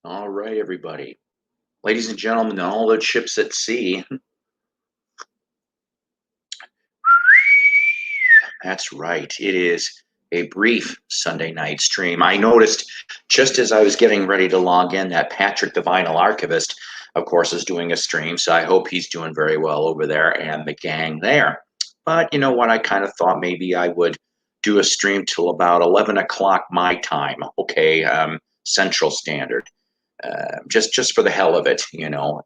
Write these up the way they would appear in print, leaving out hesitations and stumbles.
All right, everybody. Ladies and gentlemen, and all the ships at sea. That's right. It is a brief Sunday night stream. I noticed just as I was getting ready to log in that Patrick, the Vinyl Archivist, of course, is doing a stream. So I hope he's doing very well over there and the gang there. But you know what? I kind of thought maybe I would do a stream till about 11 o'clock my time. Okay, Central Standard. Just for the hell of it, you know.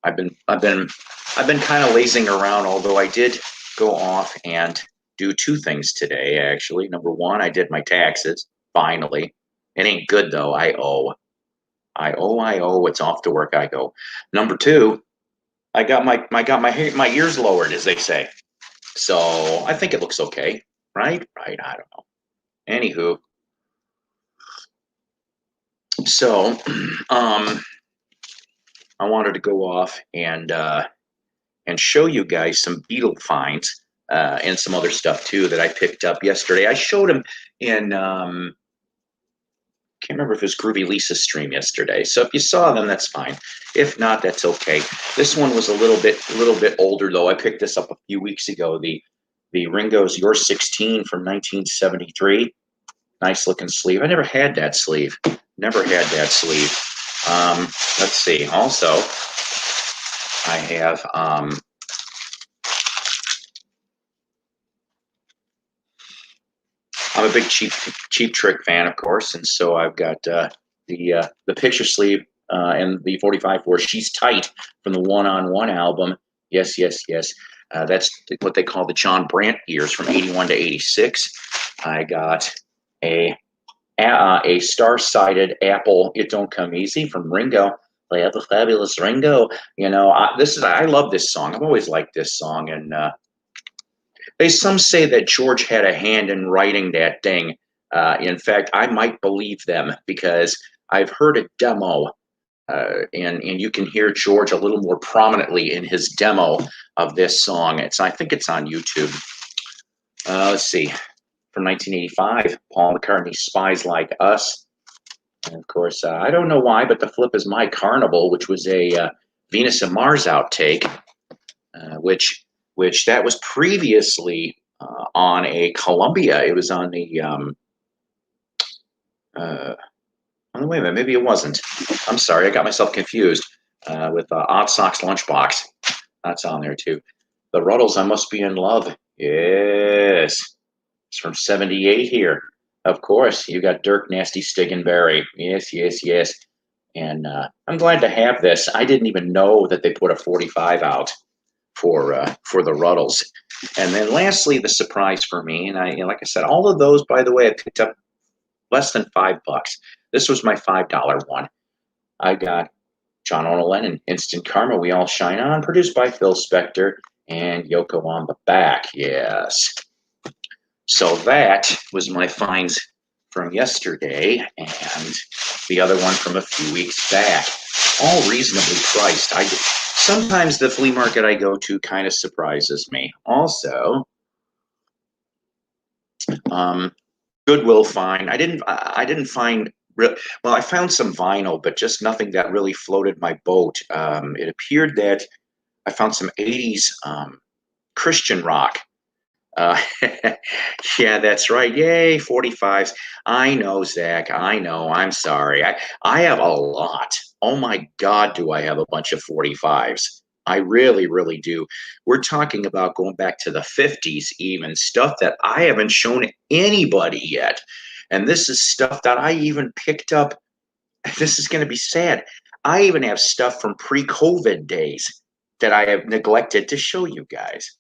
I've been kind of lazing around, although I did go off and do two things today, actually. Number one, I did my taxes, finally. It ain't good though. I owe. I owe. It's off to work I go. Number two, I got my ears lowered, as they say. So I think it looks okay. Right? Right. I don't know. Anywho. So I wanted to go off and show you guys some beetle finds and some other stuff too that I picked up yesterday. I showed them in can't remember if it was Groovy Lisa's stream yesterday. So if you saw them, that's fine. If not, that's okay. This one was a little bit older though. I picked this up a few weeks ago. The Ringo's Your 16 from 1973. Nice looking sleeve. I never had that sleeve. Never had that sleeve. Let's see. Also, I have I'm a big Cheap Trick fan, of course, and so I've got the picture sleeve and the 45 for She's Tight from the One on One album. Yes, yes, yes. That's what they call the John Brandt years from 81 to 86. I got a star-sided Apple It Don't Come Easy from Ringo. They have the fabulous Ringo. You know, I love this song. I've always liked this song, and some say that George had a hand in writing that thing. In fact, I might believe them because I've heard a demo, and you can hear George a little more prominently in his demo of this song. I think it's on YouTube. Let's see. From 1985, Paul McCartney's Spies Like Us. And of course, I don't know why, but the flip is My Carnival, which was a Venus and Mars outtake, which that was previously on a Columbia. It was on the wait a minute, maybe it wasn't. I'm sorry, I got myself confused with Odd Socks Lunchbox. That's on there too. The Ruddles, I Must Be in Love. Yes. It's from 78 here. Of course, you got Dirk Nasty Stiggenberry. Yes, yes, yes. And I'm glad to have this. I didn't even know that they put a 45 out for the Ruddles. And then lastly, the surprise for me, and like I said, all of those, by the way, I picked up less than $5. This was my $5 one. I got John Lennon, Instant Karma, We All Shine On, produced by Phil Spector and Yoko on the back. Yes. So that was my finds from yesterday, and the other one from a few weeks back. All reasonably priced. Sometimes the flea market I go to kind of surprises me. Also, Goodwill find. I didn't find well. I found some vinyl, but just nothing that really floated my boat. It appeared that I found some '80s Christian rock. Yeah, that's right. Yay, 45s. I know, Zach. I know. I'm sorry. I have a lot. Oh my God, do I have a bunch of 45s? I really, really do. We're talking about going back to the 50s, even stuff that I haven't shown anybody yet. And this is stuff that I even picked up. This is going to be sad. I even have stuff from pre-COVID days that I have neglected to show you guys.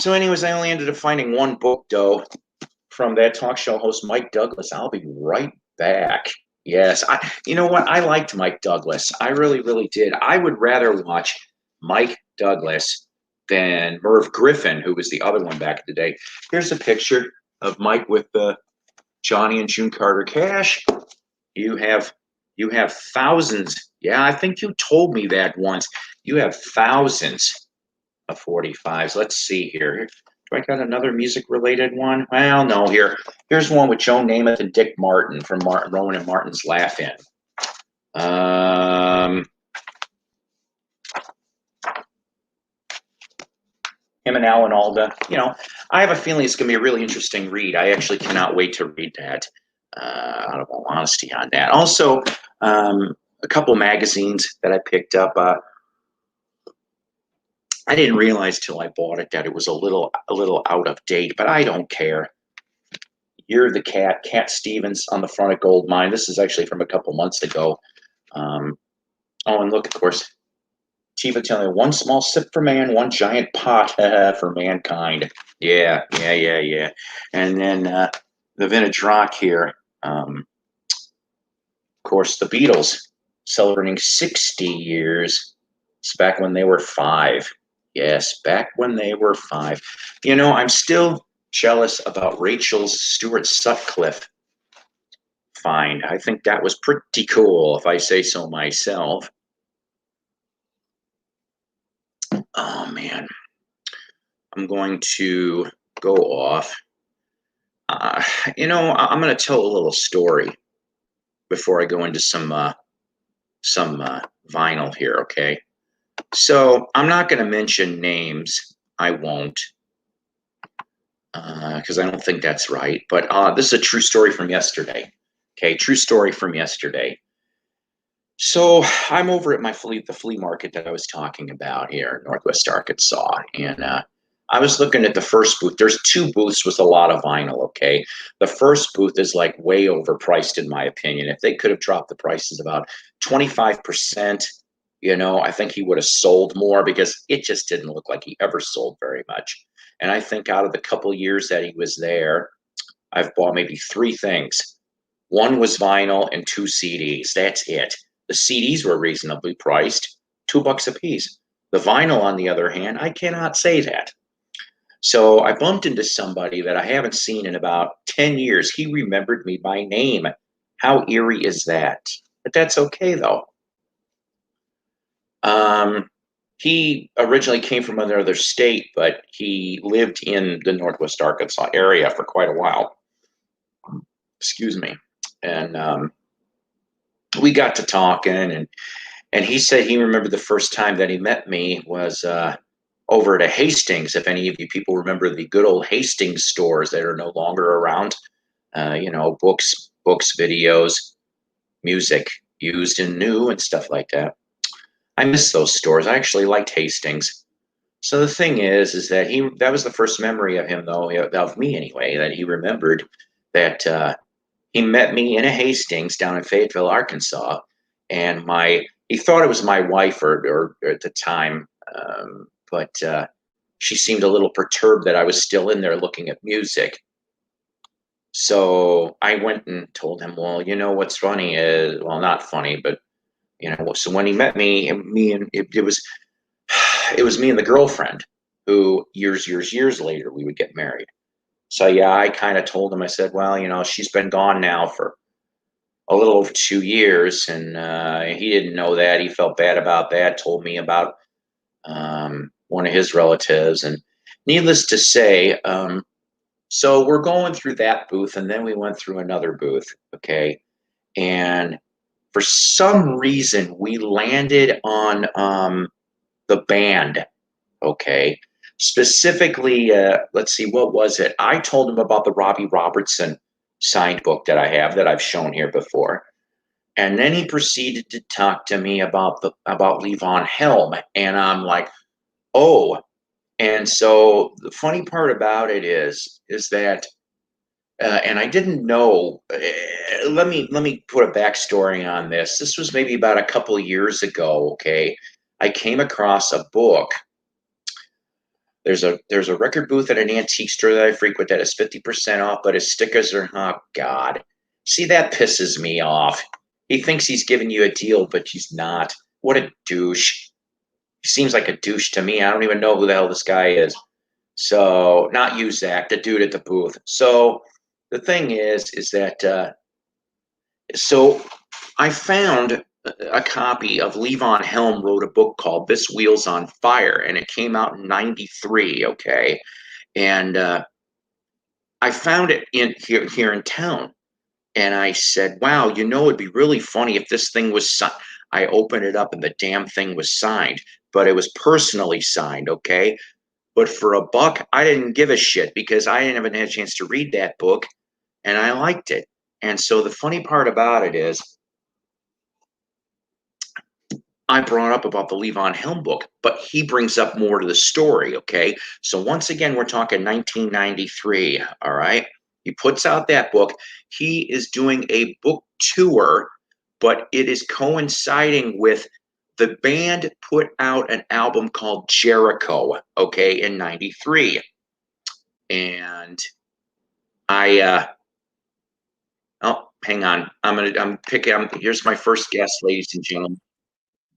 So anyways, I only ended up finding one book, though, from that talk show host, Mike Douglas. I'll be right back. Yes, you know what? I liked Mike Douglas. I really, really did. I would rather watch Mike Douglas than Merv Griffin, who was the other one back in the day. Here's a picture of Mike with Johnny and June Carter Cash. You have thousands. Yeah, I think you told me that once. You have thousands of 45s. Let's see here. Do I got another music-related one? Well, no. Here's one with Joe Namath and Dick Martin from Rowan and Martin's Laugh-In. Um, him and Alan Alda. I have a feeling it's going to be a really interesting read. I actually cannot wait to read that. Out of all honesty on that. Also, a couple magazines that I picked up. I didn't realize till I bought it that it was a little out of date, but I don't care. You're the Cat Stevens on the front of Gold Mine. This is actually from a couple months ago. Oh, and look, of course, Tiva telling you, one small sip for man, one giant pot for mankind. Yeah, yeah, yeah, yeah. And then the vintage rock here. Of course, the Beatles celebrating 60 years. It's back when they were 5. Yes, back when they were 5. I'm still jealous about Rachel's Stuart Sutcliffe find. I think that was pretty cool, if I say so myself. Oh, man. I'm going to go off. I'm going to tell a little story before I go into some vinyl here, okay? So I'm not going to mention names. I won't, because I don't think that's right. But this is a true story from yesterday. Okay, true story from yesterday. So I'm over at the flea market that I was talking about here in Northwest Arkansas, and I was looking at the first booth. There's 2 booths with a lot of vinyl. Okay, the first booth is like way overpriced in my opinion. If they could have dropped the prices about 25%, I think he would have sold more, because it just didn't look like he ever sold very much. And I think out of the couple of years that he was there, I've bought maybe 3 things. One was vinyl and 2 CDs. That's it. The CDs were reasonably priced, $2 a piece. The vinyl, on the other hand, I cannot say that. So I bumped into somebody that I haven't seen in about 10 years. He remembered me by name. How eerie is that? But that's okay, though. He originally came from another state, but he lived in the Northwest Arkansas area for quite a while. Excuse me. And we got to talking, and he said he remembered the first time that he met me was over at a Hastings. If any of you people remember the good old Hastings stores that are no longer around, books, videos, music, used and new, and stuff like that. I miss those stores. I actually liked Hastings. So the thing is that that was the first memory of him, though, of me anyway, that he remembered that he met me in a Hastings down in Fayetteville, Arkansas, and he thought it was my wife or at the time, but she seemed a little perturbed that I was still in there looking at music. So I went and told him, well, what's funny is, well, not funny, but so when he met me, it was me and the girlfriend who years later we would get married. So yeah, I kind of told him, I said, well, she's been gone now for a little over 2 years, and he didn't know that. He felt bad about that, told me about one of his relatives, and needless to say, so we're going through that booth, and then we went through another booth, okay? And for some reason, we landed on the band, okay? Specifically, let's see, what was it? I told him about the Robbie Robertson signed book that I have that I've shown here before. And then he proceeded to talk to me about Levon Helm. And I'm like, oh. And so the funny part about it is that and I didn't know. Let me put a backstory on this. This was maybe about a couple of years ago. Okay, I came across a book. There's a record booth at an antique store that I frequent that is 50% off, but his stickers are, oh God. See, that pisses me off. He thinks he's giving you a deal, but he's not. What a douche. He seems like a douche to me. I don't even know who the hell this guy is. So, not you, Zach, the dude at the booth. So the thing is that so I found a copy of Levon Helm wrote a book called This Wheel's on Fire, and it came out in 93, okay? And I found it here in town. And I said, wow, it'd be really funny if this thing was signed. I opened it up and the damn thing was signed, but it was personally signed, okay? But for a buck, I didn't give a shit because I didn't have a chance to read that book and I liked it. And so the funny part about it is, I brought up about the Levon Helm book, but he brings up more to the story, okay? So once again, we're talking 1993, all right? He puts out that book. He is doing a book tour, but it is coinciding with the band put out an album called Jericho, okay, in 93. And I oh, hang on. Here's my first guest, ladies and gentlemen.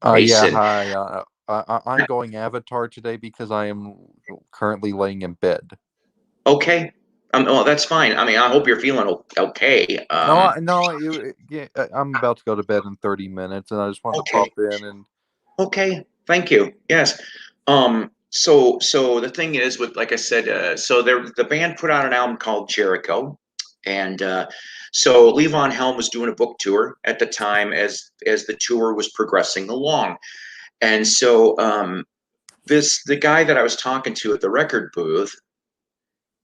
Yeah, Mason. hi. I'm going Avatar today because I am currently laying in bed. Okay. Well, that's fine. I mean, I hope you're feeling okay. No, yeah, I'm about to go to bed in 30 minutes, and I just wanted to Okay. pop in and. Okay. Thank you. Yes. So the thing is, with like I said, the band put out an album called Jericho, and so Levon Helm was doing a book tour at the time as the tour was progressing along, and so the guy that I was talking to at the record booth,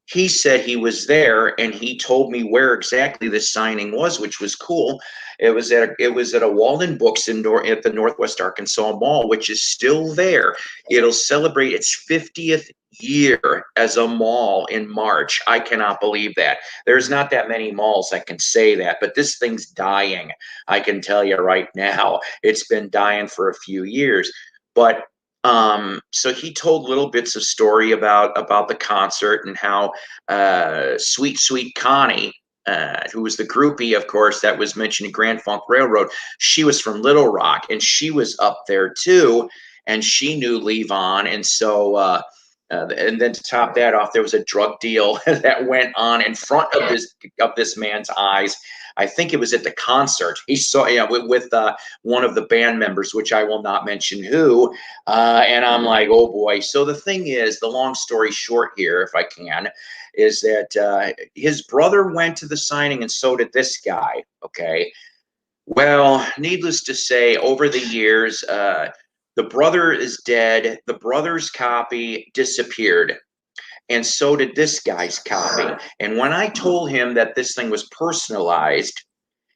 he said he was there and he told me where exactly the signing was, which was cool. It was at a Walden Books at the Northwest Arkansas Mall, which is still there. It'll celebrate its 50th year as a mall in March. I cannot believe that. There's not that many malls that can say that, but this thing's dying. I can tell you right now. It's been dying for a few years. But so he told little bits of story about the concert and how Sweet Sweet Connie, who was the groupie, of course, that was mentioned in Grand Funk Railroad, she was from Little Rock and she was up there too, and she knew Levon, and so. And then to top that off, there was a drug deal that went on in front of this man's eyes. I think it was at the concert. He saw, with one of the band members, which I will not mention who, and I'm like, oh boy. So the thing is, the long story short here, if I can, is that his brother went to the signing and so did this guy. Okay. Well, needless to say, over the years, the brother is dead. The brother's copy disappeared. And so did this guy's copy. And when I told him that this thing was personalized,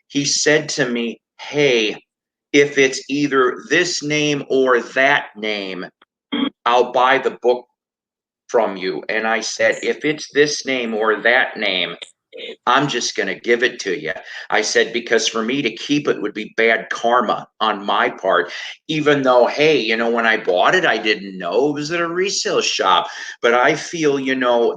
he said to me, hey, if it's either this name or that name, I'll buy the book from you. And I said, if it's this name or that name, I'm just going to give it to you. I said, because for me to keep it would be bad karma on my part, even though, hey, when I bought it, I didn't know it was at a resale shop. But I feel,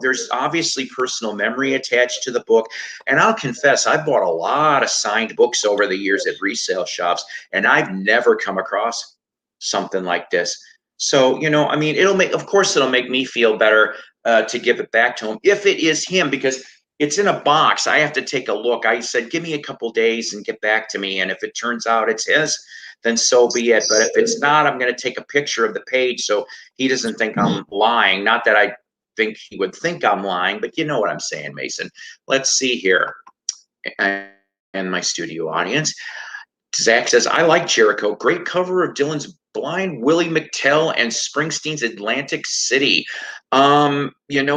there's obviously personal memory attached to the book. And I'll confess, I bought a lot of signed books over the years at resale shops, and I've never come across something like this. So, I mean, of course, it'll make me feel better to give it back to him if it is him, because it's in a box. I have to take a look. I said, give me a couple days and get back to me. And if it turns out it's his, then so be it. But if it's not, I'm going to take a picture of the page so he doesn't think I'm lying. Not that I think he would think I'm lying, but you know what I'm saying, Mason. Let's see here. And my studio audience. Zach says, I like Jericho. Great cover of Dylan's Blind Willie McTell and Springsteen's Atlantic City.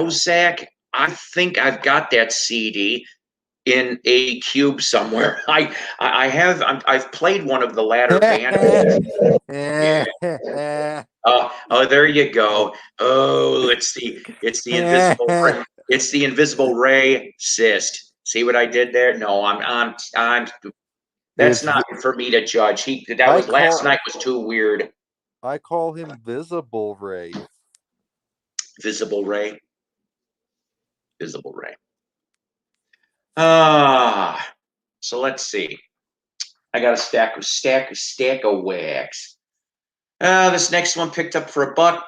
Zach, I think I've got that CD in a cube somewhere. I've played one of the latter band. Yeah. Oh, there you go. Oh, it's the invisible ray. It's the invisible ray cyst. See what I did there? No, I'm that's It's not for me to judge. That I was last call night was too weird. I call him Visible Ray. Visible ray. Visible ray. Ah, so let's see. I got a stack of wax. This next one picked up for a buck.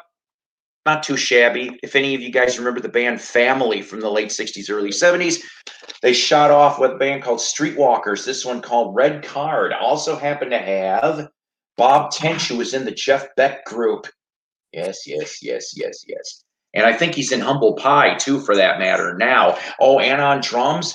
Not too shabby. If any of you guys remember the band Family from the late 60s, early 70s, they shot off with a band called Streetwalkers. This one called Red Card. Also happened to have Bob Tench, who was in the Jeff Beck group. Yes, yes, yes, yes, yes. And I think he's in Humble Pie, too, for that matter, now. Oh, and on drums,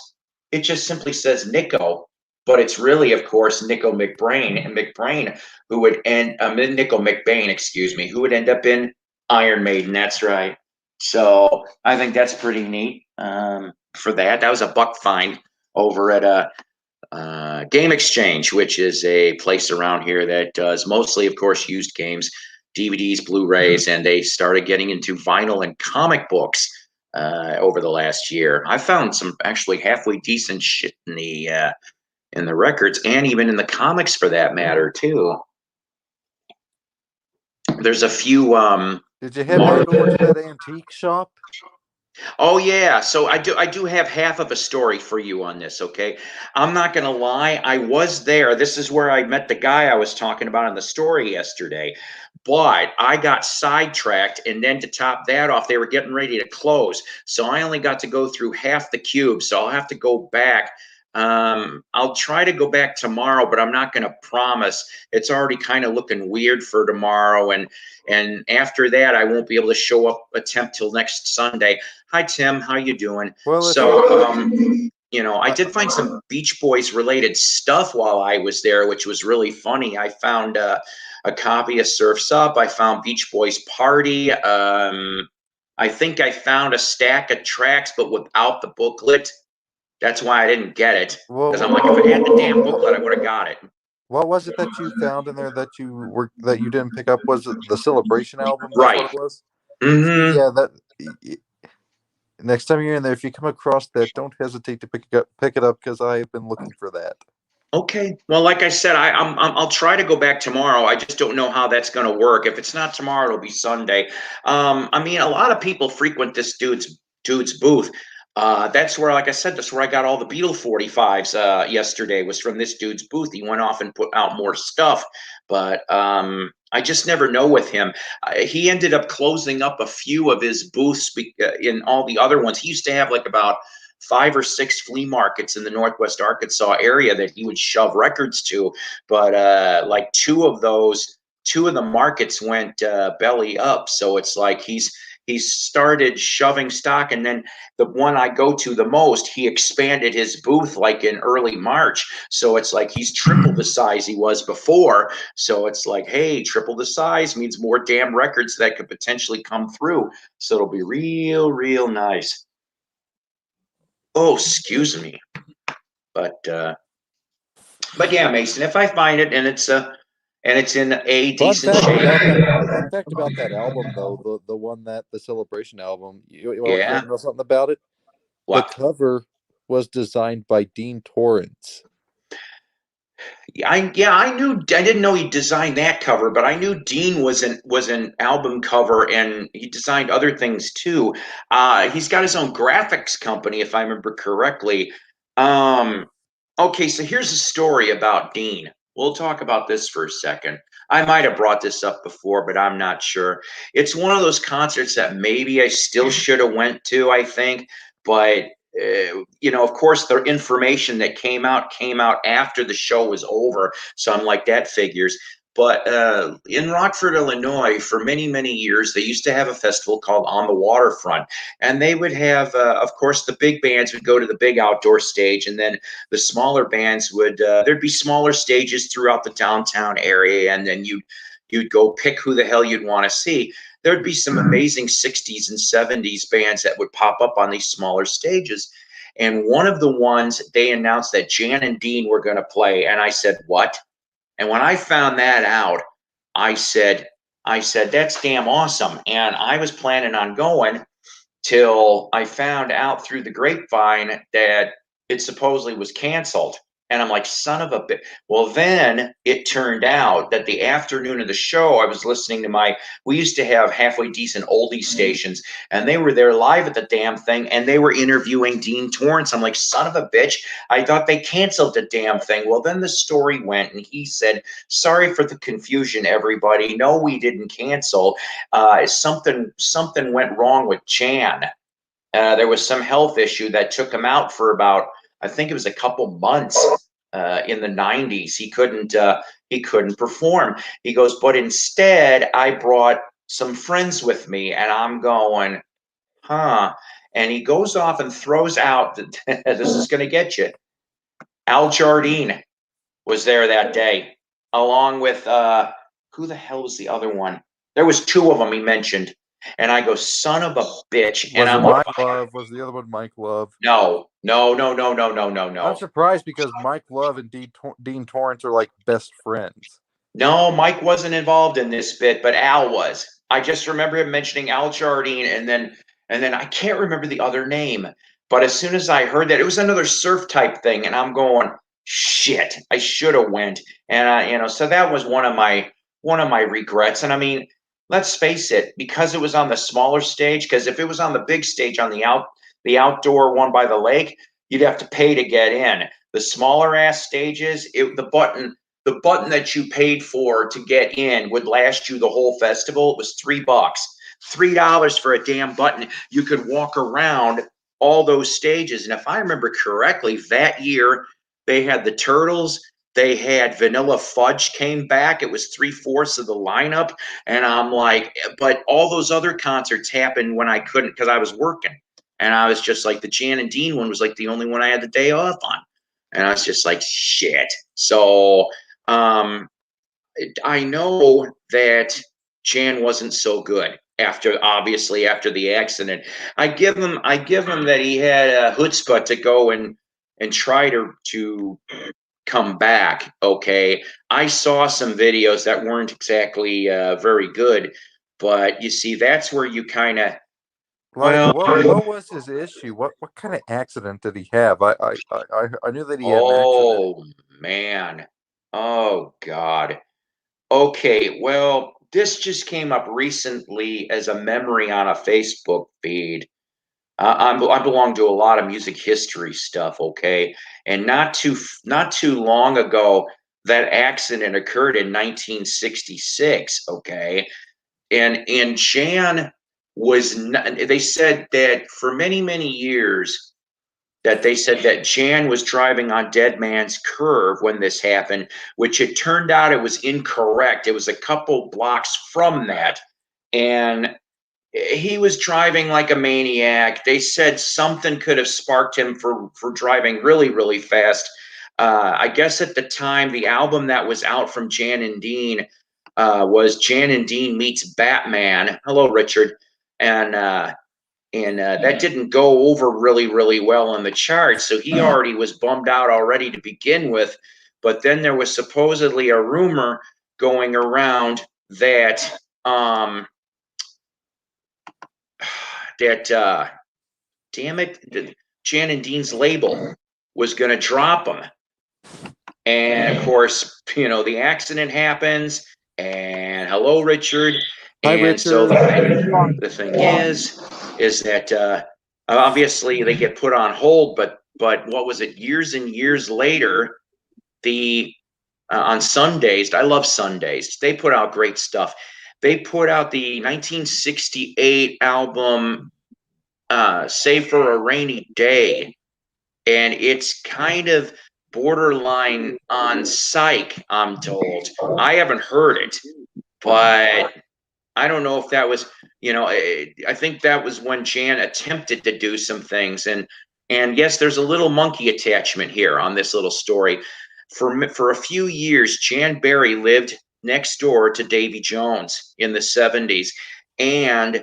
it just simply says Nico, but it's really, of course, Nico McBrain and McBrain, who would end Nico McBain, excuse me, who would end up in Iron Maiden. That's right. So I think that's pretty neat for that. That was a buck find over at Game Exchange, which is a place around here that does mostly, of course, used games, DVDs, Blu-rays, and they started getting into vinyl and comic books over the last year. I found some actually halfway decent shit in the records and even in the comics for that matter too. There's a few. Did you head back over to that antique shop? Oh yeah, so I do have half of a story for you on this, okay? I'm not going to lie, I was there. This is where I met the guy I was talking about in the story yesterday. But I got sidetracked, and then to top that off, they were getting ready to close. So I only got to go through half the cube, so I'll have to go back. I'll try to go back tomorrow, but I'm not going to promise. It's already kind of looking weird for tomorrow, and after that, I won't be able to show up attempt till next Sunday. Hi Tim, how you doing? Well, So, I did find some Beach Boys related stuff while I was there, which was really funny. I found a copy of Surf's Up. I found Beach Boys Party. I think I found a stack of tracks, but without the booklet. That's why I didn't get it, because I'm like, if I had the damn booklet, I would have got it. What was it that you found in there that you didn't pick up? Was it the Celebration album? That's Right. what it was. Mm-hmm. Yeah, that. Next time you're in there, if you come across that, don't hesitate to pick it up because I have been looking for that. Okay. Well, like I said, I'll try to go back tomorrow. I just don't know how that's going to work. If it's not tomorrow, it'll be Sunday. I mean, a lot of people frequent this dude's booth. That's where, like I said, that's where I got all the Beetle 45s yesterday. Was from this dude's booth. He went off and put out more stuff, but I just never know with him. He ended up closing up a few of his booths in all the other ones. He used to have like about 5 or 6 flea markets in the Northwest Arkansas area that he would shove records to, but like two of the markets went belly up. So it's like he's started shoving stock, and then the one I go to the most, he expanded his booth like in early March. So it's like he's triple the size he was before. So it's like, hey, triple the size means more damn records that could potentially come through. So it'll be real, real nice. Oh, excuse me. But yeah, Mason, if I find it and it's in a decent shape. Fun fact about that album, though, the one that the Celebration album, you want Yeah. to know something about it? What? The cover was designed by Dean Torrance. I knew. I didn't know he designed that cover, but I knew Dean was an album cover, and he designed other things too. He's got his own graphics company, if I remember correctly. Okay, so here's a story about Dean. We'll talk about this for a second. I might have brought this up before, but I'm not sure. It's one of those concerts that maybe I still should have went to, I think, but of course, the information that came out after the show was over. So I'm like, that figures. But in Rockford, Illinois, for many, many years, they used to have a festival called On the Waterfront. And they would have, of course, the big bands would go to the big outdoor stage. And then the smaller bands there'd be smaller stages throughout the downtown area. And then you'd go pick who the hell you'd want to see. There'd be some amazing 60s and 70s bands that would pop up on these smaller stages. And one of the ones, they announced that Jan and Dean were going to play. And I said, what? And when I found that out, I said, that's damn awesome. And I was planning on going till I found out through the grapevine that it supposedly was canceled. And I'm like, son of a bitch. Well, then it turned out that the afternoon of the show, I was listening to we used to have halfway decent oldie stations, and they were there live at the damn thing, and they were interviewing Dean Torrance. I'm like, son of a bitch. I thought they canceled the damn thing. Well, then the story went, and he said, sorry for the confusion, everybody. No, we didn't cancel. Something went wrong with Jan. There was some health issue that took him out for about, I think it was a couple months in the 90s. He couldn't perform. He goes, but instead I brought some friends with me, and I'm going, huh. And he goes off and throws out, this is going to get you. Al Jardine was there that day, along with, who the hell was the other one? There was two of them he mentioned. And I go, son of a bitch. And Was it I'm Mike like, Love? Was the other one Mike Love? no, no, no, no, no, no, no, I'm no. surprised because Mike Love and Dean Torrance are like best friends. No, Mike wasn't involved in this bit, but Al was. I just remember him mentioning Al Jardine, and then I can't remember the other name. But as soon as I heard that, it was another surf type thing, and I'm going, shit, I should have went. And so that was one of my regrets. And I mean, let's face it, because it was on the smaller stage. Because if it was on the big stage on the outdoor one by the lake, you'd have to pay to get in. The smaller ass stages, the button that you paid for to get in would last you the whole festival. It was $3. $3 for a damn button. You could walk around all those stages. And if I remember correctly, that year they had the Turtles, they had Vanilla Fudge came back. It was 3/4 of the lineup. And I'm like, but all those other concerts happened when I couldn't because I was working. And I was just like, the Jan and Dean one was like the only one I had the day off on. And I was just like, shit. So um, I know that Jan wasn't so good obviously after the accident. I give him that he had a chutzpah to go and try to come back. Okay, I saw some videos that weren't exactly very good, but you see, that's where you kind of Like, well, what was his issue? What kind of accident did he have? I knew that he had an accident. oh man, oh God. Okay, well, this just came up recently as a memory on a Facebook feed. I belong to a lot of music history stuff, okay? And not too long ago, that accident occurred in 1966, okay? And Jan was not, they said that for many, many years, that they said that Jan was driving on Dead Man's Curve when this happened, which it turned out it was incorrect. It was a couple blocks from that. And he was driving like a maniac. They said something could have sparked him for driving really, really fast. I guess at the time, the album that was out from Jan and Dean was Jan and Dean Meets Batman. Hello, Richard. And that didn't go over really, really well on the charts. So he already was bummed out already to begin with. But then there was supposedly a rumor going around that that damn it, Jan and Dean's label was going to drop him. And of course, the accident happens. And hello, Richard. Hi, And so Richard. the thing is that obviously they get put on hold. But what was it? Years and years later, the on Sundays. I love Sundays. They put out great stuff. They put out the 1968 album "Save for a Rainy Day," and it's kind of borderline on psych. I'm told. I haven't heard it, but I don't know if that was, I think that was when Jan attempted to do some things, and yes, there's a little monkey attachment here on this little story. For a few years, Jan Berry lived next door to Davy Jones in the 70s, and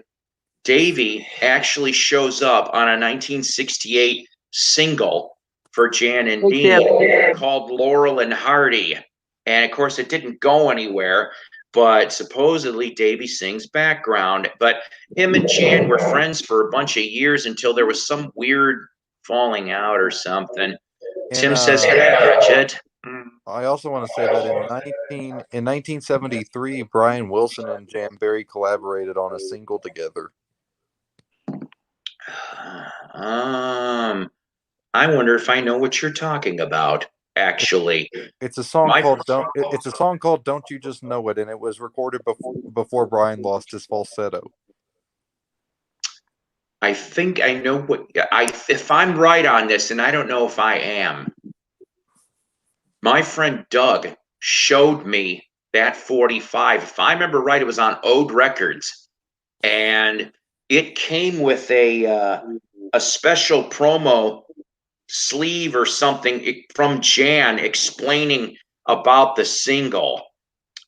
Davy actually shows up on a 1968 single for Jan and Dean called Laurel and Hardy. And of course, it didn't go anywhere, but supposedly Davy sings background. But him and Jan were friends for a bunch of years until there was some weird falling out or something. And Tim says, hey, Richard. I also want to say that in 1973, Brian Wilson and Jan Berry collaborated on a single together. Um, I wonder if I know what you're talking about, actually. It's a song My called "Don't." It's a song called "Don't You Just Know It," and it was recorded before Brian lost his falsetto. I think I know if I'm right on this, and I don't know if I am. My friend Doug showed me that 45. If I remember right, it was on Ode Records. And it came with a special promo sleeve or something from Jan explaining about the single.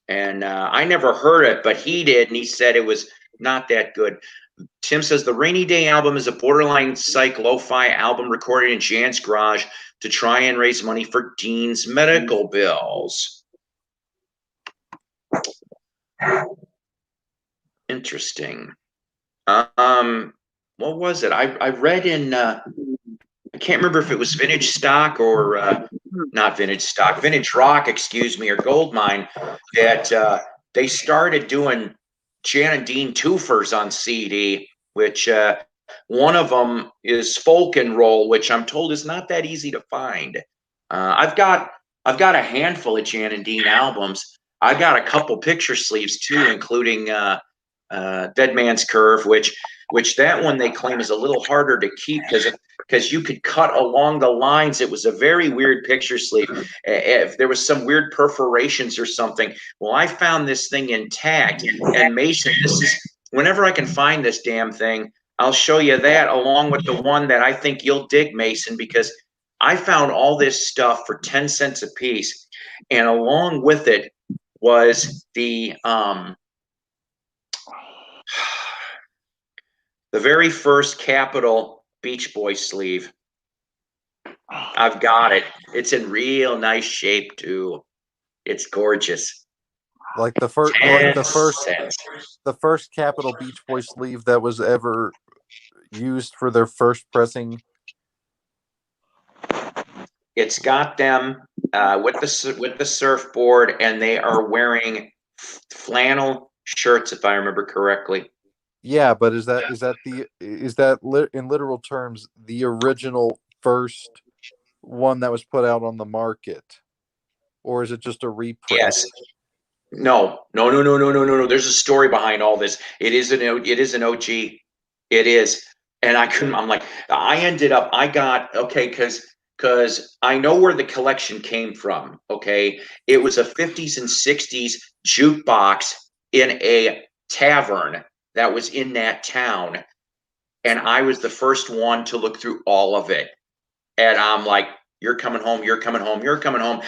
And I never heard it, but he did, and he said it was not that good. Tim says the Rainy Day album is a borderline psych lo-fi album recorded in Jan's garage to try and raise money for Dean's medical bills. Interesting. What was it? I read in I can't remember if it was Vintage Stock or not Vintage Stock, Vintage Rock, excuse me, or Goldmine, that they started doing Jan and Dean twofers on CD, which one of them is Folk and Roll, which I'm told is not that easy to find. I've got a handful of Jan and Dean albums. I got a couple picture sleeves too, including Dead Man's Curve, which that one they claim is a little harder to keep because you could cut along the lines. It was a very weird picture sleeve. If there was some weird perforations or something. Well, I found this thing intact. And Mason, this is whenever I can find this damn thing, I'll show you that along with the one that I think you'll dig, Mason, because I found all this stuff for 10 cents a piece. And along with it was the very first Capitol Beach Boy sleeve. I've got it. It's in real nice shape too. It's gorgeous. Like the first Capitol Beach Boy sleeve that was ever used for their first pressing. It's got them with the surfboard, and they are wearing flannel shirts, if I remember correctly. Yeah, but is that in literal terms the original first one that was put out on the market, or is it just a reprint? Yes. No. There's a story behind all this. It is an OG. It is, and I'm like, I got okay because I know where the collection came from. Okay, it was a 50s and 60s jukebox in a tavern that was in that town, and I was the first one to look through all of it, and I'm like, you're coming home, you're coming home, you're coming home.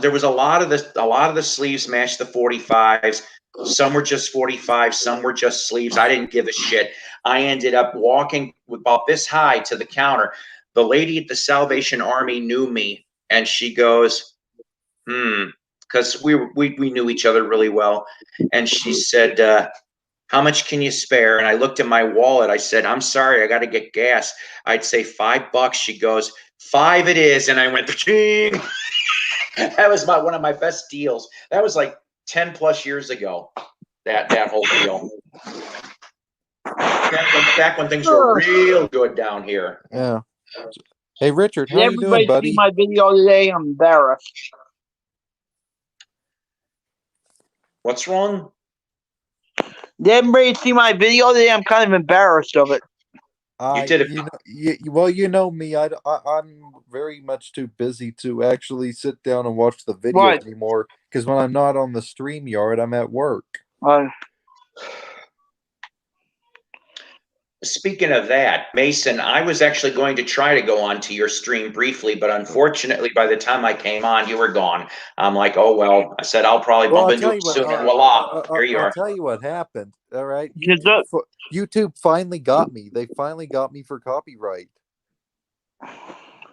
There was a lot of the sleeves matched the 45s. Some were just 45, some were just sleeves. I didn't give a shit. I ended up walking about this high to the counter. The lady at the Salvation Army knew me, and she goes, because we knew each other really well, and she said, how much can you spare? And I looked at my wallet. I said, I'm sorry, I got to get gas. I'd say $5. She goes, 5 it is. And I went, ching. That was one of my best deals. That was like 10 plus years ago, that whole deal. Back when things were real good down here. Yeah. Hey, Richard, how you doing, buddy? See my video today? I'm embarrassed. What's wrong? Did everybody see my video today? I'm kind of embarrassed of it. You did it. Well, you know me. I'm very much too busy to actually sit down and watch the video anymore. Because when I'm not on the StreamYard, I'm at work. Speaking of that, Mason, I was actually going to try to go onto your stream briefly, but unfortunately, by the time I came on, you were gone. I'm like, oh, well, I said, I'll probably bump into it soon, and voila, here you are. I'll tell you what happened, all right? YouTube finally got me. They finally got me for copyright.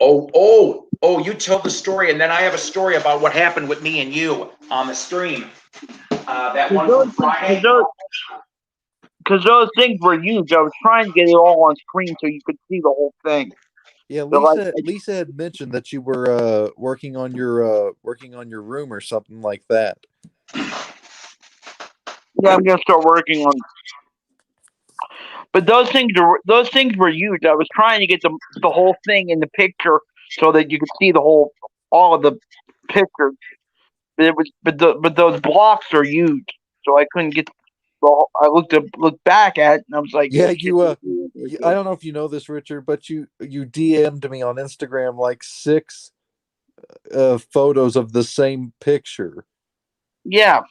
Oh, you tell the story, and then I have a story about what happened with me and you on the stream. That one from Friday. Because those things were huge. I was trying to get it all on screen so you could see the whole thing. Yeah, Lisa had mentioned that you were working on your room or something like that. Yeah, I'm gonna start working on. But those things were huge. I was trying to get the whole thing in the picture so that you could see all of the pictures. But those blocks are huge, so I couldn't get. I looked back at it and I was like, yeah, I don't know if you know this, Richard, but you DM'd me on Instagram like 6 photos of the same picture. Yeah.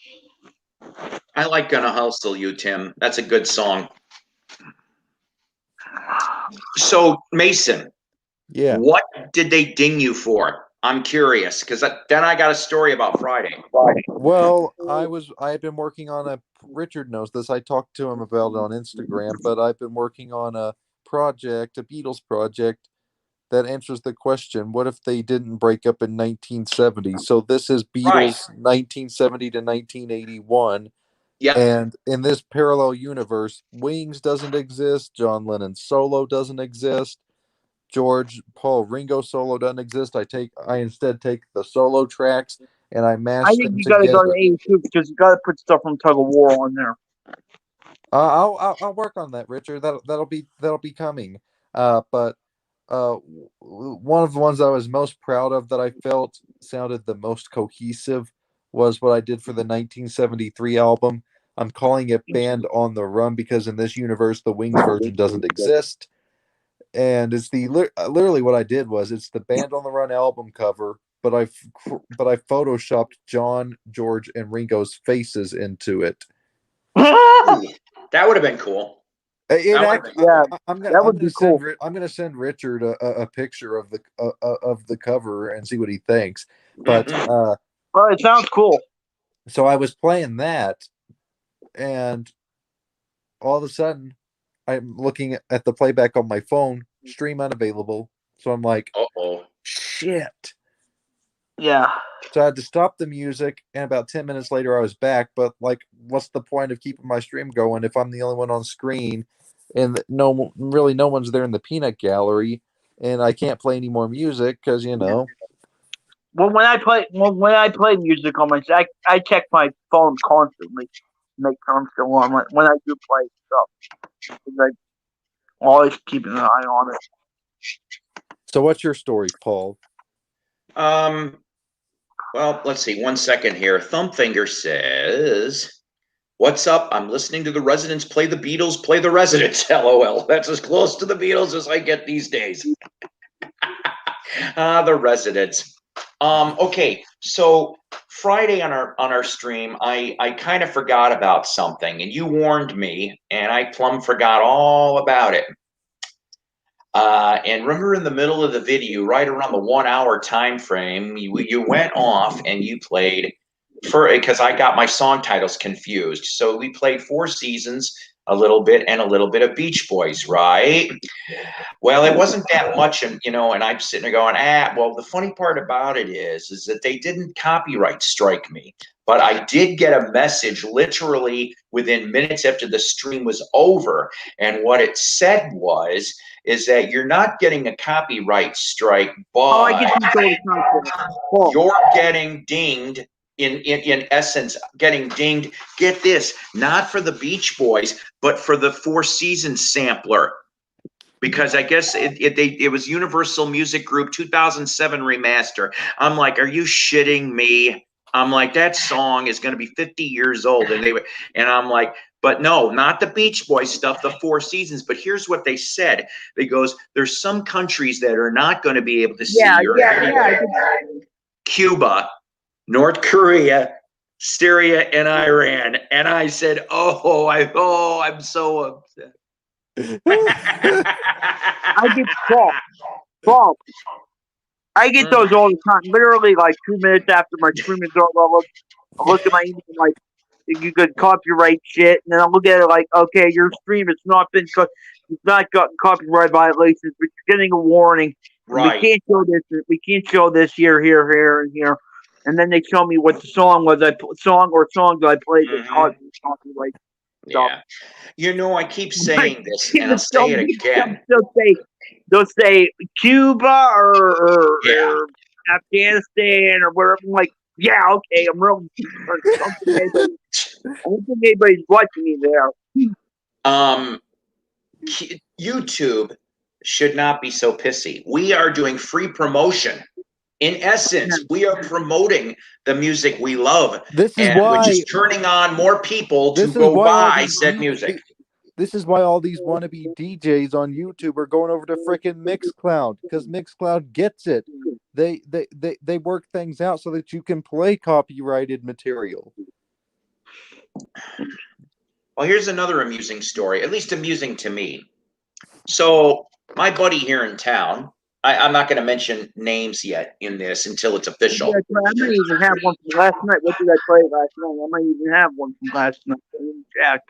I like Gonna Hustle You, Tim. That's a good song. So, Mason, Yeah. what did they ding you for? I'm curious because then I got a story about Friday. Well, I had been working on a Richard knows this. I talked to him about it on Instagram, but I've been working on a project, a Beatles project that answers the question, what if they didn't break up in 1970? So this is Beatles 1970 to 1981. Yeah. And in this parallel universe, Wings doesn't exist, John Lennon solo doesn't exist, George Paul Ringo solo doesn't exist. I instead take the solo tracks and I I mash think them you got to go to together. 82 because you got to put stuff from Tug of War on there. I'll work on that, Richard. That'll be coming. But one of the ones I was most proud of that I felt sounded the most cohesive was what I did for the 1973 album. I'm calling it Band on the Run because in this universe the Wings version doesn't exist. And it's literally what I did was it's the Band on the Run album cover, but I photoshopped John, George, and Ringo's faces into it. That would have been cool. It act, yeah, that would be cool. I'm gonna send Richard a picture of the cover and see what he thinks. But Mm-hmm. Well, it sounds cool. So I was playing that, and all of a sudden, I'm looking at the playback on my phone, stream unavailable. So I'm like, uh-oh, shit. Yeah. So I had to stop the music, and about 10 minutes later, I was back. But like, what's the point of keeping my stream going if I'm the only one on screen, and no one's there in the peanut gallery, and I can't play any more music because Well, when I play music on my, I check my phone constantly, make sure I'm still on when I do play stuff. I always keeping an eye on it. So what's your story, Paul? Well, let's see. 1 second here. Thumbfinger says, "What's up? I'm listening to the Residents play the Beatles, play the Residents." LOL. That's as close to the Beatles as I get these days. The Residents. Okay, so Friday on our stream, I kind of forgot about something, and you warned me, and I plumb forgot all about it. And remember, in the middle of the video, right around the 1 hour time frame, you went off and you played because I got my song titles confused. So we played Four Seasons a little bit and a little bit of Beach Boys, right? Well, it wasn't that much, and and I'm sitting there going, well, the funny part about it is that they didn't copyright strike me, but I did get a message literally within minutes after the stream was over, and what it said is that you're not getting a copyright strike, but you're getting dinged. In essence, getting dinged. Get this, not for the Beach Boys, but for the Four Seasons sampler. Because I guess it was Universal Music Group 2007 remaster. I'm like, are you shitting me? I'm like, that song is going to be 50 years old, and I'm like, but no, not the Beach Boys stuff, the Four Seasons. But here's what they said. They goes, there's some countries that are not going to be able to see your video. Cuba, North Korea, Syria, and Iran. And I said, I'm so upset. I get fault. I get those all the time. Literally, like 2 minutes after my stream is over, I look at my email like, you could copyright shit, and then I'll look at it like, okay, your stream has not gotten copyright violations, but you're getting a warning. Right. We can't show this. We can't show this here, and here. And then they show me what the song was. Songs I played that caused copyright. Yeah. I keep saying this, and I'll say it again. They'll say Cuba or Afghanistan or wherever. I'm like, yeah, okay, I'm real. I don't think anybody's watching me there. YouTube should not be so pissy. We are doing free promotion. In essence, we are promoting the music we love. This is why, which is turning on more people to go buy said music. This is why all these wannabe DJs on YouTube are going over to frickin' Mixcloud, because Mixcloud gets it. They work things out so that you can play copyrighted material. Well, here's another amusing story, at least amusing to me. So my buddy here in town, I'm not going to mention names yet in this until it's official. Yeah, I might even have one from last night. What did I play last night? I might even have one from last night. Jack.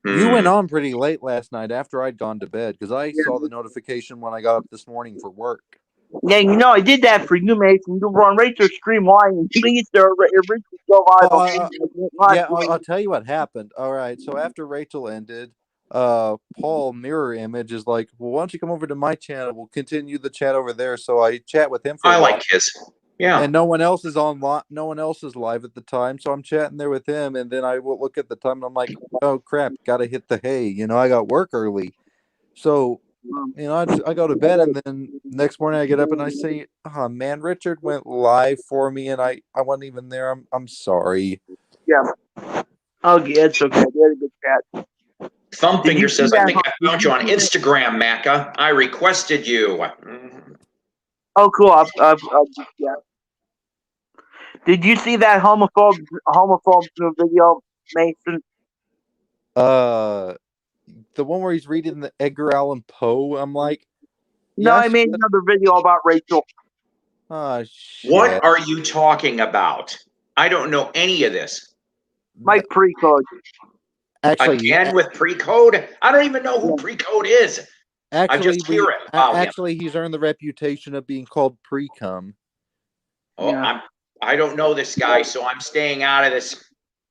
You went on pretty late last night after I'd gone to bed because I saw the notification when I got up this morning for work. Yeah, I did that for you, Mason. You were on Rachel's stream live, and please, Rachel go live. Yeah, I'll tell you what happened. All right, so after Rachel ended, Paul Mirror Image is like, well, why don't you come over to my channel? We'll continue the chat over there. So I chat with him for a while. like his. Yeah. And no one else is no one else is live at the time, so I'm chatting there with him, and then I will look at the time and I'm like, oh crap, gotta hit the hay. I got work early. So I go to bed, and then next morning I get up and I say, oh man, Richard went live for me and I wasn't even there. I'm sorry. Yeah. Oh yeah, it's okay. We had a good chat. Thumbfinger says, I think I found you on Instagram, Macca. I requested you. Oh, cool. Yeah. Did you see that homophobe video, Mason? The one where he's reading the Edgar Allan Poe. I'm like, no, I made another video about Rachel. Oh, shit. What are you talking about? I don't know any of this. Mike Precode. Actually, again with Precode? I don't even know who Precode is. I just hear it about him. He's earned the reputation of being called Precum. Oh, yeah. I don't know this guy, so I'm staying out of this.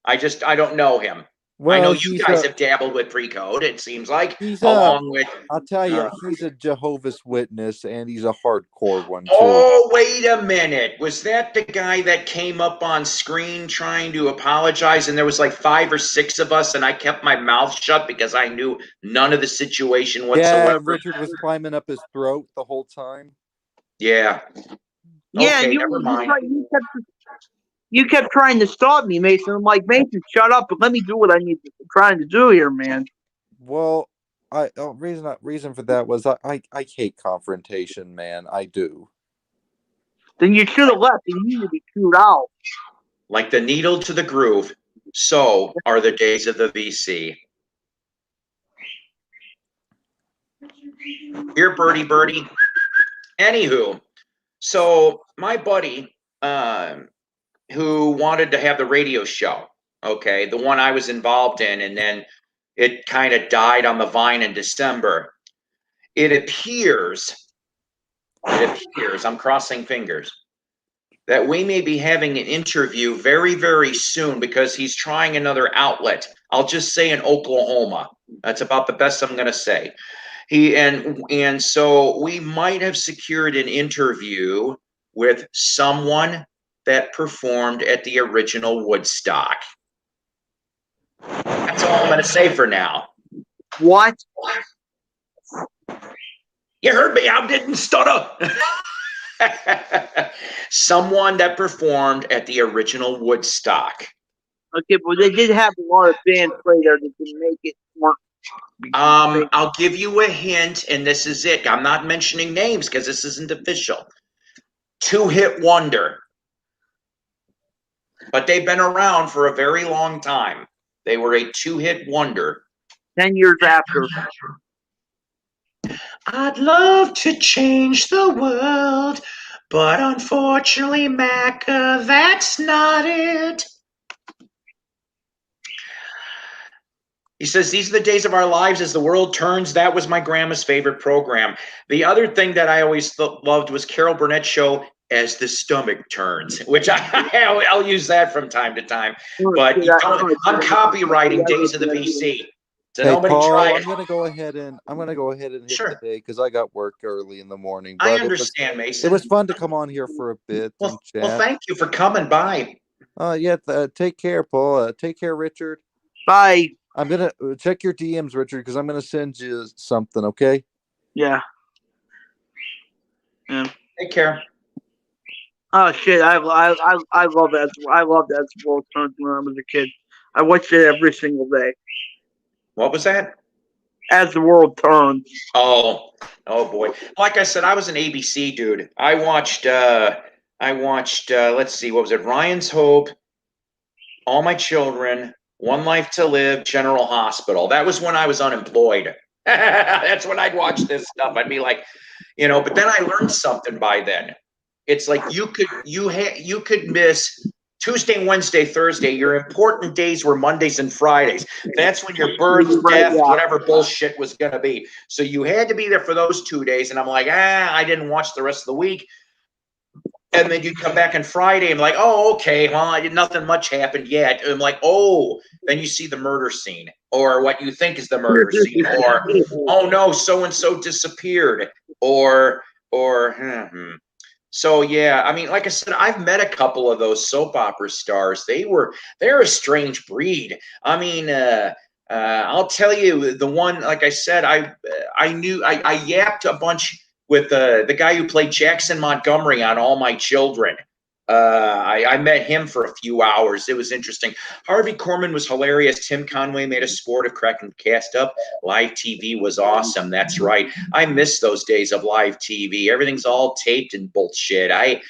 I don't know him. Well, I know you guys have dabbled with Precode, it seems like, along with... I'll tell you, he's a Jehovah's Witness, and he's a hardcore one, too. Oh, wait a minute. Was that the guy that came up on screen trying to apologize, and there was like 5 or 6 of us, and I kept my mouth shut because I knew none of the situation whatsoever? Yeah, Richard was climbing up his throat the whole time. Yeah. Yeah, okay, never mind. You kept trying to stop me, Mason. I'm like, Mason, shut up, but let me do what I'm trying to do here, man. Well, reason for that was I hate confrontation, man. I do. Then you should have left, and you need to be chewed out. Like the needle to the groove, so are the days of the VC. Here, birdie. Anywho, so my buddy, who wanted to have the radio show, okay, the one I was involved in, and then it kind of died on the vine in December. It appears, I'm crossing fingers, that we may be having an interview very, very soon because he's trying another outlet. I'll just say in Oklahoma. That's about the best I'm going to say. And so we might have secured an interview with someone that performed at the original Woodstock. That's all I'm going to say for now. What? You heard me. I didn't stutter. Someone that performed at the original Woodstock. Okay, but they did have a lot of bands play there that didn't make it work. I'll give you a hint, and this is it. I'm not mentioning names because this isn't official. 2-hit wonder. But they've been around for a very long time. They were a 2-hit wonder. 10 years after. I'd love to change the world, but unfortunately, Macca, that's not it. He says, these are the days of our lives as the world turns. That was my grandma's favorite program. The other thing that I always loved was Carol Burnett's show, As the Stomach Turns, which I'll use that from time to time. But I'm copywriting Days of the VC. So hey, Paul, I'm gonna go ahead and hit the day because I got work early in the morning. But I understand, Mason. It was fun to come on here for a bit. Well, thank you for coming by. Take care, Paul. Take care, Richard. Bye. I'm gonna check your DMs, Richard, because I'm gonna send you something. Okay? Yeah. Take care. Oh shit! I love that. I loved that World Turns when I was a kid. I watched it every single day. What was that? As the World Turns. Oh boy! Like I said, I was an ABC dude. I watched. Let's see, what was it? Ryan's Hope, All My Children, One Life to Live, General Hospital. That was when I was unemployed. That's when I'd watch this stuff. I'd be like, but then I learned something by then. It's like you could miss Tuesday, Wednesday, Thursday. Your important days were Mondays and Fridays. That's when your birth, Right, death, yeah. whatever bullshit was going to be. So you had to be there for those 2 days. And I'm like, I didn't watch the rest of the week. And then you come back on Friday and like, oh, okay, well, nothing much happened yet. And I'm like, oh, then you see the murder scene or what you think is the murder scene, or oh no, so and so disappeared, or. So yeah, I mean, like I said, I've met a couple of those soap opera stars. They're a strange breed. I mean, I'll tell you the one. Like I said, I yapped a bunch with the guy who played Jackson Montgomery on All My Children. I met him for a few hours. It was interesting. Harvey Korman was hilarious. Tim Conway made a sport of cracking the cast up. Live TV was awesome. That's right. I miss those days of live TV. Everything's all taped and bullshit. I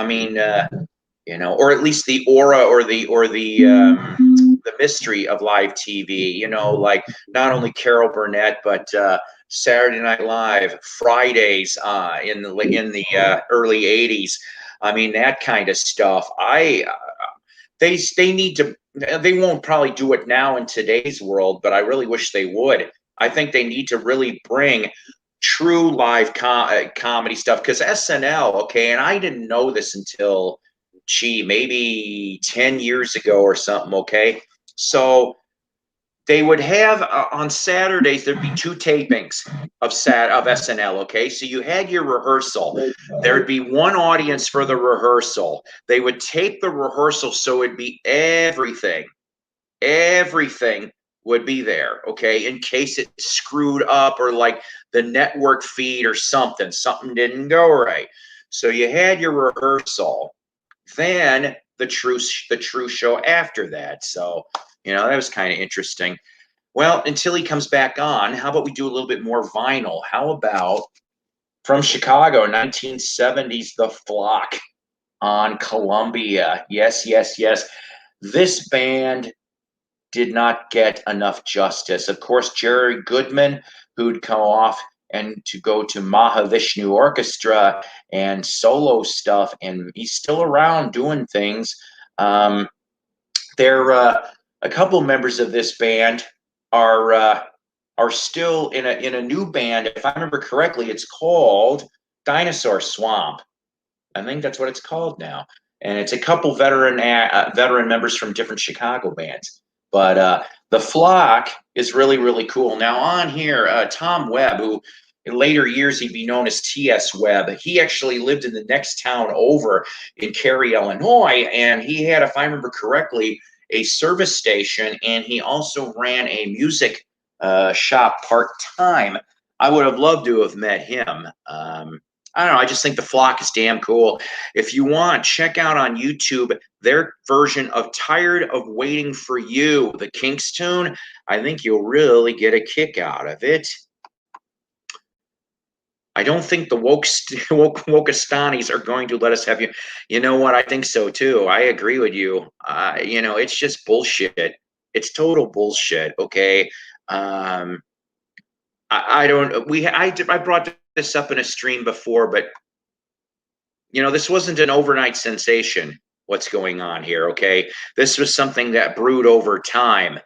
mean, or at least the aura or the mystery of live TV. Like not only Carol Burnett, but Saturday Night Live, Fridays in the early '80s. I mean, that kind of stuff. They need to. They won't probably do it now in today's world, but I really wish they would. I think they need to really bring true live comedy stuff, because SNL, okay, and I didn't know this until, maybe 10 years ago or something, okay? So they would have on Saturdays there'd be two tapings of SNL. Okay, so you had your rehearsal. There'd be one audience for the rehearsal. They would tape the rehearsal, so it'd be everything would be there. Okay, in case it screwed up or like the network feed or something didn't go right. So you had your rehearsal, then the true show after that. So that was kind of interesting. Well, until he comes back on, how about we do a little bit more vinyl? How about from Chicago, 1970s, The Flock on Columbia? Yes, yes, yes. This band did not get enough justice. Of course, Jerry Goodman, who'd come off and to go to Mahavishnu Orchestra and solo stuff, and he's still around doing things. There, a couple members of this band are still in a new band. If I remember correctly, it's called Dinosaur Swamp. I think that's what it's called now, and it's a couple veteran members from different Chicago bands. But the Flock is really, really cool. Now on here, Tom Webb, who in later years he'd be known as T.S. Webb, he actually lived in the next town over in Cary, Illinois, and he had, if I remember correctly, a service station, and he also ran a music shop part-time. I would have loved to have met him. I don't know. I just think the Flock is damn cool. If you want, check out on YouTube their version of Tired of Waiting for You, the Kinks tune. I think you'll really get a kick out of it. I don't think the Wokastanis are going to let us have you. You know what? I think so too. I agree with you. It's just bullshit. It's total bullshit. Okay. I don't. I brought this up in a stream before, but this wasn't an overnight sensation. What's going on here? Okay, this was something that brewed over time.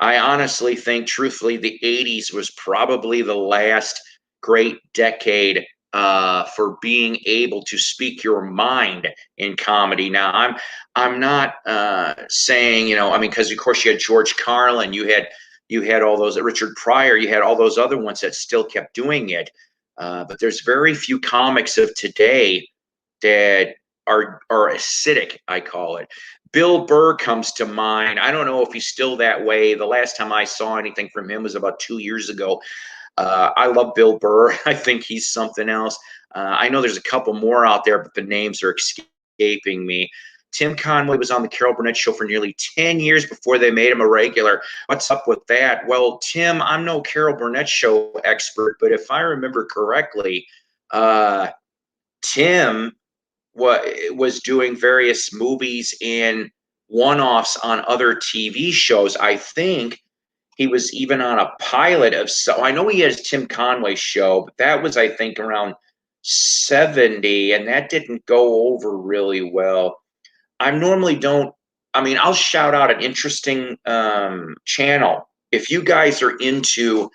I honestly think, truthfully, the '80s was probably the last great decade for being able to speak your mind in comedy. Now, I'm not saying, I mean, because of course you had George Carlin, you had all those, Richard Pryor, you had all those other ones that still kept doing it. But there's very few comics of today that are acidic, I call it. Bill Burr comes to mind. I don't know if he's still that way. The last time I saw anything from him was about 2 years ago. I love Bill Burr. I think he's something else. I know there's a couple more out there, but the names are escaping me. Tim Conway was on the Carol Burnett Show for nearly 10 years before they made him a regular. What's up with that? Well, Tim, I'm no Carol Burnett Show expert, but if I remember correctly, Tim was doing various movies in one-offs on other TV shows. I think he was even on a pilot of, so I know he has Tim Conway's show, but that was, I think, around 70, and that didn't go over really well. I normally don't, I mean, I'll shout out an interesting channel. If you guys are into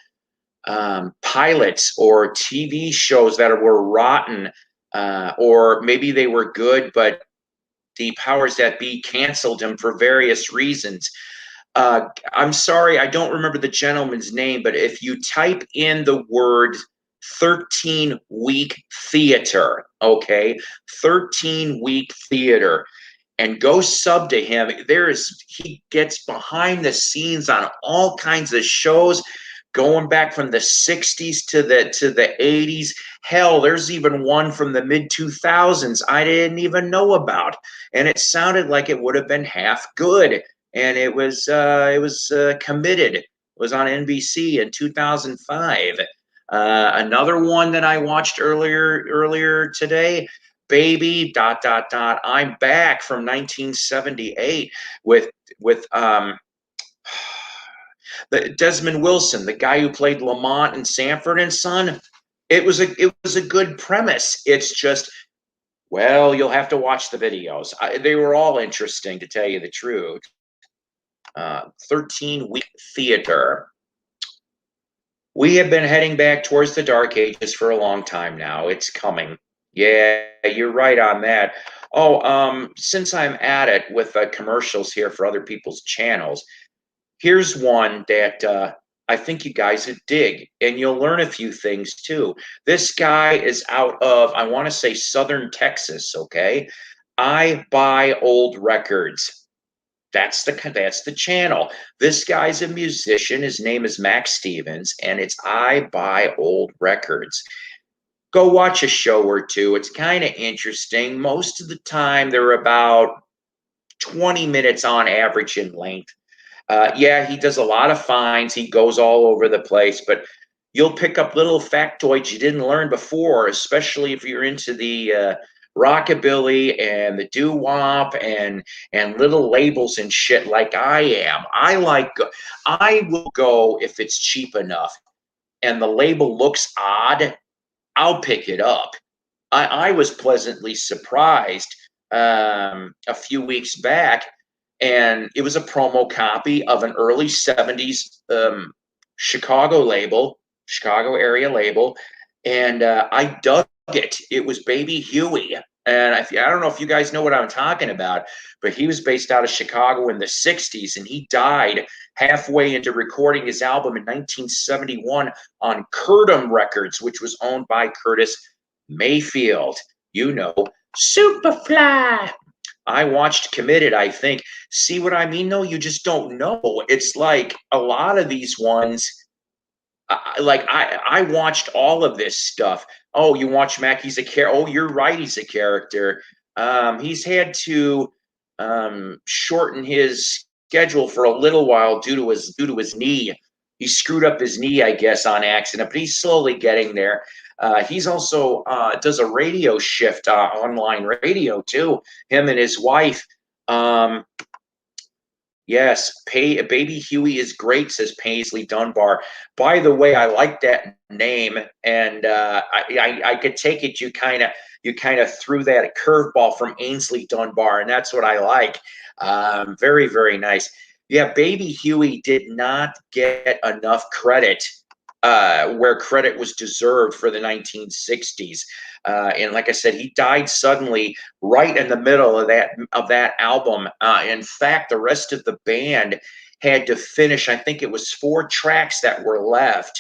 pilots or TV shows that were rotten, or maybe they were good, but the powers that be canceled them for various reasons. I'm sorry, I don't remember the gentleman's name, but if you type in the word 13-week theater, okay, 13-week theater, and go sub to him, he gets behind the scenes on all kinds of shows, going back from the 60s to the 80s. Hell, there's even one from the mid 2000s I didn't even know about, and it sounded like it would have been half good. And it was Committed. It was on NBC in 2005. Another one that I watched earlier today, Baby dot dot dot I'm Back, from 1978 with the Desmond Wilson, the guy who played Lamont in Sanford and Son. It was a good premise. It's just, well, you'll have to watch the videos. They were all interesting, to tell you the truth. 13-week theater. We have been heading back towards the Dark Ages for a long time now. It's coming. Yeah, you're right on that. Oh, since I'm at it with commercials here for other people's channels, here's one that I think you guys would dig, and you'll learn a few things too. This guy is out of, I want to say, Southern Texas, okay? I Buy Old Records. That's the channel. This guy's a musician. His name is Max Stevens, and it's I Buy Old Records. Go watch a show or two. It's kind of interesting. Most of the time, they're about 20 minutes on average in length. Yeah, he does a lot of finds. He goes all over the place, but you'll pick up little factoids you didn't learn before, especially if you're into the rockabilly and the doo-wop and little labels and shit like I am. I will go if it's cheap enough and the label looks odd, I'll pick it up. I was pleasantly surprised a few weeks back, and it was a promo copy of an early 70s Chicago area label, and I dug it. It was Baby Huey. And I don't know if you guys know what I'm talking about, but he was based out of Chicago in the 60s, and he died halfway into recording his album in 1971 on Curtom Records, which was owned by Curtis Mayfield. You know, Superfly. I watched Committed, I think. See what I mean, though? You just don't know. It's like a lot of these ones, I watched all of this stuff. Oh, you watch Mac? He's a character. Oh, you're right. He's a character. He's had to shorten his schedule for a little while due to his knee. He screwed up his knee, I guess, on accident, but he's slowly getting there. He's also does a radio shift, online radio too. Him and his wife. Yes, Baby Huey is great, says Paisley Dunbar. By the way, I like that name, and I could take it. You kind of threw that a curveball from Ainsley Dunbar, and that's what I like. Very, very nice. Yeah, Baby Huey did not get enough credit where credit was deserved for the 1960s. And like I said, he died suddenly right in the middle of that album. In fact, the rest of the band had to finish. I think it was 4 tracks that were left.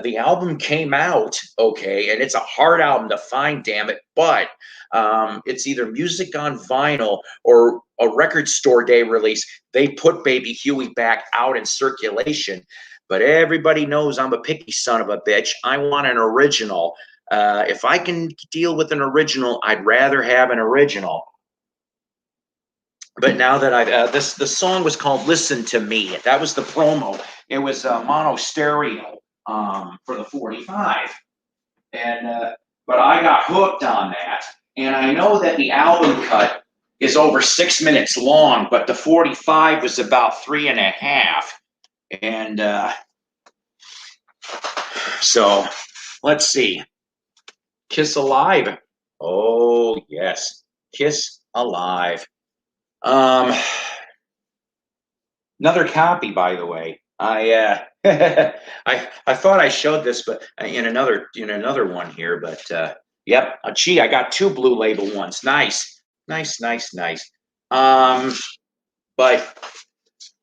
The album came out, okay, and it's a hard album to find, damn it, but it's either music on vinyl or a record store day release. They put Baby Huey back out in circulation. But everybody knows I'm a picky son of a bitch. I want an original. If I can deal with an original, I'd rather have an original. But now that the song was called "Listen to Me." That was the promo. It was mono stereo for the 45, and but I got hooked on that. And I know that the album cut is over 6 minutes long, but the 45 was about 3.5. And so let's see. Kiss Alive. Oh, yes. Kiss Alive. Another copy, by the way. I I thought I showed this, but in another one here. But yep. Gee, I got 2 Blue Label ones. Nice, nice, nice, nice. But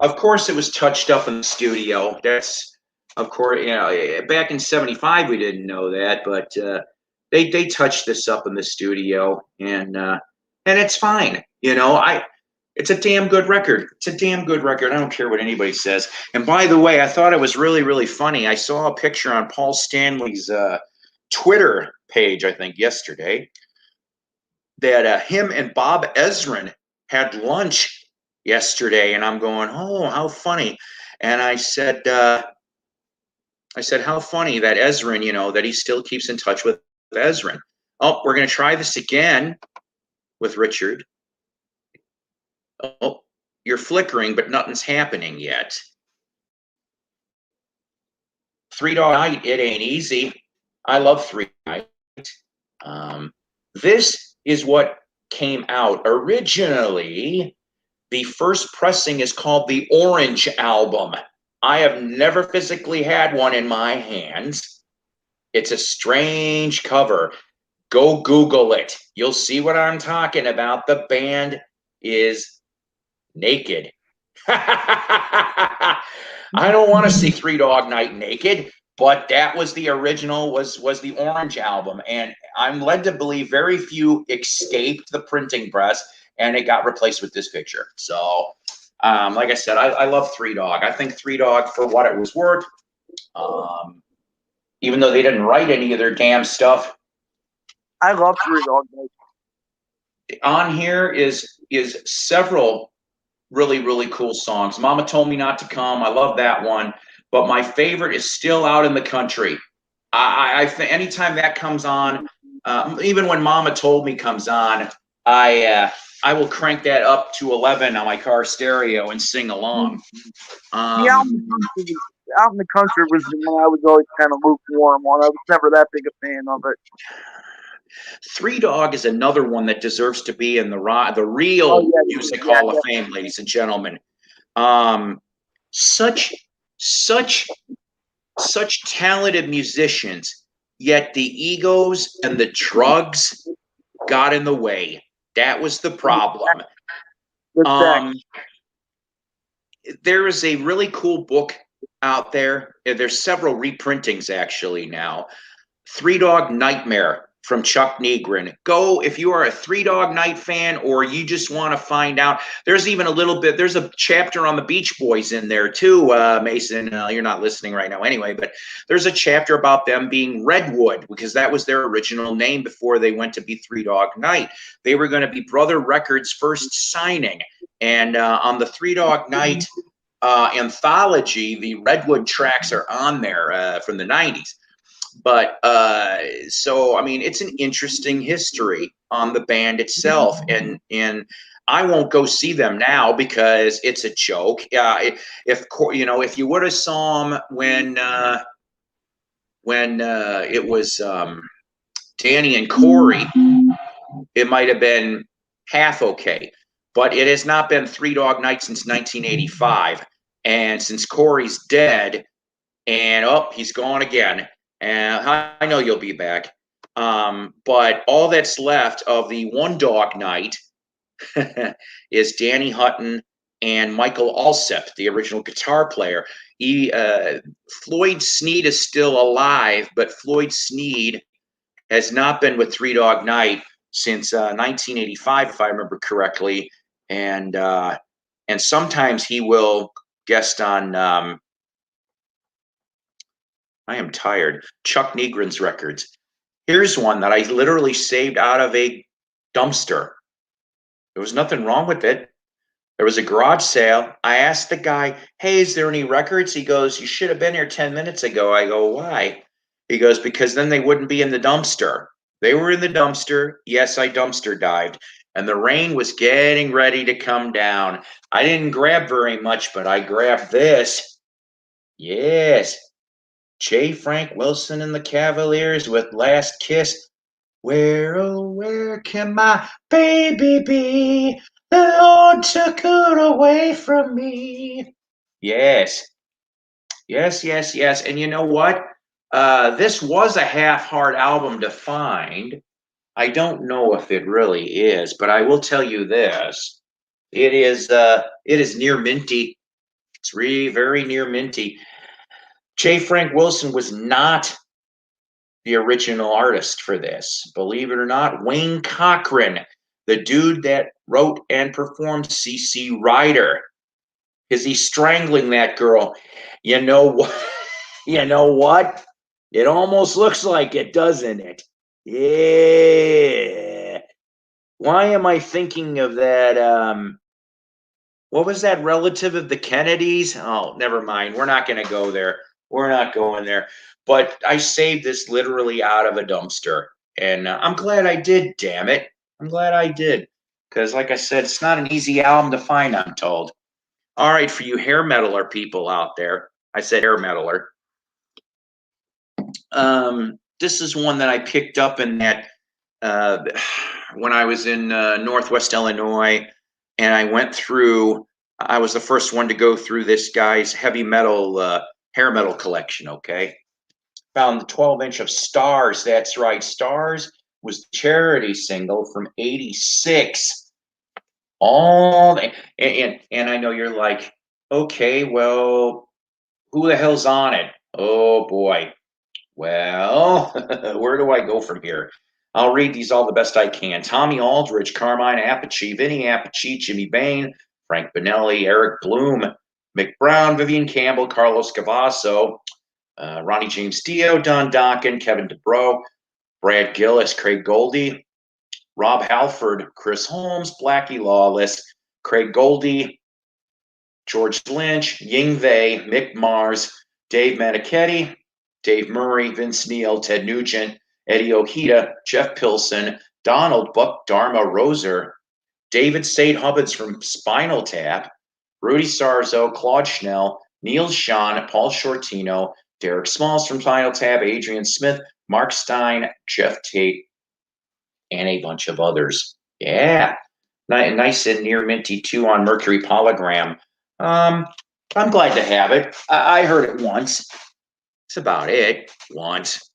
of course, it was touched up in the studio. That's, of course, back in '75 we didn't know that, but they touched this up in the studio, and it's fine. It's a damn good record. It's a damn good record. I don't care what anybody says. And by the way, I thought it was really, really funny. I saw a picture on Paul Stanley's Twitter page, I think, yesterday, that him and Bob Ezrin had lunch yesterday, and I'm going, oh, how funny. And I said, how funny that Ezrin, that he still keeps in touch with Ezrin. Oh, we're going to try this again with Richard. Oh, you're flickering, but nothing's happening yet. 3 Dog Night, it ain't easy. I love 3 Dog Night. This is what came out originally. The first pressing is called the Orange Album. I have never physically had one in my hands. It's a strange cover. Go Google it. You'll see what I'm talking about. The band is naked. I don't want to see 3 Dog Night naked, but that was the original, was the Orange Album. And I'm led to believe very few escaped the printing press, and it got replaced with this picture. So, like I said, I love 3 Dog. I think 3 Dog, for what it was worth, even though they didn't write any of their damn stuff. I love 3 Dog. On here is several really, really cool songs. Mama Told Me Not to Come. I love that one. But my favorite is Still Out in the Country. I think anytime that comes on, even when Mama Told Me comes on, I will crank that up to 11 on my car stereo and sing along. Out in the Country was the one I was always kind of lukewarm on. I was never that big a fan of it. 3 Dog is another one that deserves to be in the real Music Hall of Fame, ladies and gentlemen. Such talented musicians, yet the egos and the drugs got in the way. That was the problem. There is a really cool book out there. There's several reprintings actually now. 3 Dog Nightmare from Chuck Negrin. Go, if you are a 3 Dog Night fan, or you just want to find out. There's even there's a chapter on the Beach Boys in there too, Mason. You're not listening right now anyway, but there's a chapter about them being Redwood, because that was their original name before they went to be 3 Dog Night. They were going to be Brother Records' first signing. And on the 3 Dog Night anthology, the Redwood tracks are on there from the 90s. But so, I mean, it's an interesting history on the band itself, and I won't go see them now because it's a joke. If you would have saw them when it was Danny and Corey, it might have been half okay. But it has not been 3 Dog Night since 1985, and since Corey's dead, and he's gone again. And I know you'll be back. But all that's left of the 1 Dog Night is Danny Hutton and Michael Alsep, the original guitar player. Floyd Sneed is still alive, but Floyd Sneed has not been with 3 Dog Night since 1985, if I remember correctly. And sometimes he will guest on I am tired. Chuck Negrin's records. Here's one that I literally saved out of a dumpster. There was nothing wrong with it. There was a garage sale. I asked the guy, hey, is there any records? He goes, you should have been here 10 minutes ago. I go, why? He goes, because then they wouldn't be in the dumpster. They were in the dumpster. Yes, I dumpster dived. and the rain was getting ready to come down. I didn't grab very much, but I grabbed this. Yes, J. Frank Wilson and the Cavaliers with Last Kiss. Where, oh, where can my baby be? The Lord took her away from me. Yes, yes. And you know what? This was a half-hard album to find. I don't know if it really is, but I will tell you this: it is near minty. It's really very near minty. J. Frank Wilson was not the original artist for this. Believe it or not, Wayne Cochran, the dude that wrote and performed CC Rider. Is he strangling that girl? You know what? You know what? It almost looks like it, doesn't it? Yeah. Why am I thinking of that? What was that relative of the Kennedys? Oh, never mind. We're not going to go there. We're not going there. But I saved this literally out of a dumpster. And I'm glad I did, damn it. I'm glad I did. Because, like I said, it's not an easy album to find, I'm told. All right, for you hair metaler people out there, I said hair metaler. This is one that I picked up in that when I was in Northwest Illinois, and I went through. I was the first one to go through this guy's heavy metal hair metal collection. Okay, found the 12-inch of Stars. That's right, Stars was the charity single from '86. All and I know you're like, okay, well, who the hell's on it? Oh boy. Well, where do I go from here? I'll read these all the best I can. Tommy Aldridge, Carmine Appice, Vinny Appice, Jimmy Bain, Frank Bonelli, Eric Bloom, Mick Brown, Vivian Campbell, Carlos Cavasso, Ronnie James Dio, Don Dokken, Kevin DeBro, Brad Gillis, Craig Goldie, Rob Halford, Chris Holmes, Blackie Lawless, Craig Goldie, George Lynch, Ying Wei, Mick Mars, Dave Manichetti, Dave Murray, Vince Neil, Ted Nugent, Eddie Ojeda, Jeff Pilson, Donald Buck Dharma Roser, David State Hubbins from Spinal Tap, Rudy Sarzo, Claude Schnell, Neil Sean, Paul Shortino, Derek Smalls from Spinal Tap, Adrian Smith, Mark Stein, Jeff Tate, and a bunch of others. Yeah, nice and near minty too on Mercury Polygram. I'm glad to have it. I heard it once. That's about it. Once.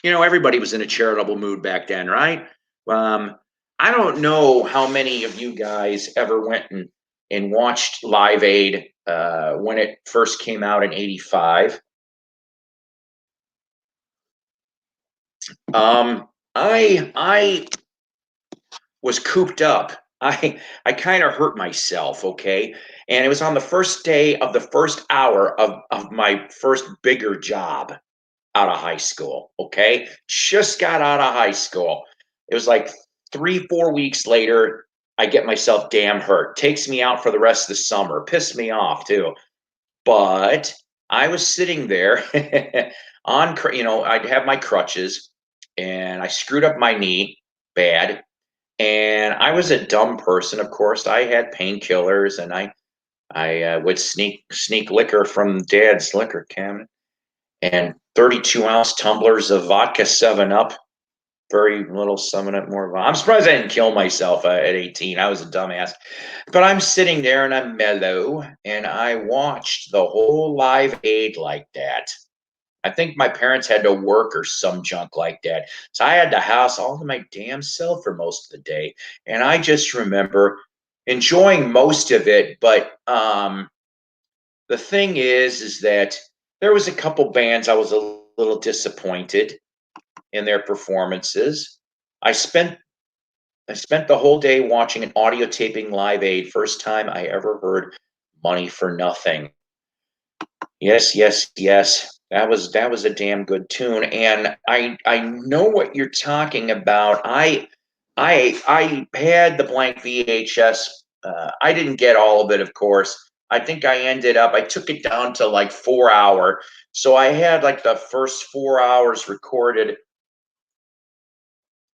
You know, everybody was in a charitable mood back then, right? I don't know how many of you guys ever went and watched Live Aid when it first came out in '85. I was cooped up. I kind of hurt myself, okay? And it was on the first day of the first hour of my first bigger job out of high school, okay? Just got out of high school. It was like 3, 4 weeks later, I get myself damn hurt. Takes me out for the rest of the summer. Pissed me off too. But I was sitting there on, I'd have my crutches and I screwed up my knee bad. And I was a dumb person, of course. I had painkillers, and I would sneak liquor from Dad's liquor cabinet, and 32-ounce tumblers of vodka 7-Up. Very little 7-Up, more. I'm surprised I didn't kill myself at 18. I was a dumbass. But I'm sitting there and I'm mellow, and I watched the whole Live Aid like that. I think my parents had to work or some junk like that. So I had the house all to my damn self for most of the day. And I just remember enjoying most of it. But the thing is that there was a couple bands I was a little disappointed in their performances. I spent the whole day watching an audio taping Live Aid. First time I ever heard Money for Nothing. Yes. That was a damn good tune, and I know what you're talking about. I had the blank VHS. I didn't get all of it, of course. I think I took it down to like 4 hour, so I had like the first 4 hours recorded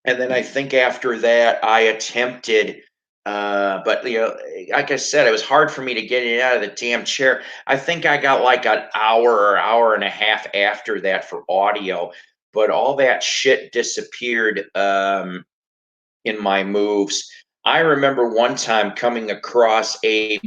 And then I think after that, I attempted, but like I said, it was hard for me to get it out of the damn chair. I think I got like an hour or hour and a half after that for audio, but all that shit disappeared in my moves. I remember one time coming across a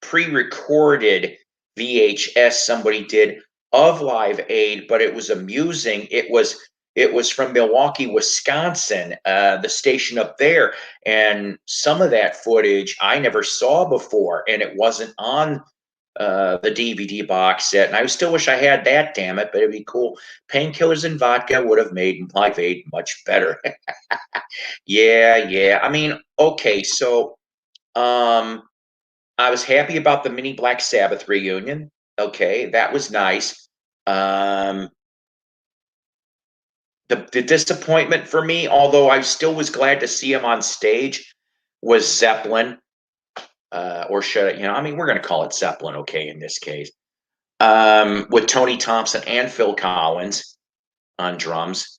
pre-recorded VHS somebody did of Live Aid, but it was amusing. It was from Milwaukee, Wisconsin, the station up there, and some of that footage I never saw before, and it wasn't on the DVD box set. And I still wish I had that, damn it, but it'd be cool. Painkillers and vodka would have made Live Aid much better. Yeah, yeah. I mean, okay, so I was happy about the mini Black Sabbath reunion. Okay, that was nice. Um, the disappointment for me, although I still was glad to see him on stage, was Zeppelin. Or should I, I mean, we're going to call it Zeppelin, okay, in this case. With Tony Thompson and Phil Collins on drums.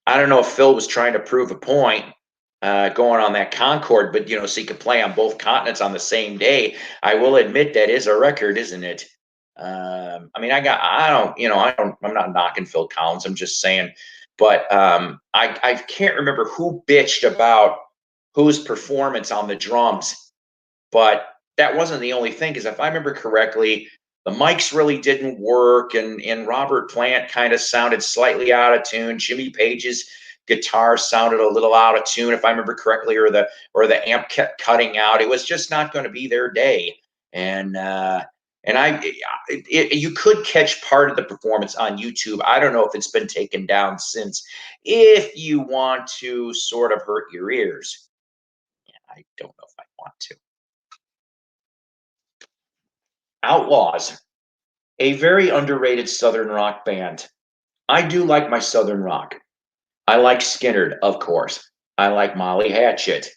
I don't know if Phil was trying to prove a point going on that Concorde, but so you could play on both continents on the same day. I will admit that is a record, isn't it? I mean, I'm not knocking Phil Collins. I'm just saying, but I can't remember who bitched about whose performance on the drums, but that wasn't the only thing. Because if I remember correctly, the mics really didn't work, and Robert Plant kind of sounded slightly out of tune. Jimmy Page's guitar sounded a little out of tune, if I remember correctly, or the amp kept cutting out. It was just not going to be their day, and you could catch part of the performance on YouTube. I don't know if it's been taken down since. If you want to sort of hurt your ears, I don't know if I want to. Outlaws, a very underrated Southern rock band. I do like my Southern rock. I like Skynyrd, of course. I like Molly Hatchet,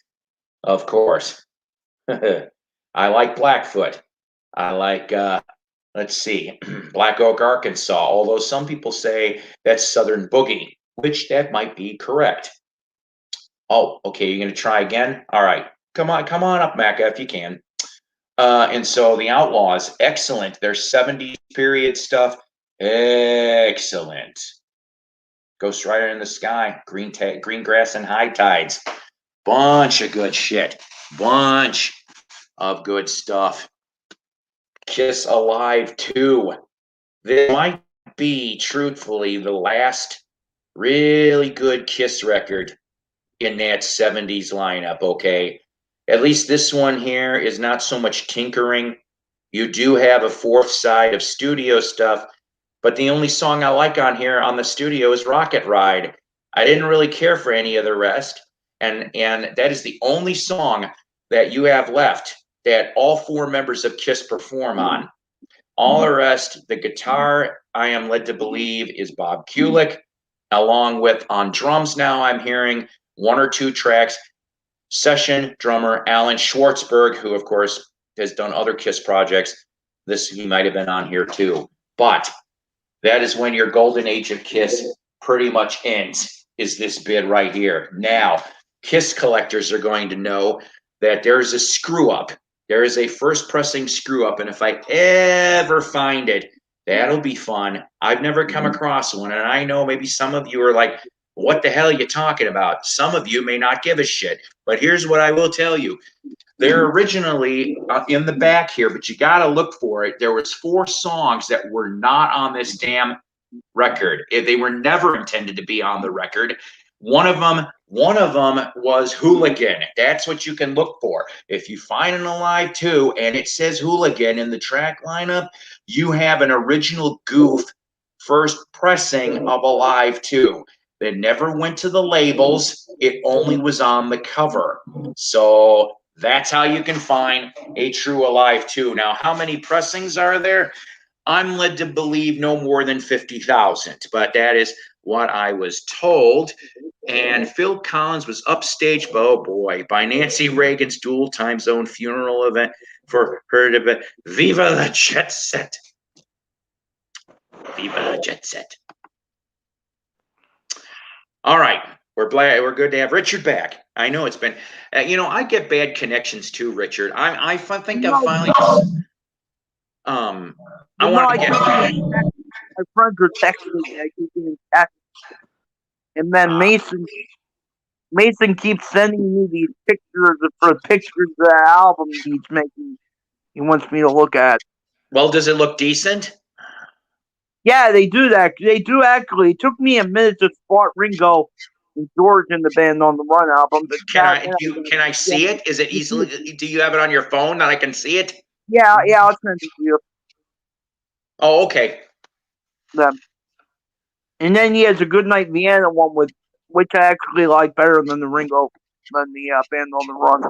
of course. I like Blackfoot. I like, let's see, Black Oak, Arkansas, although some people say that's Southern Boogie, which that might be correct. Oh, okay, you're going to try again? All right. Come on up, Macca, if you can. And so the Outlaws, excellent. Their 70s period stuff, excellent. Ghost Rider in the Sky, Green Grass and High Tides, bunch of good shit, bunch of good stuff. Kiss Alive 2. This might be, truthfully, the last really good Kiss record in that 70s lineup, okay? At least this one here is not so much tinkering. You do have a fourth side of studio stuff, but the only song I like on here on the studio is Rocket Ride. I didn't really care for any of the rest, and that is the only song that you have left that all four members of Kiss perform on. All the rest, the guitar, I am led to believe, is Bob Kulick, along with on drums now I'm hearing one or two tracks, session drummer Alan Schwartzberg, who of course has done other Kiss projects. He might have been on here too. But that is when your golden age of Kiss pretty much ends, is this bid right here. Now, Kiss collectors are going to know that there's a screw up. There is a first pressing screw up, and if I ever find it, that'll be fun. I've never come across one, and I know maybe some of you are like, what the hell are you talking about? Some of you may not give a shit, but here's what I will tell you. They're originally in the back here, but you got to look for it. There was 4 songs that were not on this damn record. They were never intended to be on the record. One of them was Hooligan. That's what you can look for. If you find an Alive 2 and it says Hooligan in the track lineup, you have an original Goof first pressing of Alive 2. That never went to the labels. It only was on the cover. So that's how you can find a true Alive 2. Now, how many pressings are there? I'm led to believe no more than 50,000, but that is what I was told. And Phil Collins was upstaged, oh boy, by Nancy Reagan's dual time zone funeral event for her to Viva la Jet Set. Viva la Jet Set. All right, We're good to have Richard back. I know it's been, I get bad connections too, Richard. I think I'm No, finally just, I no, want I to get. keep getting text. My friends are texting me. I keep getting text, and then Mason keeps sending me these pictures for pictures of the album he's making. He wants me to look at. Well, does it look decent? Yeah, they do that. They do actually. It took me a minute to spot Ringo and George in the Band on the Run album, but Can I see it? Is it easily? Do you have it on your phone that I can see it? yeah, I'll send it to you. Oh, okay. Then, and then he has a Good Night Vienna one which I actually like better than the Band on the Run.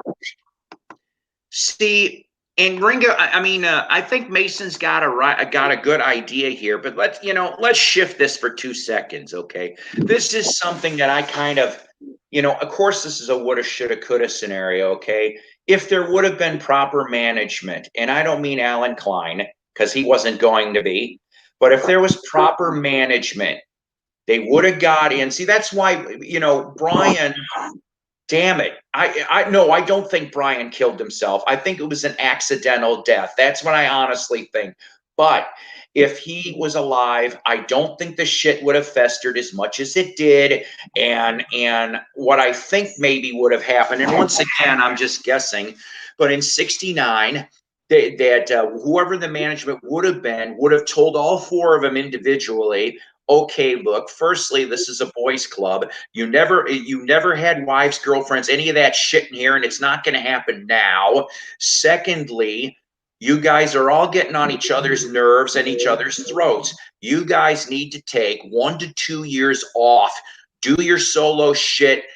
See, and Ringo, I mean, I think Mason's got a good idea here, but let's shift this for 2 seconds, okay? This is something that I kind of, of course, this is a woulda, shoulda, coulda scenario, okay? If there would have been proper management, and I don't mean Alan Klein because he wasn't going to be, but if there was proper management, they would have got in. See, that's why, Brian. Damn it. No, I don't think Brian killed himself. I think it was an accidental death. That's what I honestly think. But if he was alive, I don't think the shit would have festered as much as it did. And what I think maybe would have happened, and once again, I'm just guessing, but in '69, whoever the management would have told all four of them individually, okay, look, firstly, this is a boys club. You never had wives, girlfriends, any of that shit in here, and it's not going to happen now. Secondly, you guys are all getting on each other's nerves and each other's throats. You guys need to take 1 to 2 years off, do your solo shit,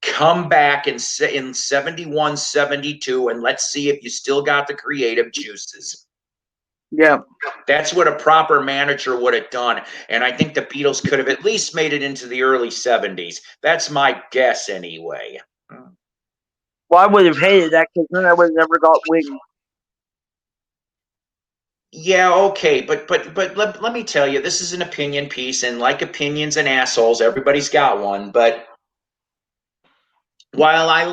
come back in 71, 72, and let's see if you still got the creative juices. Yeah. That's what a proper manager would have done. And I think the Beatles could have at least made it into the early 70s. That's my guess anyway. Well, I would have hated that because then I would have never got Wings. Yeah, okay, but let me tell you, this is an opinion piece, and like opinions and assholes, everybody's got one. But while I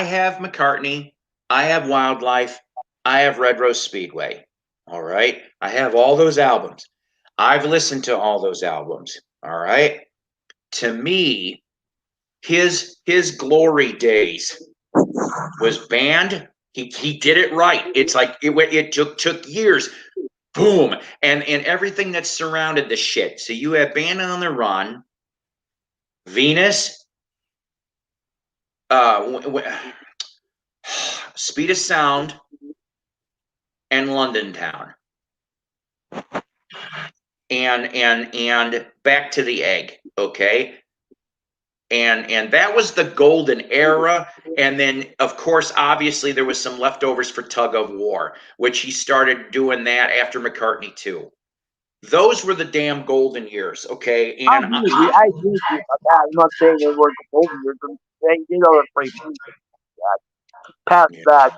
have McCartney, I have Wildlife, I have Red Rose Speedway. All right. I have all those albums. I've listened to all those albums. All right. To me, his glory days was banned. He did it right. It's like it took years. Boom. And everything that surrounded the shit. So you have Band on the Run, Venus, Speed of Sound, and London Town. And Back to the Egg, okay? And that was the golden era. And then, of course, obviously there was some leftovers for Tug of War, which he started doing that after McCartney too. Those were the damn golden years, okay? And I agree with you about that. I'm not saying they were the golden years. I'm saying they are great music. Past that.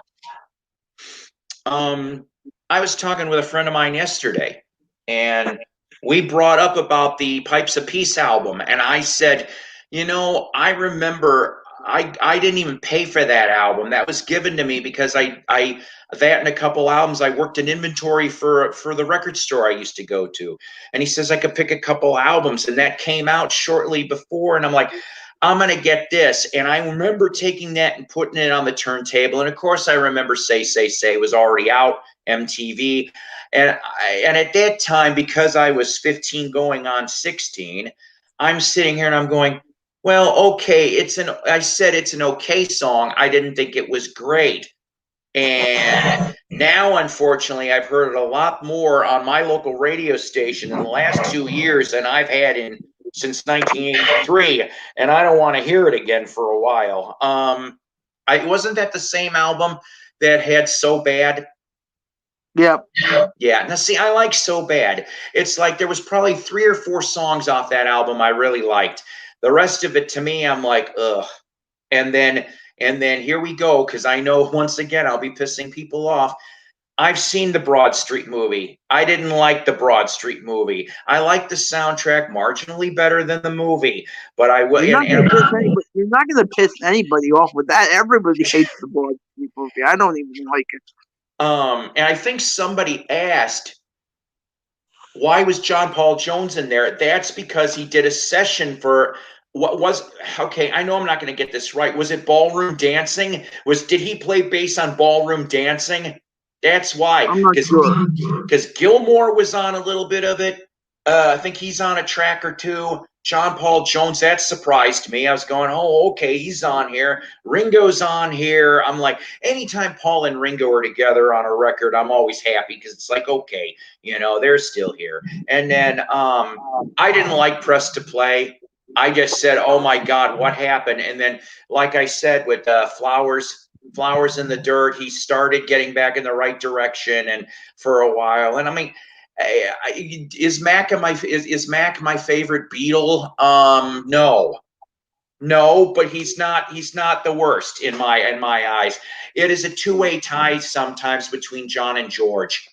I was talking with a friend of mine yesterday, and we brought up about the Pipes of Peace album, and I said, I remember I didn't even pay for that album. That was given to me because I that and a couple albums I worked in inventory for the record store I used to go to. And he says I could pick a couple albums, and that came out shortly before, and I'm like, I'm going to get this. And I remember taking that and putting it on the turntable. And of course, I remember Say was already out, MTV. And at that time, because I was 15 going on 16, I'm sitting here and I'm going, well, okay, I said it's an okay song. I didn't think it was great. And now, unfortunately, I've heard it a lot more on my local radio station in the last 2 years than I've had since 1983, and I don't want to hear it again for a while. Wasn't that the same album that had So Bad? Yeah. Yeah. Now, see, I like So Bad. It's like there was probably 3 or 4 songs off that album I really liked. The rest of it, to me, I'm like, ugh. And then here we go, because I know once again I'll be pissing people off. I've seen the Broad Street movie. I didn't like the Broad Street movie. I like the soundtrack marginally better than the movie, but I will. You're not gonna piss anybody off with that. Everybody hates the Broad Street movie. I don't even like it. And I think somebody asked, why was John Paul Jones in there? That's because he did a session for what was okay. I know I'm not going to get this right. Was it Ballroom Dancing? Did he play bass on Ballroom Dancing? That's why. I'm not sure. Because Gilmore was on a little bit of it. I think he's on a track or two. John Paul Jones, that surprised me. I was going, oh, okay, he's on here. Ringo's on here. I'm like, anytime Paul and Ringo are together on a record, I'm always happy because it's like, okay, they're still here. And then I didn't like Press to Play. I just said, oh my God, what happened? And then, like I said, with Flowers in the Dirt, he started getting back in the right direction, and for a while. And I mean, is Mac my favorite Beatle? No, but he's not the worst in my eyes. It is a two-way tie sometimes between John and George.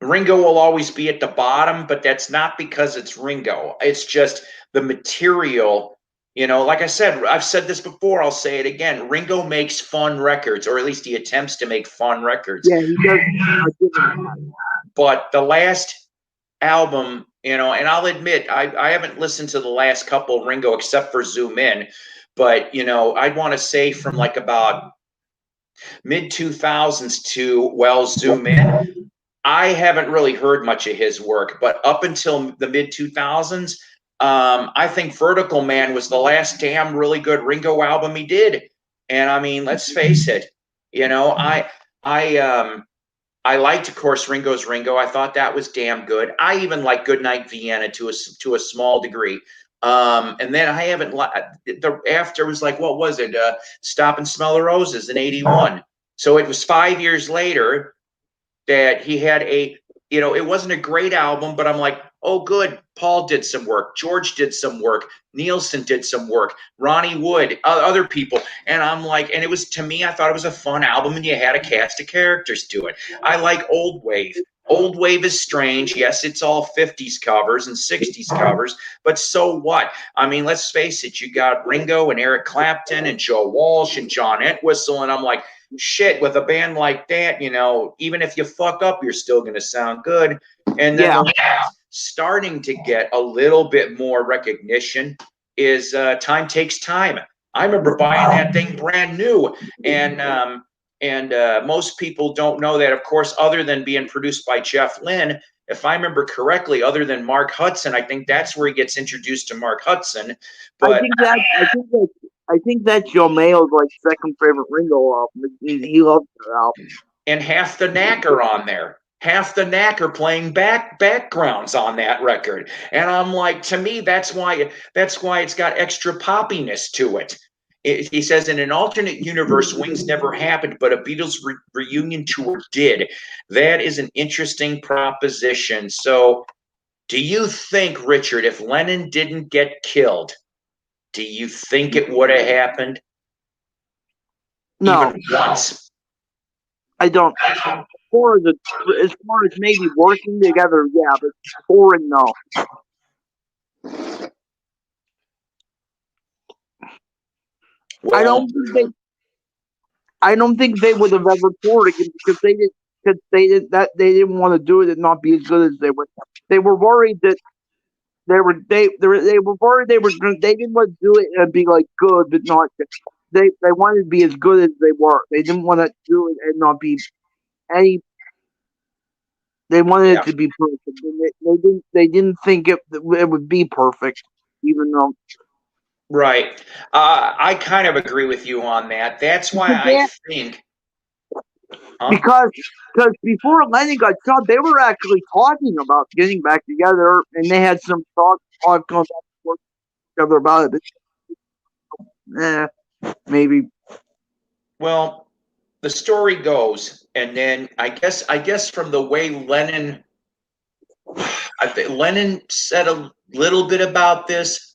Ringo will always be at the bottom, but that's not because it's Ringo. It's just the material. Like I said, I've said this before, I'll say it again. Ringo makes fun records, or at least he attempts to make fun records. Yeah, he does. But the last album, and I'll admit, I haven't listened to the last couple Ringo except for Zoom In, but, I'd want to say from like about mid-2000s to, Zoom In, I haven't really heard much of his work, but up until the mid-2000s, I think Vertical Man was the last damn really good Ringo album he did. And I mean, let's face it, I liked, of course, Ringo's Ringo. I thought that was damn good. I even like Goodnight Vienna to a small degree. And then I haven't after was like, what was it? Stop and Smell the Roses in '81. So it was 5 years later that he had it wasn't a great album, but I'm like, oh, good. Paul did some work. George did some work. Nielsen did some work. Ronnie Wood, other people. And I'm like, and it was, to me, I thought it was a fun album, and you had a cast of characters to it. I like Old Wave. Old Wave is strange. Yes, it's all 50s covers and 60s covers, but so what? I mean, let's face it. You got Ringo and Eric Clapton and Joe Walsh and John Entwistle, and I'm like, shit, with a band like that, even if you fuck up, you're still going to sound good. And then starting to get a little bit more recognition is Time Takes Time. I remember buying that thing brand new, and most people don't know that, of course, other than being produced by Jeff Lynne. If I remember correctly, other than Mark Hudson, I think that's where he gets introduced to Mark Hudson. But I think that's Joe Mayo's second favorite Ringo album. He loves that album. And half the Knack are on there. Half the Knack are playing backgrounds on that record. And I'm like, to me, that's why it's got extra poppiness to it. He says, in an alternate universe, Wings never happened, but a Beatles reunion tour did. That is an interesting proposition. So do you think, Richard, if Lennon didn't get killed, do you think it would have happened? No. Even once? I don't. As far as maybe working together, yeah, but touring, no. Well, I don't think they would have ever toured again because they didn't want to do it and not be as good as they were. They were worried that they didn't want to do it and be good but not good. They wanted to be as good as they were. They didn't want to do it and not be any. They wanted it to be perfect. They didn't think it would be perfect, even though. Right. I kind of agree with you on that. That's why I think. Because before Lennon got shot, they were actually talking about getting back together, and they had some thoughts on going back to work together about it. Maybe. Well, the story goes, and then I guess from the way Lennon said a little bit about this,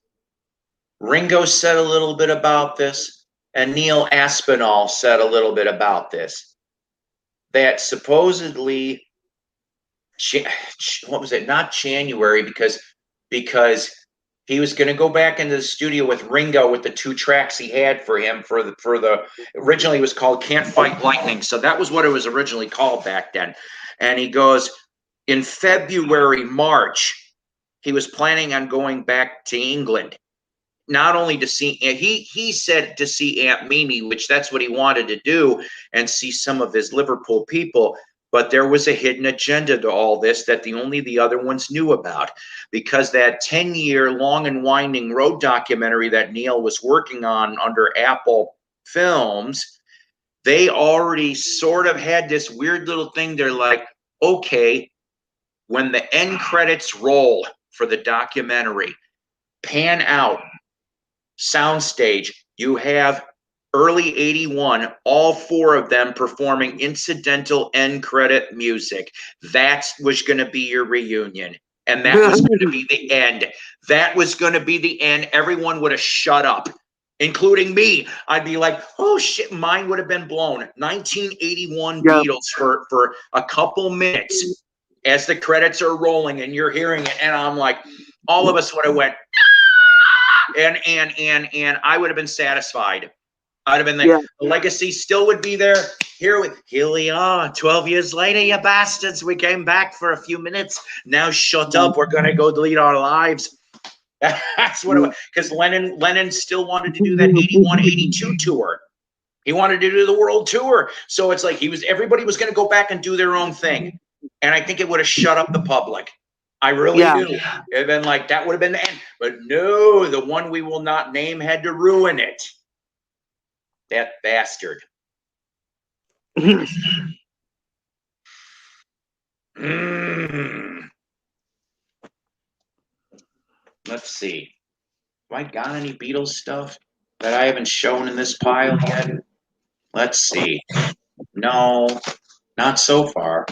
Ringo said a little bit about this, and Neil Aspinall said a little bit about this. that supposedly, what was it? Not January, because he was going to go back into the studio with Ringo with the 2 tracks he had for him for the originally it was called Can't Fight Lightning. So that was what it was originally called back then. And he goes in February, March, he was planning on going back to England. Not only to see, he said to see Aunt Mimi, which that's what he wanted to do, and see some of his Liverpool people. But there was a hidden agenda to all this that only the other ones knew about, because that 10-year long and winding road documentary that Neil was working on under Apple Films, they already sort of had this weird little thing. They're like, okay, when the end credits roll for the documentary, pan out, soundstage, you have early 81, all 4 of them performing incidental end credit music. That was going to be your reunion. And that was going to be the end. That was going to be the end. Everyone would have shut up, including me. I'd be like, oh shit, mine would have been blown. 1981 Beatles for a couple minutes as the credits are rolling and you're hearing it. And I'm like, all of us would have went, and I would have been satisfied. I'd have been there. The legacy still would be there. Here we are, 12 years later, you bastards. We came back for a few minutes. Now shut up. We're gonna go lead our lives. That's what it was. Because Lennon still wanted to do that 81, 82 tour. He wanted to do the world tour. So it's like everybody was gonna go back and do their own thing. And I think it would have shut up the public. I really do. And then that would have been the end. But no, the one we will not name had to ruin it. That bastard. Let's see. Have I got any Beatles stuff that I haven't shown in this pile yet? Let's see. No, not so far.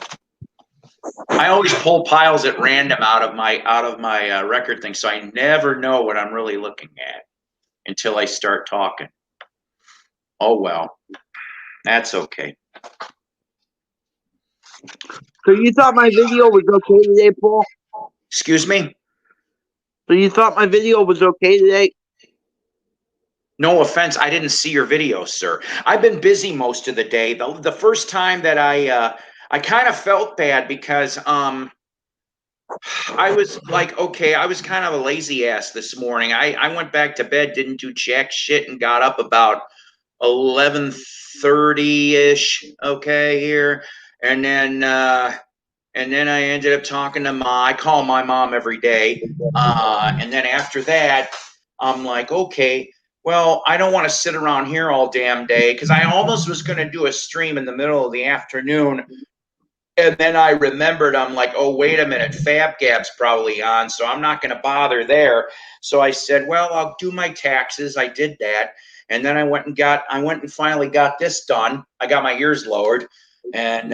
I always pull piles at random out of my record thing, so I never know what I'm really looking at until I start talking. Oh well, that's okay. So you thought my video was okay today, Paul? Excuse me? So you thought my video was okay today? No offense, I didn't see your video, sir. I've been busy most of the day. The first time that I kind of felt bad because I was like, okay, I was kind of a lazy ass this morning. I went back to bed, didn't do jack shit, and got up about 11:30-ish, okay, here. And then I ended up talking to I call my mom every day. And then after that, I'm like, okay, well, I don't want to sit around here all damn day, because I almost was going to do a stream in the middle of the afternoon. And then I remembered, I'm like, oh, wait a minute, Fab Gab's probably on, so I'm not going to bother there. So I said, well, I'll do my taxes. I did that. And then I went and finally got this done. I got my ears lowered. And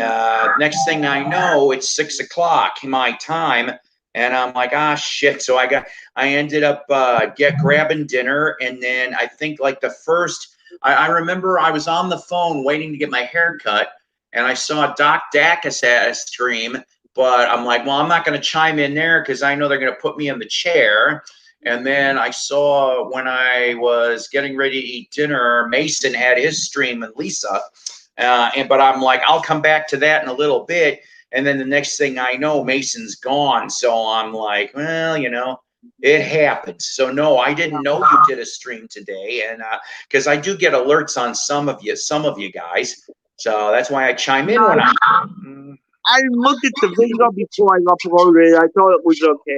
next thing I know, it's 6 o'clock my time. And I'm like, ah, shit. So I ended up grabbing dinner. And then I think I remember I was on the phone waiting to get my hair cut. And I saw Doc Dacus had a stream. But I'm like, well, I'm not going to chime in there because I know they're going to put me in the chair. And then I saw, when I was getting ready to eat dinner, Mason had his stream and Lisa. But I'm like, I'll come back to that in a little bit. And then the next thing I know, Mason's gone. So I'm like, well, it happens. So no, I didn't know you did a stream today. And because I do get alerts on some of you guys. So that's why I chime in when I looked at the video before I uploaded it. I thought it was okay.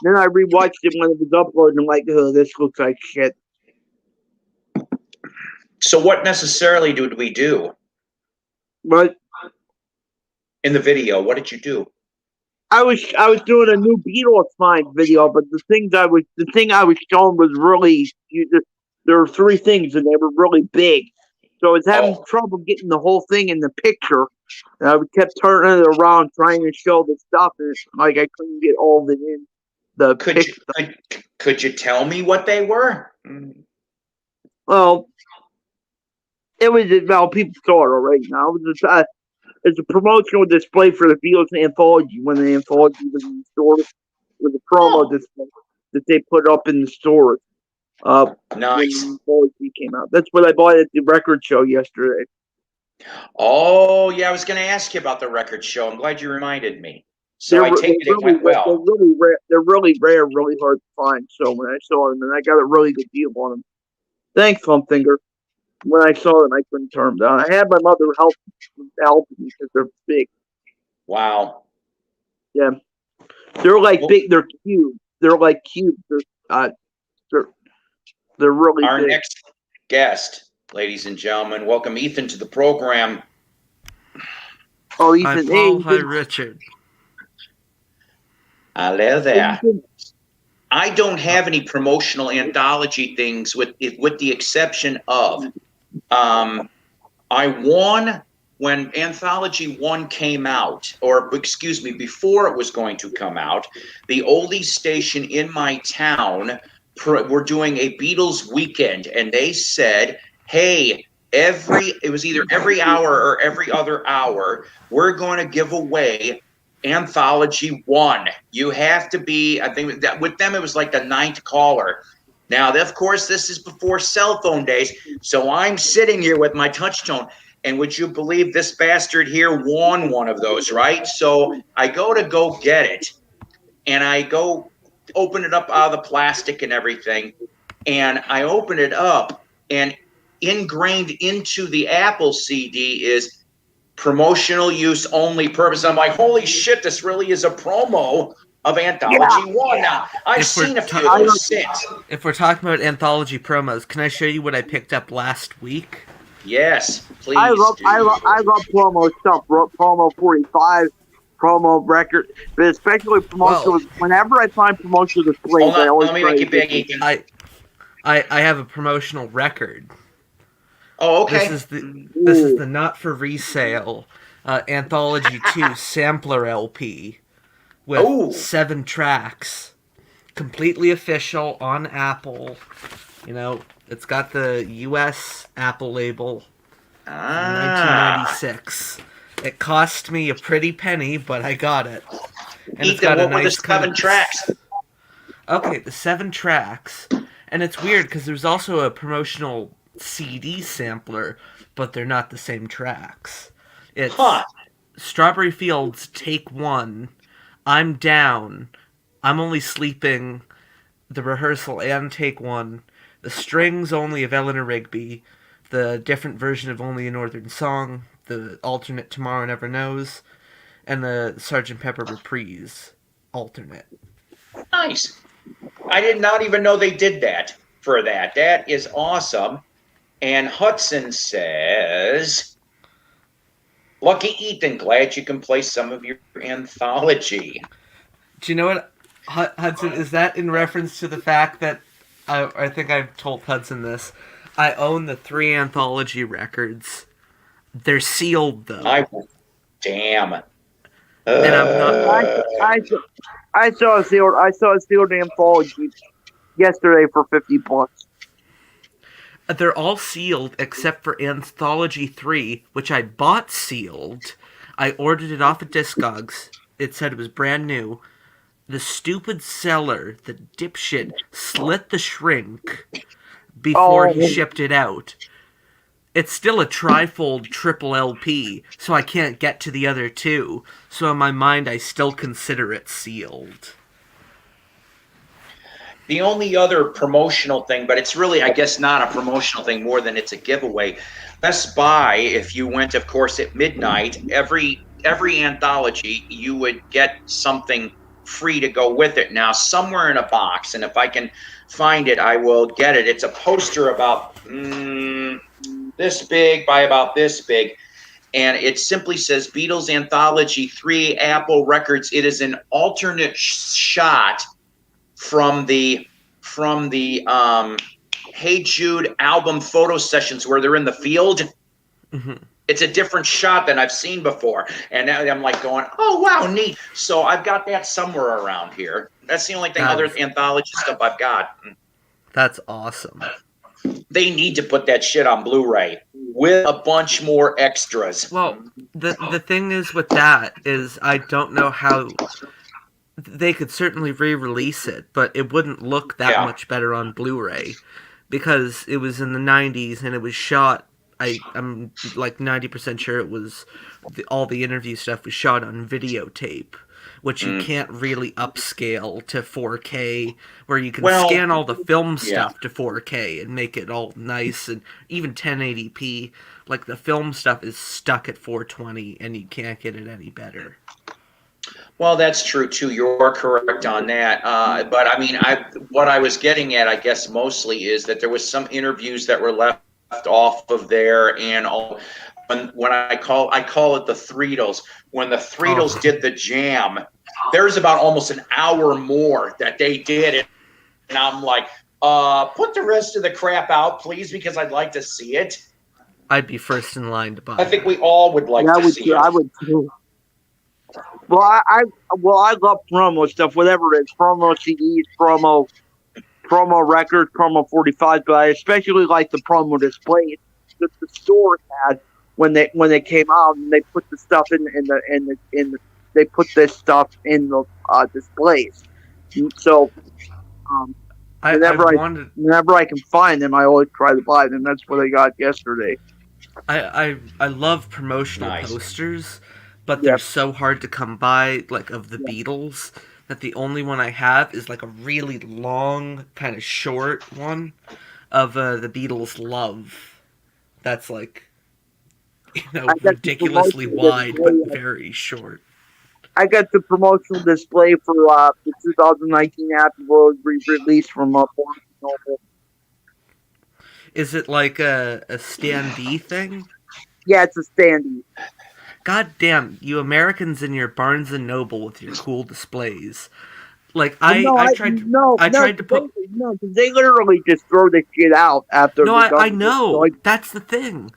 Then I rewatched it when it was uploaded, and I'm like, oh, this looks like shit. So what necessarily did we do? But in the video, what did you do? I was doing a new Beatles find video, but the thing I was showing was really, there were 3 things and they were really big. So I was having trouble getting the whole thing in the picture. And I kept turning it around trying to show the stuff, and I couldn't get all of it in the picture. Could you tell me what they were? Well, it was, people saw it already now. It was It's a promotional display for the Beatles anthology when the anthology was in the stores. With a promo display that they put up in the stores. When the anthology came out. That's what I bought at the record show yesterday. Oh, yeah, I was going to ask you about the record show. I'm glad you reminded me. So I take it went well. They're really rare, really hard to find. So when I saw them, and I got a really good deal on them. Thanks, Humfinger. When I saw them, I couldn't turn them down. I had my mother help me because they're big. Wow. Yeah. They're like big. They're cubes. They're like cubes. They're really our big. Next guest, ladies and gentlemen, welcome Ethan to the program. Oh, Ethan. Hi, Paul. Hi, Richard. Hello there. I don't have any promotional anthology things with the exception of I won when Anthology 1 came out, or excuse me, before it was going to come out. The oldies station in my town were doing a Beatles weekend, and they said, hey, it was either every hour or every other hour, we're going to give away Anthology 1. You have to be, I think that with them it was like the 9th caller. Now, of course, this is before cell phone days, so I'm sitting here with my touchtone, and would you believe this bastard here won one of those, right? So I go get it, and I go open it up out of the plastic and everything, and I open it up, and ingrained into the Apple CD is promotional use only purpose. I'm like, holy shit, this really is a promo of Anthology 1 now. I've seen a few of those since. If we're talking about anthology promos, can I show you what I picked up last week? Yes, please. I love promo stuff. Promo 45, promo record, but especially promotional. Whenever I find promotional displays, I always let me make it big, Ethan. I have a promotional record. Oh, okay. This is the not for resale Anthology 2 sampler LP with 7 tracks, completely official on Apple. You know, it's got the U.S. Apple label. 1996. It cost me a pretty penny, but I got it. And Ethan, what were the 7 tracks? Okay, the 7 tracks, and it's weird because there's also a promotional CD sampler, but they're not the same tracks. It's Strawberry Fields Take 1, I'm Down, I'm Only Sleeping, The Rehearsal and Take 1, the strings only of Eleanor Rigby, the different version of Only a Northern Song, the alternate Tomorrow Never Knows, and the Sgt. Pepper Reprise alternate. Nice. I did not even know they did that for that. That is awesome. And Hudson says, lucky Ethan, glad you can play some of your anthology. Do you know what, Hudson, is that in reference to the fact that, I think I've told Hudson this, I own the 3 anthology records. They're sealed, though. Damn. And I'm not... I saw a sealed anthology yesterday for $50. They're all sealed except for Anthology 3, which I bought sealed. I ordered it off of Discogs. It said it was brand new. The stupid seller, the dipshit, slit the shrink before he shipped it out. It's still a trifold triple LP, so I can't get to the other 2. So in my mind, I still consider it sealed. The only other promotional thing, but it's really, I guess, not a promotional thing more than it's a giveaway. Best Buy, if you went, of course, at midnight, every anthology, you would get something free to go with it. Now, somewhere in a box, and if I can find it, I will get it. It's a poster about this big by about this big, and it simply says Beatles Anthology 3 Apple Records. It is an alternate shot from the Hey Jude album photo sessions where they're in the field. Mm-hmm. It's a different shot than I've seen before, and now I'm like going, oh wow, neat. So I've got that somewhere around here. That's the only thing other anthology stuff I've got. That's awesome. They need to put that shit on Blu-ray. with a bunch more extras. Well, the thing is with that is I don't know how they could certainly re-release it, but it wouldn't look that much better on Blu-ray because it was in the 90s and it was shot. I'm like 90% sure it was all the interview stuff was shot on videotape, which you can't really upscale to 4K, where you can scan all the film stuff to 4K and make it all nice and even 1080p. Like the film stuff is stuck at 420 and you can't get it any better. Well, that's true too. You're correct on that. But I mean, what I was getting at, I guess, mostly is that there was some interviews that were left off of there, and all. When I call it the Threedles. When the Threedles did the jam, there's about almost an hour more that they did it, and I'm like, put the rest of the crap out, please, because I'd like to see it. I'd be first in line to buy. I think we all would like to see it. I would too. Well, I love promo stuff, whatever it is, promo CDs, promo records, promo 45s, but I especially like the promo displays that the store had when they came out, and they put the stuff they put this stuff in the displays. So whenever I can find them, I always try to buy them. That's what I got yesterday. I love promotional posters, but they're so hard to come by, like of the Beatles, that the only one I have is like a really long, kind of short one of the Beatles' Love. That's like, ridiculously wide, but very short. I got the promotional display for the 2019 Happy World re-release from Barnes & Noble. Is it like a standee thing? Yeah, it's a standee. God damn, you Americans in your Barnes and Noble with your cool displays. Like I tried to put because they literally just throw the shit out after. No, I know. That's the thing.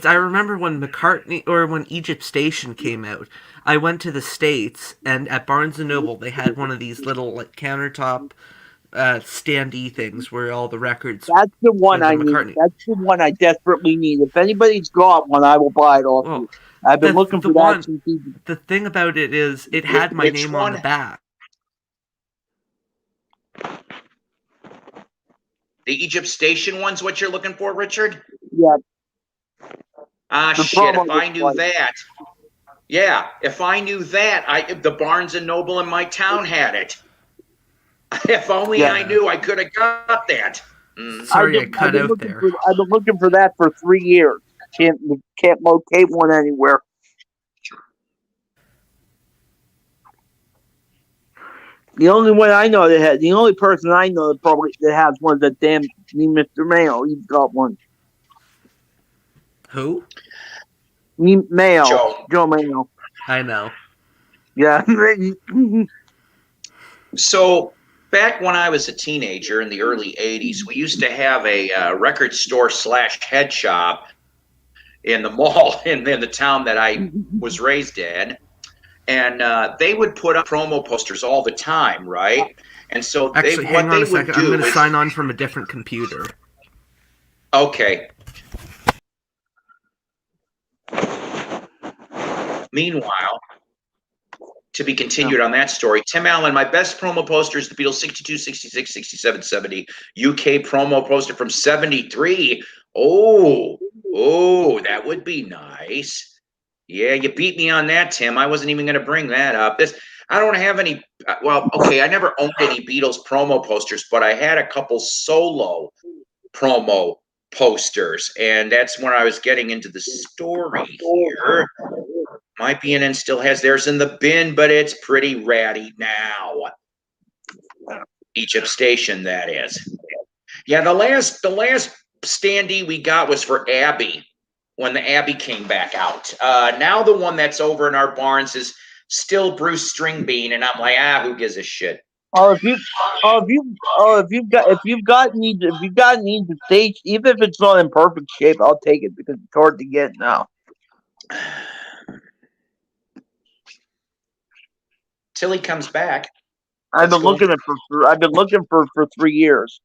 I remember when McCartney or when Egypt Station came out. I went to the States, and at Barnes and Noble they had one of these little like countertop standee things where all the records. That's the one I need. That's the one I desperately need. If anybody's got one, I will buy it off you. I've been looking for that since. The thing about it is, it had my name on the back. The Egypt Station one's what you're looking for, Richard? Yeah. Shit, if I knew that. Yeah, if I knew that, the Barnes & Noble in my town had it. If only I knew, I could have got that. Sorry, I cut out there. I've been looking for that for 3 years. Can't locate one anywhere. The only one I know the only person I know that has one is that damn Mr. Mayo. He's got one. Who? Mayo. Joe Mayo. I know. Yeah. So back when I was a teenager in the early 80s, we used to have a record store / head shop in the mall in the town that I was raised in. And they would put up promo posters all the time, right? And so actually, hang on a second. I'm going to sign on from a different computer. Okay. Meanwhile, to be continued on that story, Tim Allen, my best promo poster is the Beatles 62, 66, 67, 70 UK promo poster from 73. Oh, that would be nice. Yeah, you beat me on that, Tim. I wasn't even going to bring that up. I don't have any. Well, okay, I never owned any Beatles promo posters, but I had a couple solo promo posters, and that's when I was getting into the story here. My B&N still has theirs in the bin, but it's pretty ratty now. Egypt Station, that is. Yeah, the last standee we got was for Abbey. When the Abbey came back out. Now the one that's over in our barns is still Bruce Stringbean, and I'm like, who gives a shit? If you've got needs of stage, even if it's not in perfect shape, I'll take it because it's hard to get now. Till he comes back. I've been looking for 3 years.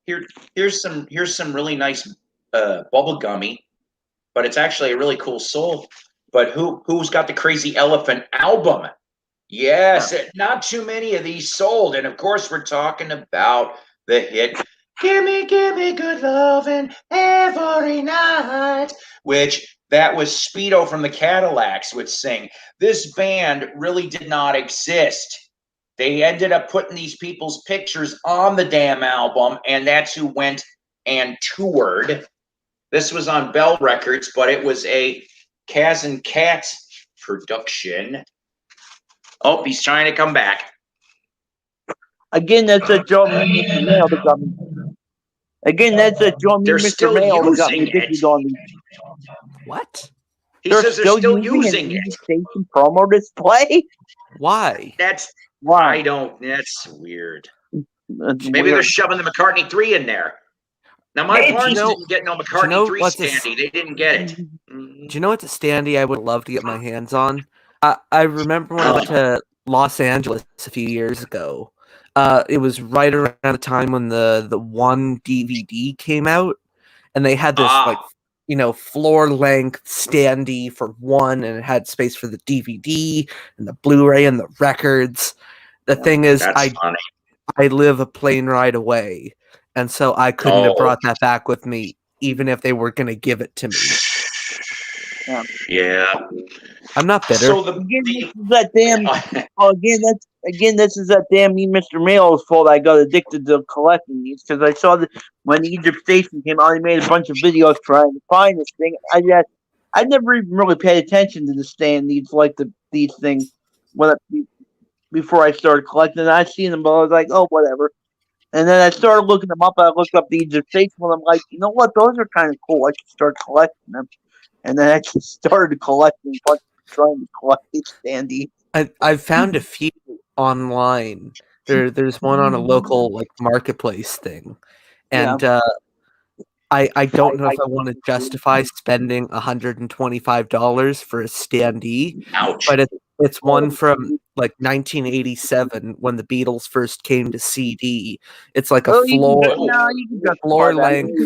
Here's some really nice bubble gummy. but it's actually a really cool soul. But who's got the Crazy Elephant album? Yes, not too many of these sold. And of course, we're talking about the hit give me good lovin' every night, which that was Speedo from the Cadillacs would sing. This band really did not exist. They ended up putting these people's pictures on the damn album, and that's who went and toured. This was on Bell Records, but it was a Kaz and Katz production. Oh, he's trying to come back. Again, that's a Joe Mr. Mail that got me. Again, that's a Joe Mr. Mail that got me addicted on these. What? He says they're still using it. Station promo display? Why? That's Why? I don't. That's weird. That's Maybe weird. they're shoving the McCartney 3 in there. Now, my Hey, parents you know- didn't get no you McCartney know 3 what's a- standee. They didn't get it. Do you know what's a standee I would love to get my hands on? I remember when I went to Los Angeles a few years ago. It was right around the time when the one DVD came out, and they had this floor length standee for one, and it had space for the DVD and the Blu-ray and the records. The thing is, That's funny. I live a plane ride away, and so I couldn't have brought that back with me, even if they were going to give it to me. Yeah. I'm not bitter. So this is that damn me, Mr. Mail's fault. I got addicted to collecting these because I saw that when the Egypt Station came out, he made a bunch of videos trying to find this thing. I never even really paid attention to the standees like these things before I started collecting. I seen them, but I was like, oh, whatever. And then I started looking them up. I looked up the Egypt Station, and I'm like, you know what? Those are kind of cool. I should start collecting them. And then I just started collecting, trying to collect these standees. I've found a few online. There's one on a local marketplace thing, and I don't know if I want to justify spending $125 for a standee. Ouch. But it's one from 1987 when the Beatles first came to CD. It's like a floor length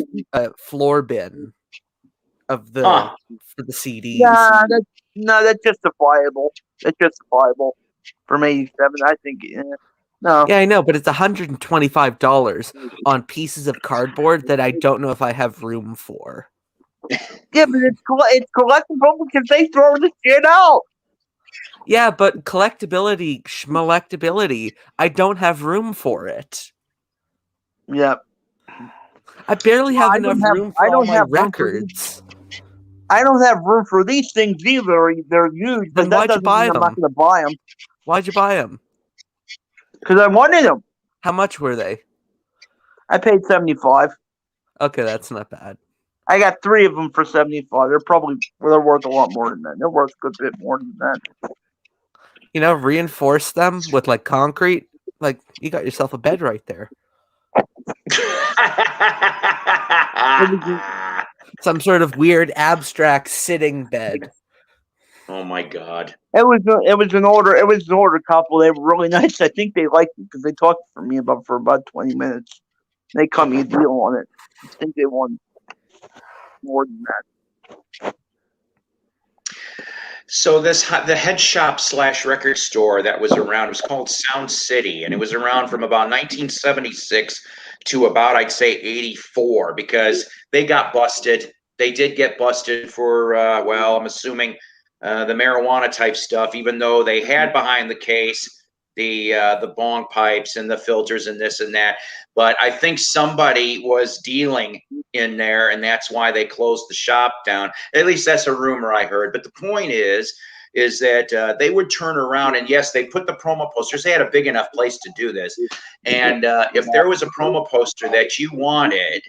floor bin of the for the CDs. That's justifiable. That's justifiable from 87. I think. No. Yeah, I know, but it's $125 on pieces of cardboard that I don't know if I have room for. Yeah, but it's collectible because they throw the shit out. Yeah, but collectability, schmelectability, I don't have room for it. Yep. I barely have enough room for all my records. I don't have room for these things either. They're huge. Then why'd you buy them? I'm not going to buy them. Why'd you buy them? Because I wanted them. How much were they? I paid $75. Okay, that's not bad. I got 3 of them for $75. They're worth a lot more than that. They're worth a good bit more than that. Reinforce them with concrete. You got yourself a bed right there. Some sort of weird abstract sitting bed. Oh my God! It was an order couple. They were really nice. I think they liked it because they talked for me for about 20 minutes. They cut me a deal on it. I think they won more than that. So the head shop / record store that was around, it was called Sound City, and it was around from about 1976 to about, I'd say, 84, because they got busted. They did get busted for, I'm assuming the marijuana type stuff, even though they had behind the case the bong pipes and the filters and this and that. But I think somebody was dealing in there, and that's why they closed the shop down. At least that's a rumor I heard. But the point is that they would turn around, and yes, they put the promo posters. They had a big enough place to do this. And if there was a promo poster that you wanted,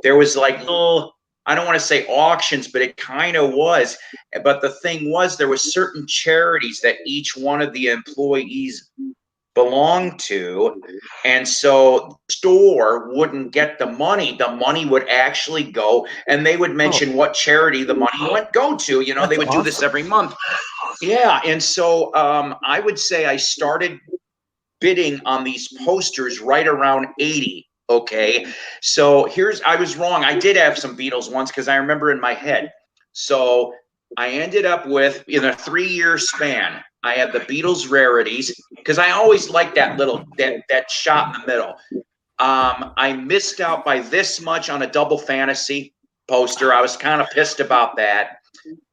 there was little, I don't want to say auctions, but it kind of was. But the thing was, there was certain charities that each one of the employees belonged to, and so the store wouldn't get the money. The money would actually go, and they would mention what charity the money would go to. They would do this every month. Yeah, and so I would say I started bidding on these posters right around 80. Okay, so I was wrong. I did have some Beatles ones because I remember in my head So I ended up with, in a 3-year span, I had the Beatles rarities because I always liked that shot in the middle. I missed out by this much on a double fantasy poster. I was kind of pissed about that.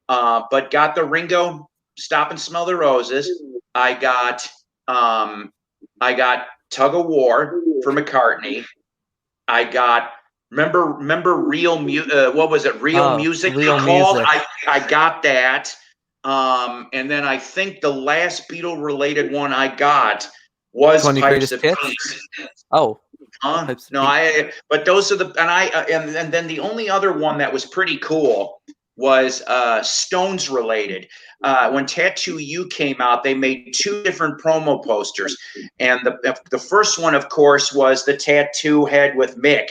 But got the Ringo Stop and Smell the Roses. I got Tug of War for McCartney. I got remember Real what was it? Real Music Real called. Music. I got that. And then I think the last Beatle related one I got was 20 Pipes Greatest of Hits? Peace. Oh, No, but those are the and then the only other one that was pretty cool was Stones related. When Tattoo You came out, they made 2 different promo posters, and the first one, of course, was the tattoo head with Mick.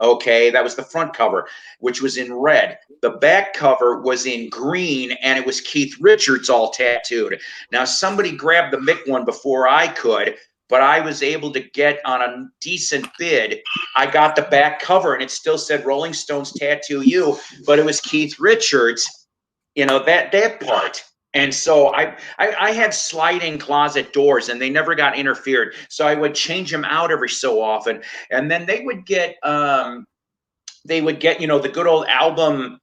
Okay, that was the front cover, which was in red. The back cover was in green, and it was Keith Richards all tattooed. Now, somebody grabbed the Mick one before I could, but I was able to get on a decent bid. I got the back cover, and it still said Rolling Stones Tattoo You, but it was Keith Richards, that part. And so I had sliding closet doors, and they never got interfered. So I would change them out every so often, and then they would get the good old album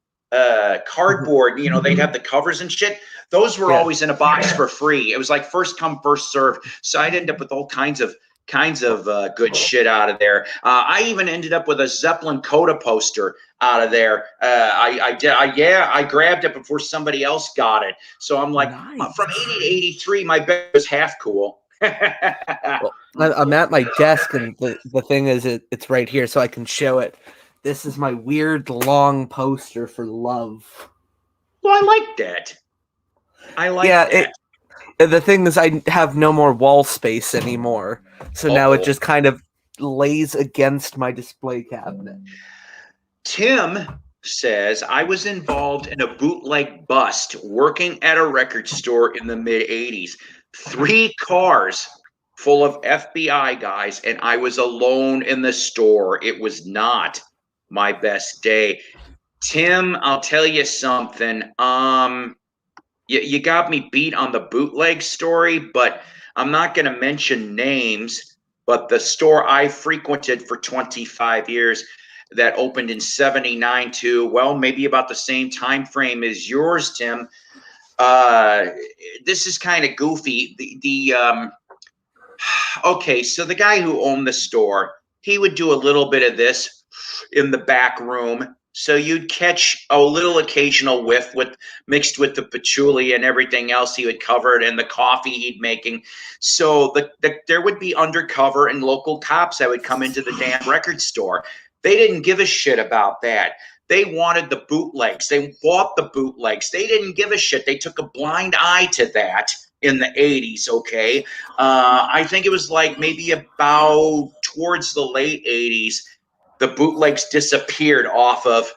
cardboard. They'd have the covers and shit. Those were always in a box for free. It was like first come, first serve. So I'd end up with all kinds of good shit out of there. I even ended up with a Zeppelin Coda poster out of there. I grabbed it before somebody else got it. So I'm like, nice. From 80 to 83, my bed was half cool. Well, I'm at my desk, and the thing is, it's right here, so I can show it. This is my weird long poster for Love. Well, I like that. That. The thing is, I have no more wall space anymore, so now it just kind of lays against my display cabinet. Tim says, I was involved in a bootleg bust working at a record store in the mid-'80s. 3 cars full of FBI guys, and I was alone in the store. It was not my best day. Tim, I'll tell you something. You got me beat on the bootleg story, but I'm not going to mention names. But the store I frequented for 25 years that opened in 79 to, well, maybe about the same time frame as yours, Tim. This is kind of goofy. Okay, so the guy who owned the store, he would do a little bit of this in the back room. So you'd catch a little occasional whiff mixed with the patchouli and everything else he would cover it, and the coffee he'd making. So there would be undercover and local cops that would come into the damn record store. They didn't give a shit about that. They wanted the bootlegs. They bought the bootlegs. They didn't give a shit. They took a blind eye to that in the 80s, okay? I think it was like maybe about towards the late 80s, the bootlegs disappeared off of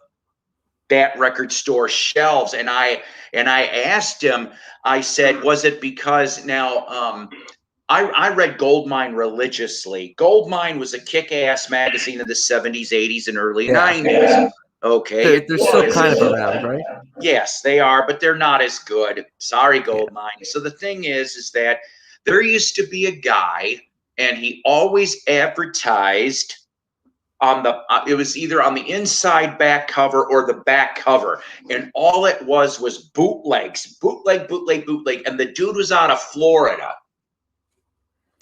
that record store shelves. And I asked him, I said, was it because now I read Goldmine religiously. Goldmine was a kick-ass magazine of the 70s, 80s, and early 90s. Okay. They're still kind of around, right? Yes, they are, but they're not as good. Sorry, Goldmine. Yeah. So the thing is that there used to be a guy, and he always advertised on it was either on the inside back cover or the back cover, and all it was bootlegs, bootleg, and the dude was out of Florida.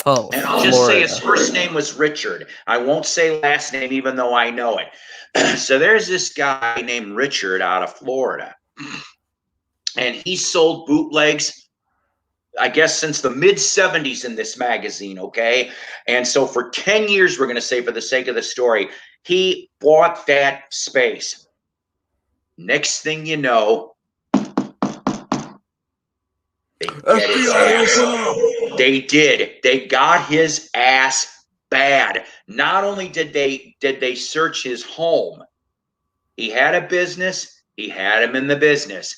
Oh, and I'll just say his first name was Richard. I won't say last name, even though I know it. So there's this guy named Richard out of Florida, and he sold bootlegs, I guess, since the mid-'70s in this magazine, okay? And so for 10 years, we're going to say, for the sake of the story, he bought that space. Next thing you know, they get his ass. They did. They got his ass bad. Not only did they search his home, he had a business. He had him in the business.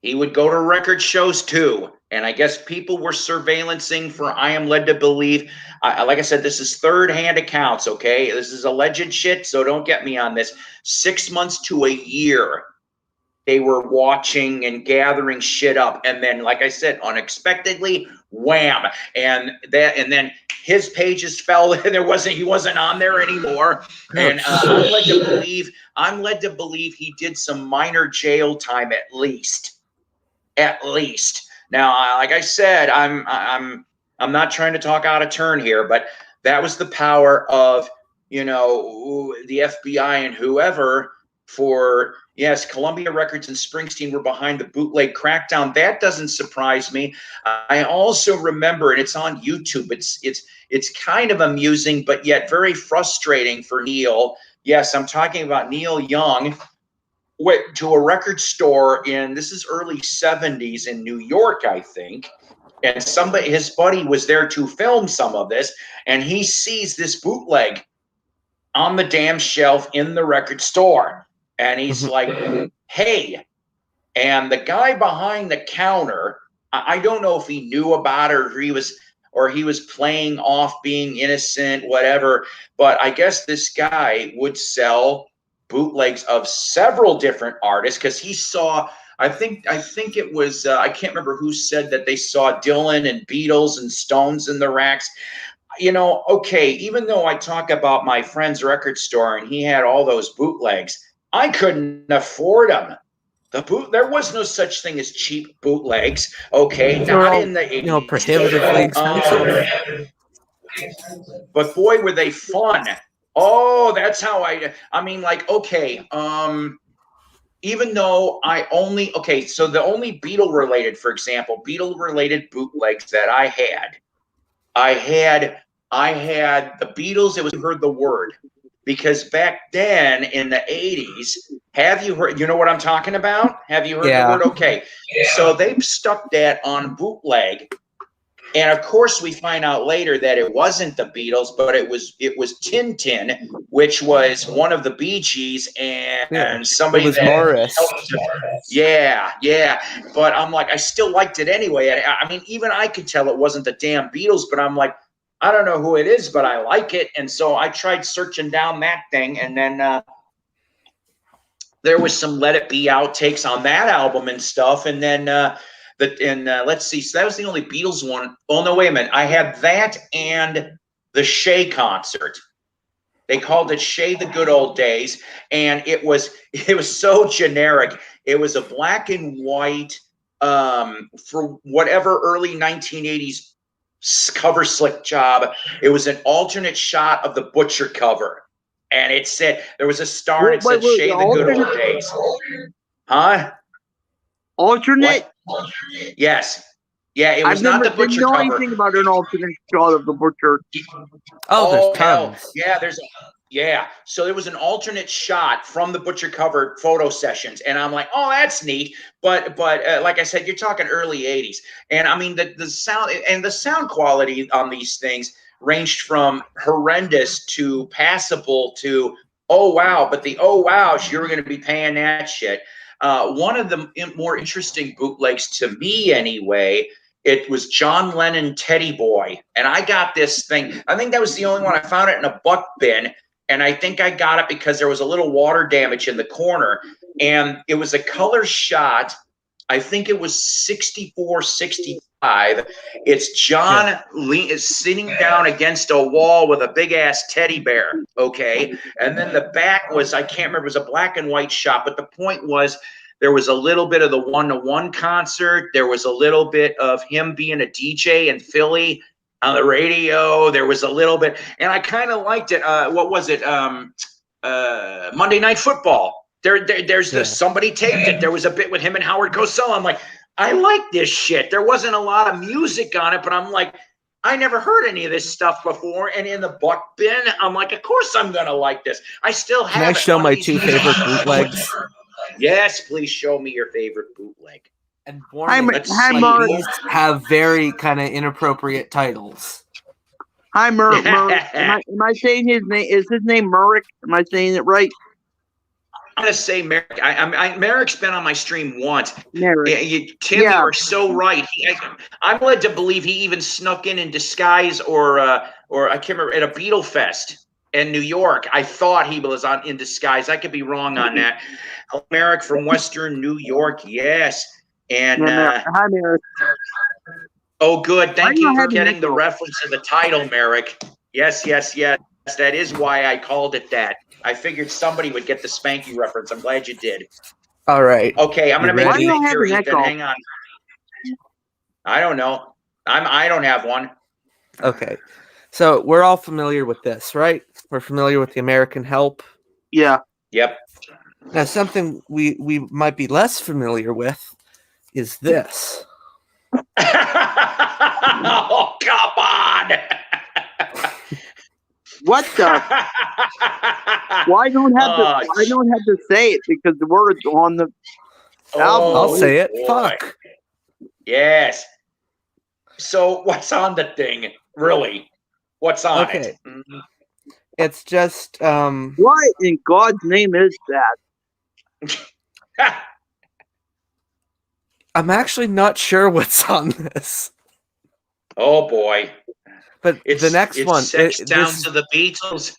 He would go to record shows too. And I guess people were surveillancing for, I am led to believe, like I said, this is third-hand accounts, okay? This is alleged shit, so don't get me on this. 6 months to a year, they were watching and gathering shit up, and then, like I said, unexpectedly, wham, and then his pages fell. He wasn't on there anymore, and I'm led to believe he did some minor jail time at least. Now, like I said, I'm not trying to talk out of turn here, but that was the power of, you know, the FBI and whoever. For yes, Columbia Records and Springsteen were behind the bootleg crackdown. That doesn't surprise me. I also remember, and it's on YouTube. It's kind of amusing, but yet very frustrating for Neil. Yes, I'm talking about Neil Young. Went to a record store this is early 70s in New York, I think. And his buddy was there to film some of this, and he sees this bootleg on the damn shelf in the record store. And he's like, hey, and the guy behind the counter, I don't know if he knew about it or he was playing off being innocent, whatever. But I guess this guy would sell bootlegs of several different artists, because he saw, I think it was, I can't remember who said that they saw Dylan and Beatles and Stones in the racks. You know, okay, even though I talk about my friend's record store and he had all those bootlegs, I couldn't afford them. There was no such thing as cheap bootlegs. Okay, not in the 80s. Prohibitively expensive. But boy, were they fun. Oh, that's how I mean, like, okay, even though so the only Beatle related bootlegs that I had the Beatles. It was Heard the Word, because back then in the 80s, have you heard, you know what I'm talking about? Have you heard the word? Okay. Yeah. So they stuck that on bootleg. And of course we find out later that it wasn't the Beatles, but it was Tintin, which was one of the Bee Gees and somebody it was Morris. Yeah. But I'm like, I still liked it anyway. I mean, even I could tell it wasn't the damn Beatles, but I'm like, I don't know who it is, but I like it. And so I tried searching down that thing, and then there was some Let It Be outtakes on that album and stuff. And then let's see, so that was the only Beatles one. Oh no, wait a minute. I had that and the Shay concert. They called it Shay the Good Old Days, and it was so generic. It was a black and white for whatever early 1980s cover slick job. It was an alternate shot of the Butcher cover, and it said there was a star and it said Shay the Good Old Days. Huh? Alternate? Yes. Yeah, it was not the Butcher cover. I didn't know anything about an alternate shot of the Butcher. Oh, there's tons. Yeah, so there was an alternate shot from the Butcher cover photo sessions, and I'm like, oh, that's neat. But like I said, you're talking early 80s, and I mean the sound quality on these things ranged from horrendous to passable to oh wow. But the oh wows, you're going to be paying that shit. One of the more interesting bootlegs to me, anyway. It was John Lennon Teddy Boy, and I got this thing. I think that was the only one. I found it in a buck bin. And I think I got it because there was a little water damage in the corner. And it was a color shot. I think it was 64, 65. It's John is sitting down against a wall with a big-ass teddy bear, okay? And then the back was, I can't remember, it was a black and white shot. But the point was, there was a little bit of the one-to-one concert. There was a little bit of him being a DJ in Philly on the radio. There was a little bit, and I kind of liked it. What was it? Monday Night Football. There's somebody taped it. There was a bit with him and Howard Cosell. I'm like, I like this shit. There wasn't a lot of music on it, but I'm like, I never heard any of this stuff before. And in the buck bin, I'm like, of course I'm gonna like this. I still have. Can I show my two favorite bootlegs? Yes, please show me your favorite bootleg. And these have very kind of inappropriate titles. Hi, Merrick. Am I saying his name? Is his name Merrick? Am I saying it right? I'm gonna say Merrick. Merrick's been on my stream once. Merrick. Tim, you are so right. I'm led to believe he even snuck in disguise, or I can't remember, at a Beatle Fest. in New York. I thought he was in disguise. I could be wrong on that. Merrick from Western New York, yes. And Hi, Merrick. oh, good. Why Thank do you I for have an getting the echo? reference to the title, Merrick. Yes. That is why I called it that. I figured somebody would get the Spanky reference. I'm glad you did. All right. Okay, I'm You going to make ready? a Why do I have figure an eight. Then echo? hang on. I don't know. I don't have one. Okay. So we're all familiar with this, right? We're familiar with the American Help. Yeah. Yep. Now, something we might be less familiar with is this. Oh, come on. What the? Well, I don't have to say it because the word's on the album. I'll say it. Boy. Fuck. Yes. So what's on the thing? Really? What's on Okay. it? It's just What in God's name is that? I'm actually not sure what's on this. Oh boy. But the next one, Sex down this to the Beatles.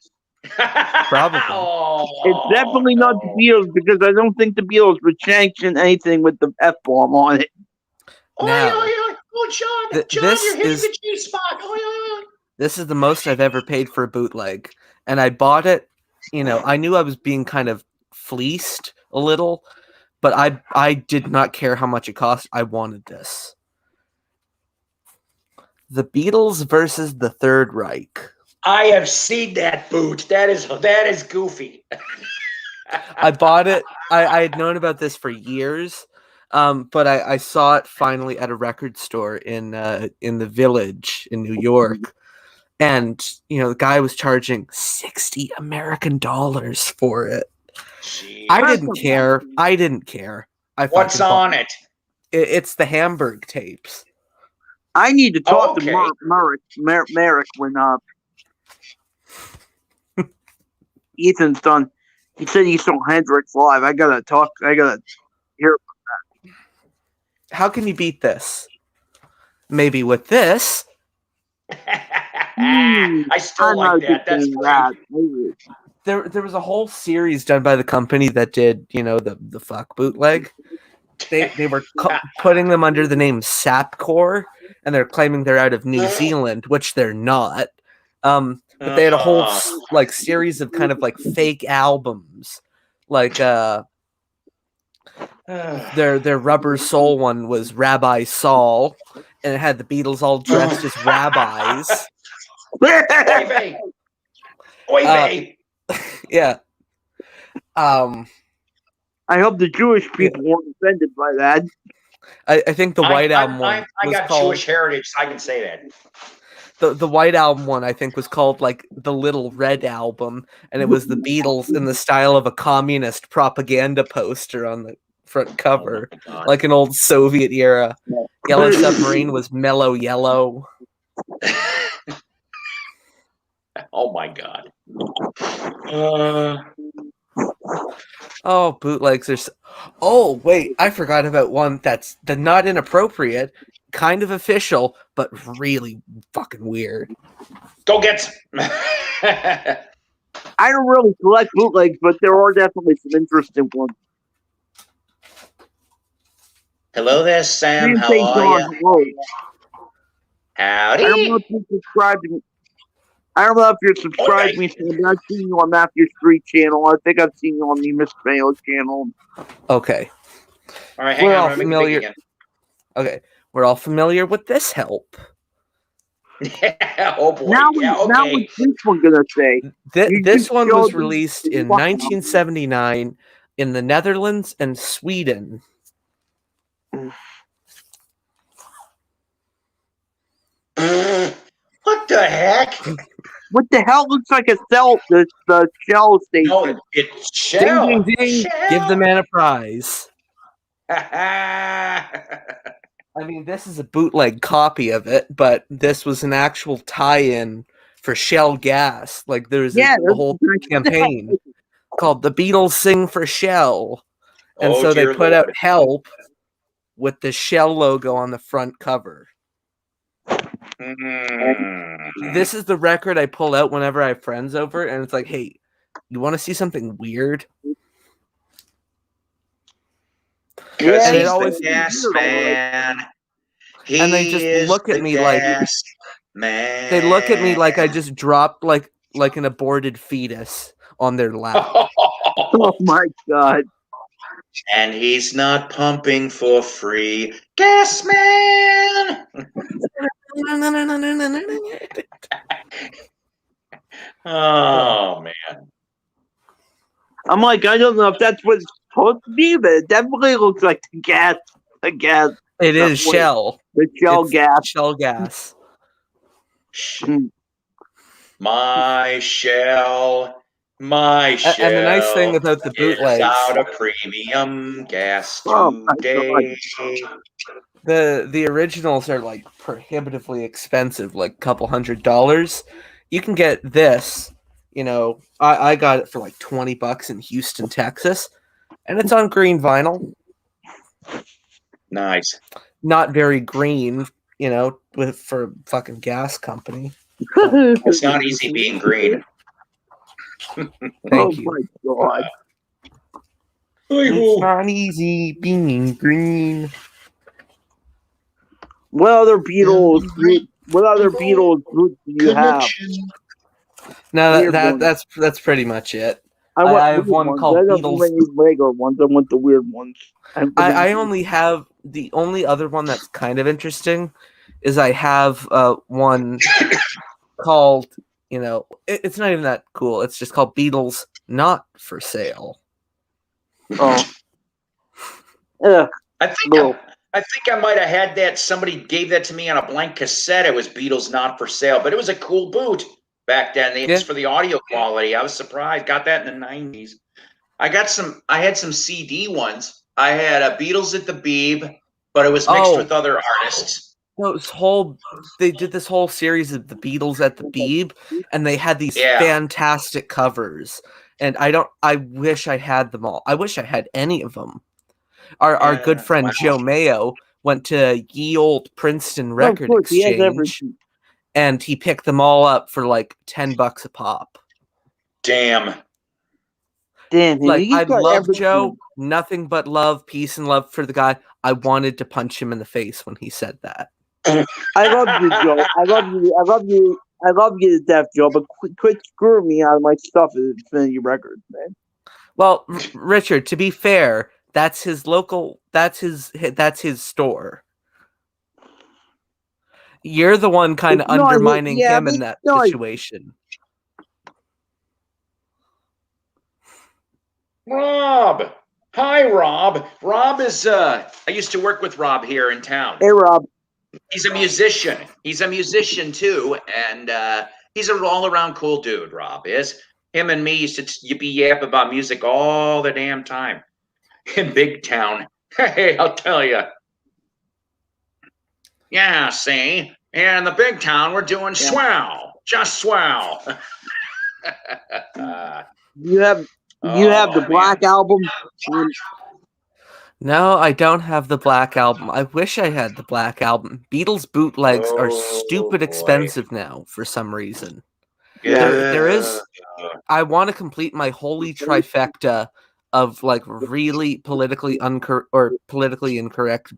Probably. Oh, It's definitely not the no. Beatles because I don't think the Beatles would sanction anything with the F-bomb on it. Now, Oh, John, this you're hitting is- the G spot. this is the most I've ever paid for a bootleg, and I bought it. You know, I knew I was being kind of fleeced a little, but I did not care how much it cost. I wanted this. The Beatles versus the Third Reich. I have seen that boot. That is goofy. I bought it. I had known about this for years, but I saw it finally at a record store in the Village in New York, and the guy was charging $60 American for it. Jeez. I didn't care. What's on it? It's the Hamburg tapes. I need to talk okay. to Merrick when Ethan's done. He said he saw Hendrix live. I gotta hear. How can you beat this? Maybe with this. I still like that. That's funny. There was a whole series done by the company that did, the fuck bootleg. They were putting them under the name Sapcore, and they're claiming they're out of New Zealand, which they're not. But they had a whole series of kind of like fake albums, like their Rubber Soul one was Rabbi Saul, and it had the Beatles all dressed as rabbis. Oy vey. Yeah. I hope the Jewish people weren't offended by that. I think the White Album one I was got called Jewish heritage, so I can say that. the White Album one. I think was called like the Little Red Album, and it was the Beatles in the style of a communist propaganda poster on the front cover, like an old Soviet era. Yellow Submarine was Mellow Yellow. Oh my God. Oh, bootlegs are. Oh, wait, I forgot about one that's not inappropriate, kind of official, but really fucking weird. Go get. I don't really collect bootlegs, but there are definitely some interesting ones. Hello there, Sam. How are you? Howdy. I don't know if you subscribed to me. I don't know if you're subscribed to me, Sam, but I've seen you on Matthew Street channel. I think I've seen you on the Miss Mayo channel. Okay. All right, hang We're on. all familiar. Okay, we're all familiar with this help. Oh boy. Now, okay. now what's this one gonna say? This one was released in 1979 in the Netherlands and Sweden. What the heck? What the hell looks like a the Shell station? No, it's Shell. Ding, ding, ding. Shell. Give the man a prize. I I mean, this is a bootleg copy of it, but this was an actual tie-in for Shell Gas. Like, there's a whole campaign called The Beatles Sing for Shell. And so they put out Help with the Shell logo on the front cover. This is the record I pull out whenever I have friends over, and it's like, hey, you want to see something weird? Because Yeah, he's it always- the gas man. And they just look at me like man. they look at me like I just dropped like an aborted fetus on their lap. Oh my god. And he's not pumping for free. Gas man. Oh man. I'm like, I don't know if that's what it's supposed to be, but it definitely looks like the gas. It is shell. The shell It's gas. Shell gas. My shell. My shell. And the nice thing about the is bootlegs, out of premium gas Oh my today. the originals are like prohibitively expensive, like a couple $100. You can get this, I got it for like $20 in Houston, Texas, and it's on green vinyl. Nice. Not very green, for a fucking gas company. It's not easy being green. Thank you. Oh my god. It's not easy being green. What other Beatles groups do you have? No, Weird ones. that's pretty much it. I want I have weird one ones. called I don't Beatles. want any regular ones. I want the weird ones. I only have the only other one that's kind of interesting is I have one called, it's not even that cool. It's just called Beatles Not for Sale. Oh. Ugh. I think I might have had that. Somebody gave that to me on a blank cassette. It was Beatles Not for Sale, but it was a cool boot back then. It's for the audio quality. I was surprised. Got that in the 90s. I had some CD ones. I had a Beatles at the Beeb, but it was mixed with other artists. They did this whole series of the Beatles at the Beeb, and they had these fantastic covers. And I wish I had them all. I wish I had any of them. Our good friend Joe Mayo went to ye old Princeton Record Exchange, and he picked them all up for like $10 a pop. Damn. Like, I love Joe. Nothing but love, peace, and love for the guy. I wanted to punch him in the face when he said that. I love you, Joe. I love you to death, Joe. But quit screwing me out of my stuff at Infinity Records, man. Well, Richard, to be fair, that's his local. That's his store. You're the one kind of undermining him in that situation. Rob. Hi, Rob. Rob is, I used to work with Rob here in town. Hey, Rob. He's a musician. He's a musician, too, and he's an all-around cool dude, Rob is. Him and me used to yippee-yap about music all the damn time. In Big Town. Hey, I'll tell you. Yeah, see? In the Big Town, we're doing swell. Just swell. You have the Black Album? No, I don't have the Black Album. I wish I had the Black Album. Beatles bootlegs are stupid expensive now for some reason. Yeah. There is. I want to complete my holy trifecta of like really politically incorrect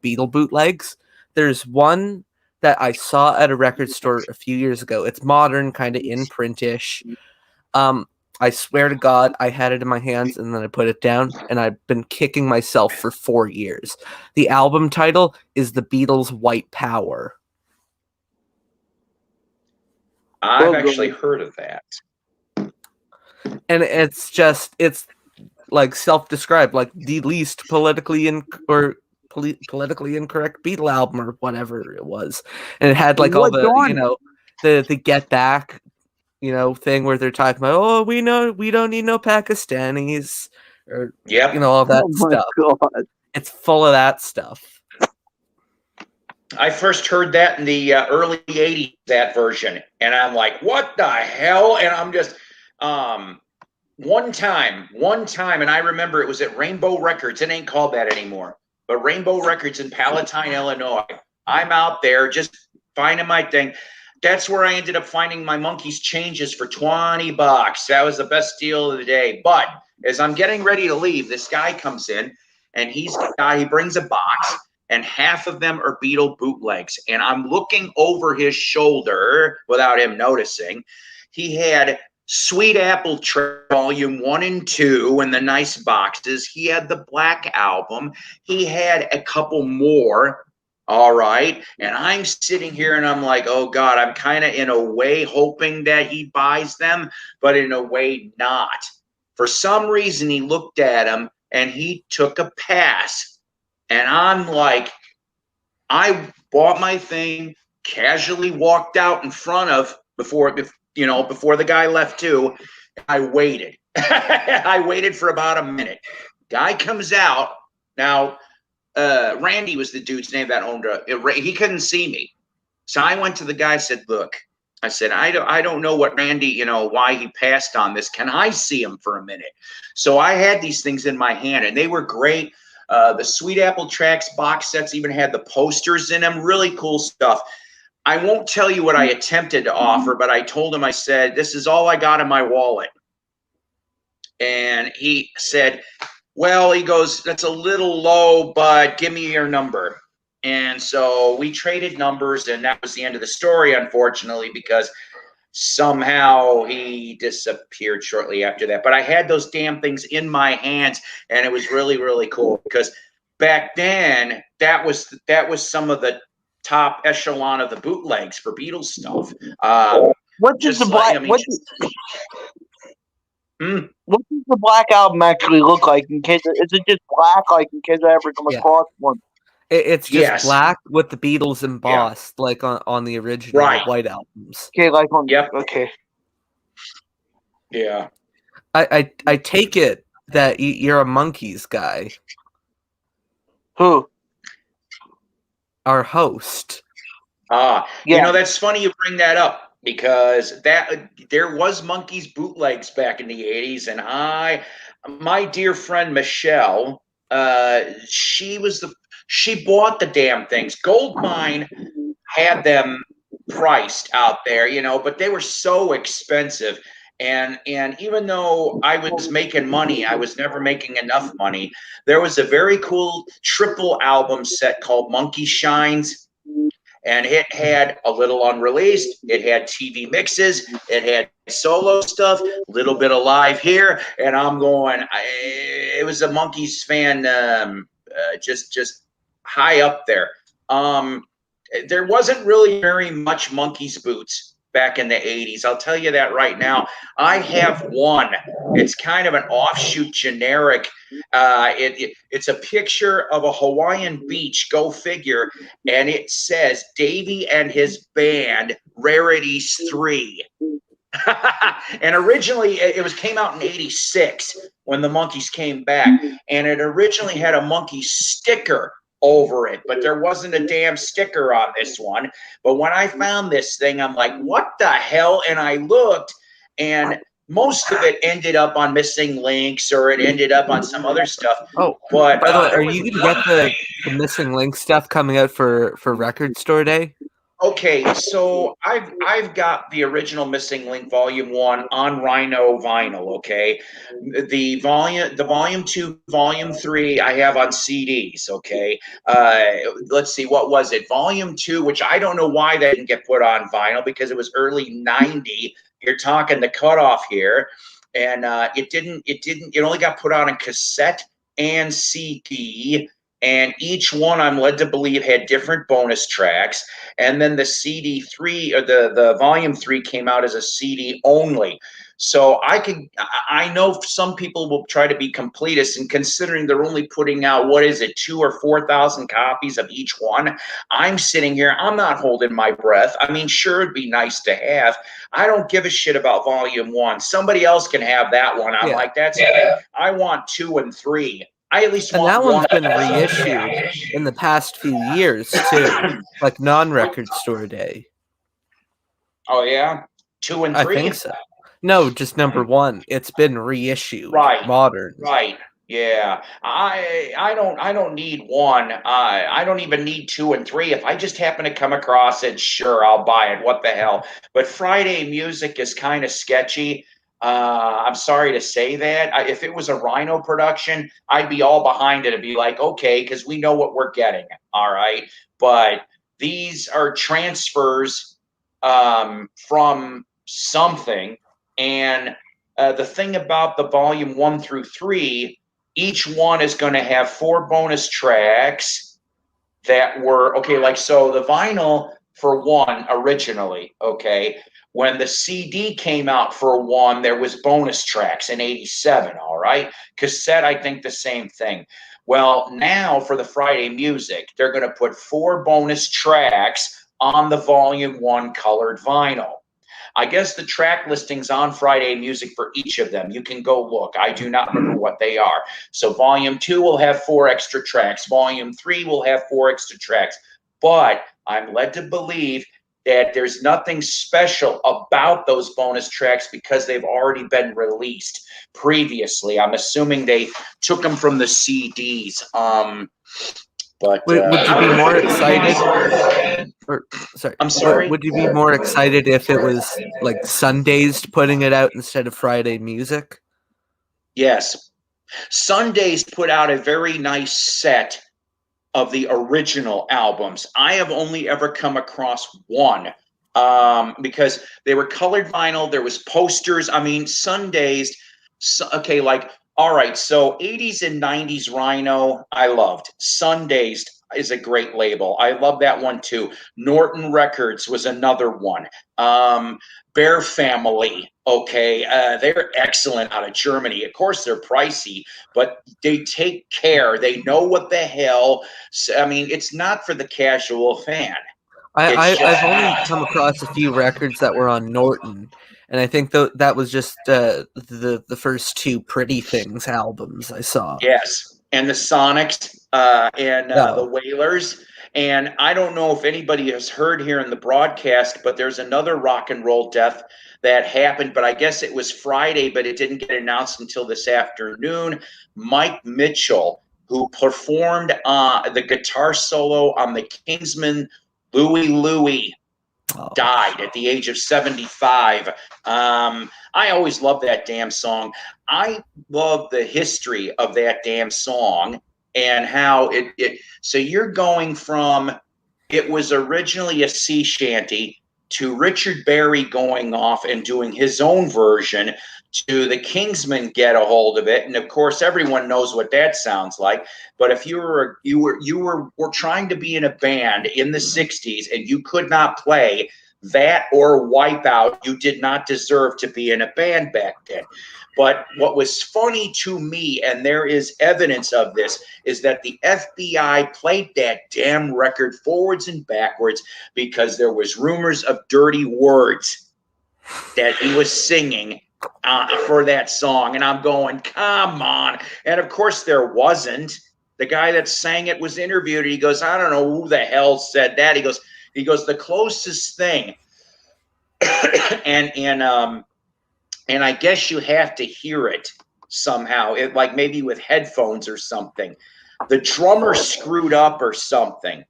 Beatle bootlegs. There's one that I saw at a record store a few years ago. It's modern, kind of in print-ish. I swear to God, I had it in my hands and then I put it down, and I've been kicking myself for 4 years. The album title is The Beatles' White Power. I've actually heard of that. And it's like self-described, like the least politically incorrect Beatle album or whatever it was. And it had like all the, the Get Back, thing where they're talking about, oh, we don't need no Pakistanis, or all that stuff. God. It's full of that stuff. I first heard that in the early 80s, that version, and I'm like, what the hell? And I'm just one time, and I remember it was at Rainbow Records. It ain't called that anymore, but Rainbow Records in Palatine, Illinois. I'm out there just finding my thing. That's where I ended up finding my Monkey's changes for $20. That was the best deal of the day. But as I'm getting ready to leave, this guy comes in and he brings a box, and half of them are Beatle bootlegs. And I'm looking over his shoulder without him noticing. He had Sweet Apple Volume 1 and 2 in the nice boxes. He had the Black Album. He had a couple more. All right. And I'm sitting here and I'm like, oh God, I'm kind of in a way hoping that he buys them, but in a way not. For some reason, he looked at him and he took a pass. And I'm like, I bought my thing, casually walked out in front of before the guy left too. I waited. I waited for about a minute. Guy comes out. Now, Randy was the dude's name that owned he couldn't see me. So I went to the guy, said, look, I said, I don't know what Randy, why he passed on this. Can I see him for a minute? So I had these things in my hand and they were great. The Sweet Apple Tracks box sets even had the posters in them. Really cool stuff. I won't tell you what I attempted to offer, but I told him, I said, this is all I got in my wallet. And he said, well, he goes, that's a little low, but give me your number. And so we traded numbers, and that was the end of the story, unfortunately, because somehow he disappeared shortly after that. But I had those damn things in my hands, and it was really, really cool because back then that was some of the top echelon of the bootlegs for Beatles stuff. What does the Black? What does the Black Album actually look like? In case is it just black? Like in case I ever come across one. It's just black with the Beatles embossed, like on the original white albums. Okay, like on. Yep. Okay. Yeah. I take it that you're a Monkees guy. Who? Our host. That's funny you bring that up. Because there was Monkees bootlegs back in the 80s, and my dear friend Michelle, she bought the damn things. Goldmine had them priced out there, but they were so expensive. And even though I was making money, I was never making enough money. There was a very cool triple album set called Monkey Shines. And it had a little unreleased. It had TV mixes. It had solo stuff, a little bit of live here. And I'm going, it was a Monkees fan, just high up there. There wasn't really very much Monkees boots back in the 80s. I'll tell you that right now. I have one. It's kind of an offshoot generic. It's a picture of a Hawaiian beach, go figure, and it says Davey and his band, Rarities 3. And originally it came out in 86 when the Monkees came back, and it originally had a monkey sticker over it, but there wasn't a damn sticker on this one. But when I found this thing, I'm like, what the hell? And I looked, and most of it ended up on Missing Links, or it ended up on some other stuff. Oh, but by the way, are you gonna get the Missing Link stuff coming out for Record Store Day? Okay, so I've got the original Missing Link Volume 1 on Rhino vinyl, okay? The Volume 2, Volume 3 I have on CDs, okay? Let's see, what was it? Volume 2, which I don't know why they didn't get put on vinyl because it was early 90. You're talking the cutoff here. And it only got put out on cassette and CD. And each one, I'm led to believe, had different bonus tracks. And then the CD3 or the Volume 3 came out as a CD only. So I know some people will try to be completists, and considering they're only putting out, 2,000 or 4,000 copies of each one. I'm sitting here, I'm not holding my breath. I mean, sure, it'd be nice to have. I don't give a shit about Volume 1. Somebody else can have that one. I'm like, that's it. I want 2 and 3. I at least want that one's one. been reissued in the past few years too, like non-Record Store Day. Oh yeah, 2 and 3. I think so. No, just number 1. It's been reissued, right? Modern, right? Yeah, I don't need one. I don't even need two and three. If I just happen to come across it, sure, I'll buy it. What the hell? But Friday music is kind of sketchy. I'm sorry to say that. If it was a Rhino production, I'd be all behind it and be like, okay, because we know what we're getting. All right, but these are transfers from something, and the thing about the volume 1 through 3, each one is going to have 4 bonus tracks that were okay. Like, so the vinyl for one originally, okay, when the CD came out for one, there was bonus tracks in 87. All right. Cassette, I think the same thing. Well, now for the Friday music, they're going to put 4 bonus tracks on the volume 1 colored vinyl. I guess the track listings on Friday music for each of them. You can go look. I do not remember what they are. So volume 2 will have 4 extra tracks. Volume 3 will have 4 extra tracks. But I'm led to believe that there's nothing special about those bonus tracks because they've already been released previously. I'm assuming they took them from the CDs. But Would you be more excited? Or sorry, I'm sorry. would you be more excited if it was like Sundays putting it out instead of Friday music? Yes. Sundays put out a very nice set of the original albums. I have only ever come across one because they were colored vinyl. There was posters. I mean, Sundays. So, okay, like all right. So 80s and 90s Rhino, I loved. Sundays is a great label. I love that one too. Norton Records was another one. Bear Family. Okay, they're excellent out of Germany. Of course, they're pricey, but they take care. They know what the hell. I mean, it's not for the casual fan. It's I've only just come across a few records that were on Norton, and I think that was just the first two Pretty Things albums I saw. yes, and the Sonics and the No, Wailers. And I don't know if anybody has heard here in the broadcast, but there's another rock and roll death that happened. But I guess it was Friday, but it didn't get announced until this afternoon. Mike Mitchell, who performed the guitar solo on the Kingsman Louie Louie, oh, died at the age of 75. I always loved that damn song. I love the history of that damn song and how so you're going from it was originally a sea shanty to Richard Berry going off and doing his own version to the Kingsmen get a hold of it, and of course everyone knows what that sounds like. But if were trying to be in a band in the 60s and you could not play that or Wipeout, you did not deserve to be in a band back then. But what was funny to me, and there is evidence of this, is that the FBI played that damn record forwards and backwards because there was rumors of dirty words that he was singing for that song. And I'm going, come on. And of course there wasn't. The guy that sang it was interviewed. And he goes, I don't know who the hell said that. He goes, the closest thing, and and I guess you have to hear it somehow, like maybe with headphones or something. The drummer screwed up or something,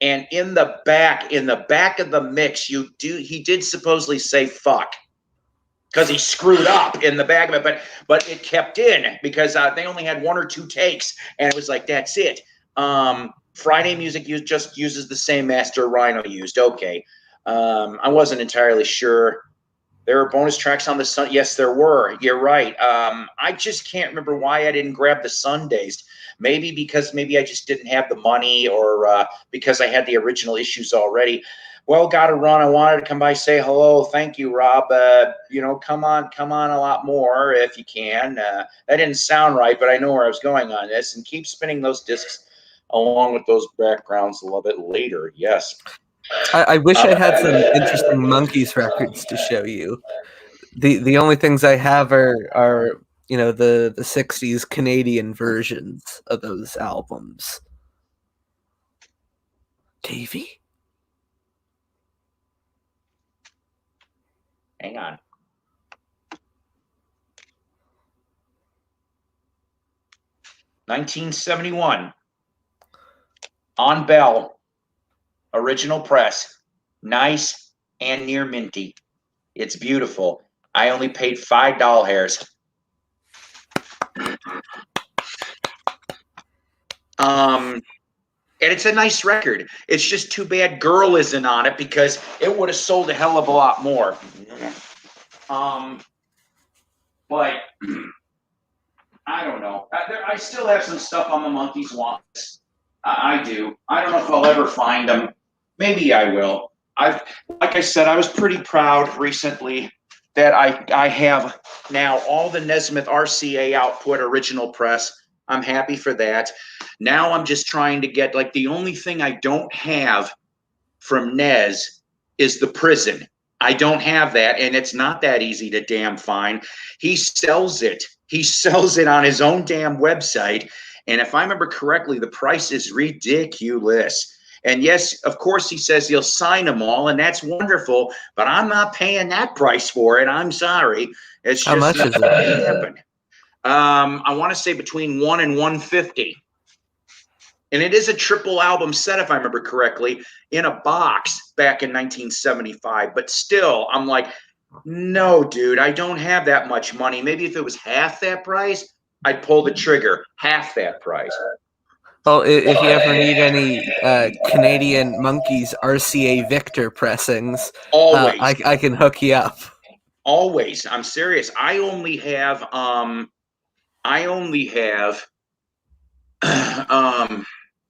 and in the back of the mix, he did supposedly say "fuck" because he screwed up in the back of it, but it kept in because they only had 1 or 2 takes, and it was like that's it. Friday music just uses the same master Rhino used. Okay, I wasn't entirely sure. There were bonus tracks on the Sun. Yes, there were. You're right. I just can't remember why I didn't grab the Sundays. Maybe because maybe I just didn't have the money, or because I had the original issues already. Well, got to run. I wanted to come by, say hello. Thank you, Rob. Come on a lot more if you can. That didn't sound right, but I know where I was going on this. And keep spinning those discs along with those backgrounds a little bit later. Yes. I wish I had some interesting Monkeys records to show you. The only things I have are the '60s Canadian versions of those albums. Davey? Hang on. 1971. On Bell. Original press. Nice and near minty. It's beautiful. I only paid $5 hairs. And it's a nice record. It's just too bad Girl isn't on it because it would have sold a hell of a lot more. But I don't know. I still have some stuff on the Monkeys want list. I do. I don't know if I'll ever find them. Maybe I will. Like I said, I was pretty proud recently that I have now all the Nesmith RCA output original press. I'm happy for that. Now I'm just trying to get, like, the only thing I don't have from Nez is the Prison. I don't have that, and it's not that easy to damn find. He sells it. He sells it on his own damn website. And if I remember correctly, the price is ridiculous. And yes, of course, he says he'll sign them all, and that's wonderful, but I'm not paying that price for it. I'm sorry. It's How just much is not it? gonna happen. I want to say between 1 and 150. And it is a triple album set, if I remember correctly, in a box back in 1975. But still, I'm like, no, dude, I don't have that much money. Maybe if it was half that price, I'd pull the trigger. Half that price. Well, if you ever need any Canadian Monkeys RCA Victor pressings, Always. I can hook you up. Always. I'm serious. I only have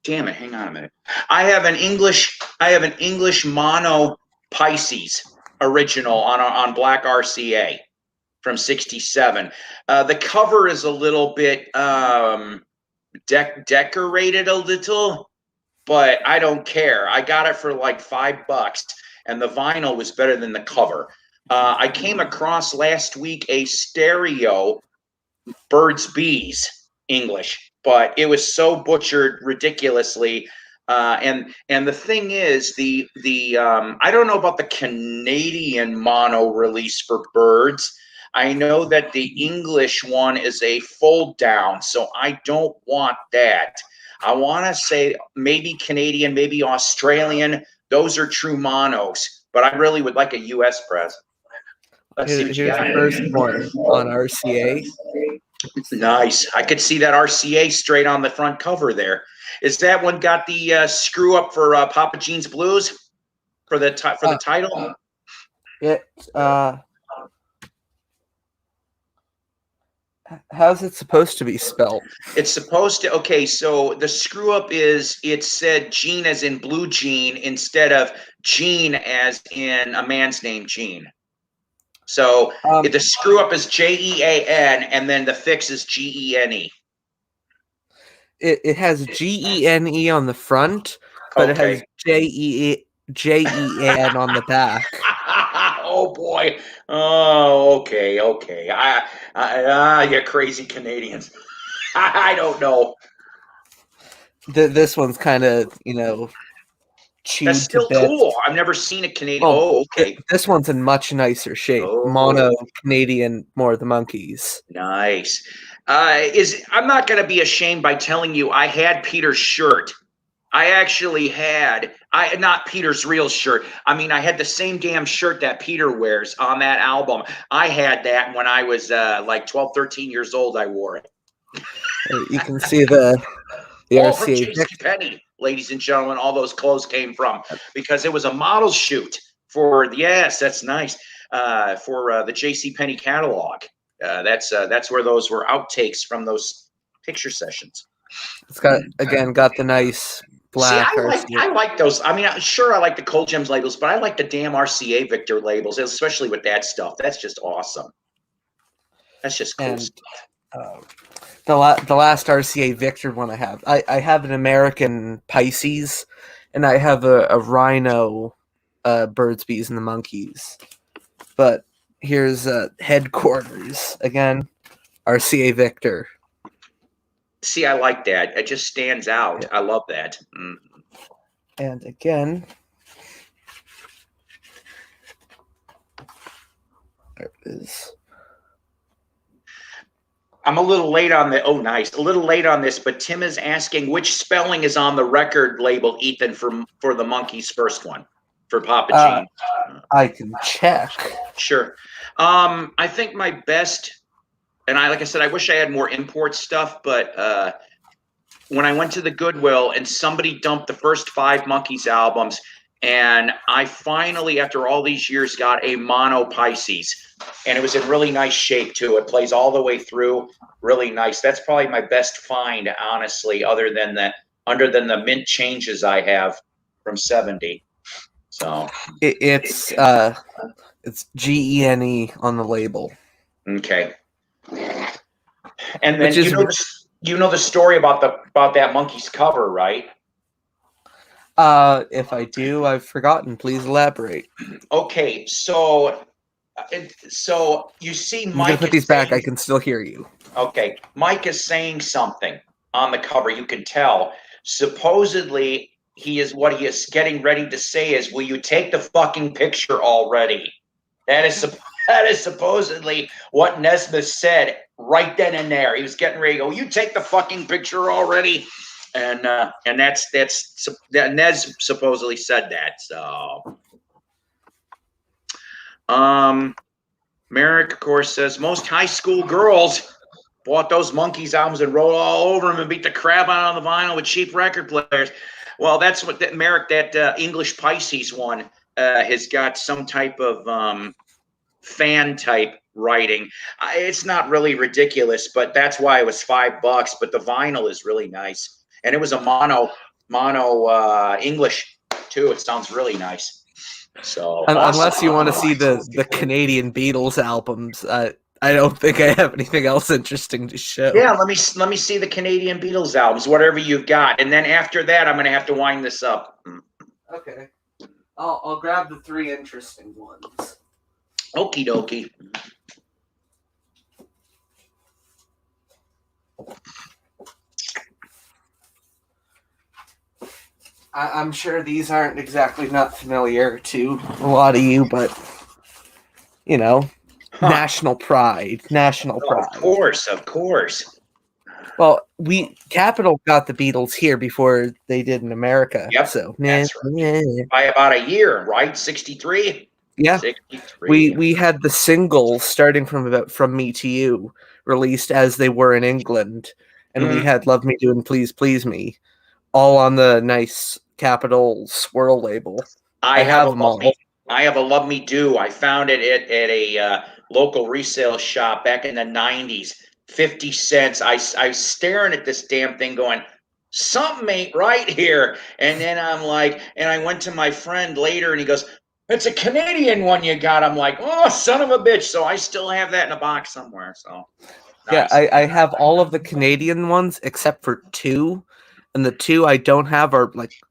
damn it, hang on a minute. I have an English mono Pisces original on black RCA from 67. The cover is a little bit decorated a little, but I don't care. I got it for like $5, and the vinyl was better than the cover. I came across last week a stereo Birds Bees English, but it was so butchered ridiculously. And the thing is, the I don't know about the Canadian mono release for Birds. I know that the English one is a fold down, so I don't want that. I want to say maybe Canadian, maybe Australian. Those are true monos, but I really would like a US press. Let's see what you Here's got. the first one on RCA. Nice. I could see that RCA straight on the front cover there. Is that one got the screw up for Papa Jean's Blues for the title? How's it supposed to be spelled? It's supposed to. Okay, so the screw up is it said Jean as in Blue Jean instead of Jean as in a man's name Jean. So the screw up is JEAN, and then the fix is GENE. It has GENE on the front, but Okay. it has JEN on the back. Oh boy. Oh, okay. You crazy Canadians. I don't know. This one's kind of, chewed That's still to bits. cool. I've never seen a Canadian. Oh, okay. This one's in much nicer shape. Oh. Mono Canadian, more the Monkeys. Nice. I'm not going to be ashamed by telling you I had Peter's shirt. I actually had not Peter's real shirt. I mean, I had the same damn shirt that Peter wears on that album. I had that when I was like 12, 13 years old. I wore it. You can see the all from RCA. JCPenney, ladies and gentlemen. All those clothes came from because it was a model shoot for. Yes, that's nice. For the JCPenney catalog. That's where those were outtakes from those picture sessions. It's got the nice black. See, I like those. I mean, sure, I like the Cold Gems labels, but I like the damn RCA Victor labels, especially with that stuff. That's just awesome. That's just cool stuff. The last RCA Victor one I have. I have an American Pisces, and I have a Rhino Birds, Bees, and the Monkeys. But here's Headquarters again, RCA Victor. See, I like that. It just stands out. Yeah. I love that. Mm. And again, there it is. I'm a little late on the. Oh, nice. A little late on this, but Tim is asking which spelling is on the record label, Ethan, for the Monkeys' first one, for Papa Gene. I can check. Sure. I think my best, and like I said, I wish I had more import stuff, but when I went to the Goodwill and somebody dumped the first 5 Monkeys albums, and I finally, after all these years, got a mono Pisces, and it was in really nice shape too. It plays all the way through, really nice. That's probably my best find, honestly, other than the mint changes I have from '70. So It's GENE on the label. okay. And then you know the story about that Monkeys cover, right? If I do, I've forgotten. Please elaborate. Okay, so you see, I'm Mike gonna put these back. I can still hear you. Okay, Mike is saying something on the cover. You can tell. Supposedly, what he is getting ready to say is, "Will you take the fucking picture already?" That is supposedly what Nesmith said right then and there. He was getting ready to go, "You take the fucking picture already," and that's Nez supposedly said that. So, Merrick, of course, says most high school girls bought those Monkeys albums and wrote all over them and beat the crap out of the vinyl with cheap record players. Well, that's what Merrick, that English Pisces one, has got some type of fan type writing. It's not really ridiculous, but that's why it was $5. But the vinyl is really nice, and it was a mono English too. It sounds really nice. So unless you want to see the Canadian Beatles albums, I don't think I have anything else interesting to show. Yeah, let me see the Canadian Beatles albums, whatever you've got, and then after that, I'm going to have to wind this up. Okay, I'll grab the 3 interesting ones. Okie dokie. I'm sure these aren't exactly not familiar to a lot of you, but you know, national pride. Of course. Well, Capitol got the Beatles here before they did in America. Yep, so that's right. By about a year, right? 63. Yeah, 63. We had the singles starting from Me to You released as they were in England, and we had Love Me Do and Please Please Me, all on the nice Capitol Swirl label. I have them all. I have a Love Me Do. I found it at a local resale shop back in the 90s. 50 cents. I was staring at this damn thing going, something ain't right here. And then I'm like, and I went to my friend later and he goes, it's a Canadian one you got. I'm like, oh, son of a bitch. So I still have that in a box somewhere. So nice. Yeah, I have all of the Canadian ones except for 2. And the 2 I don't have are like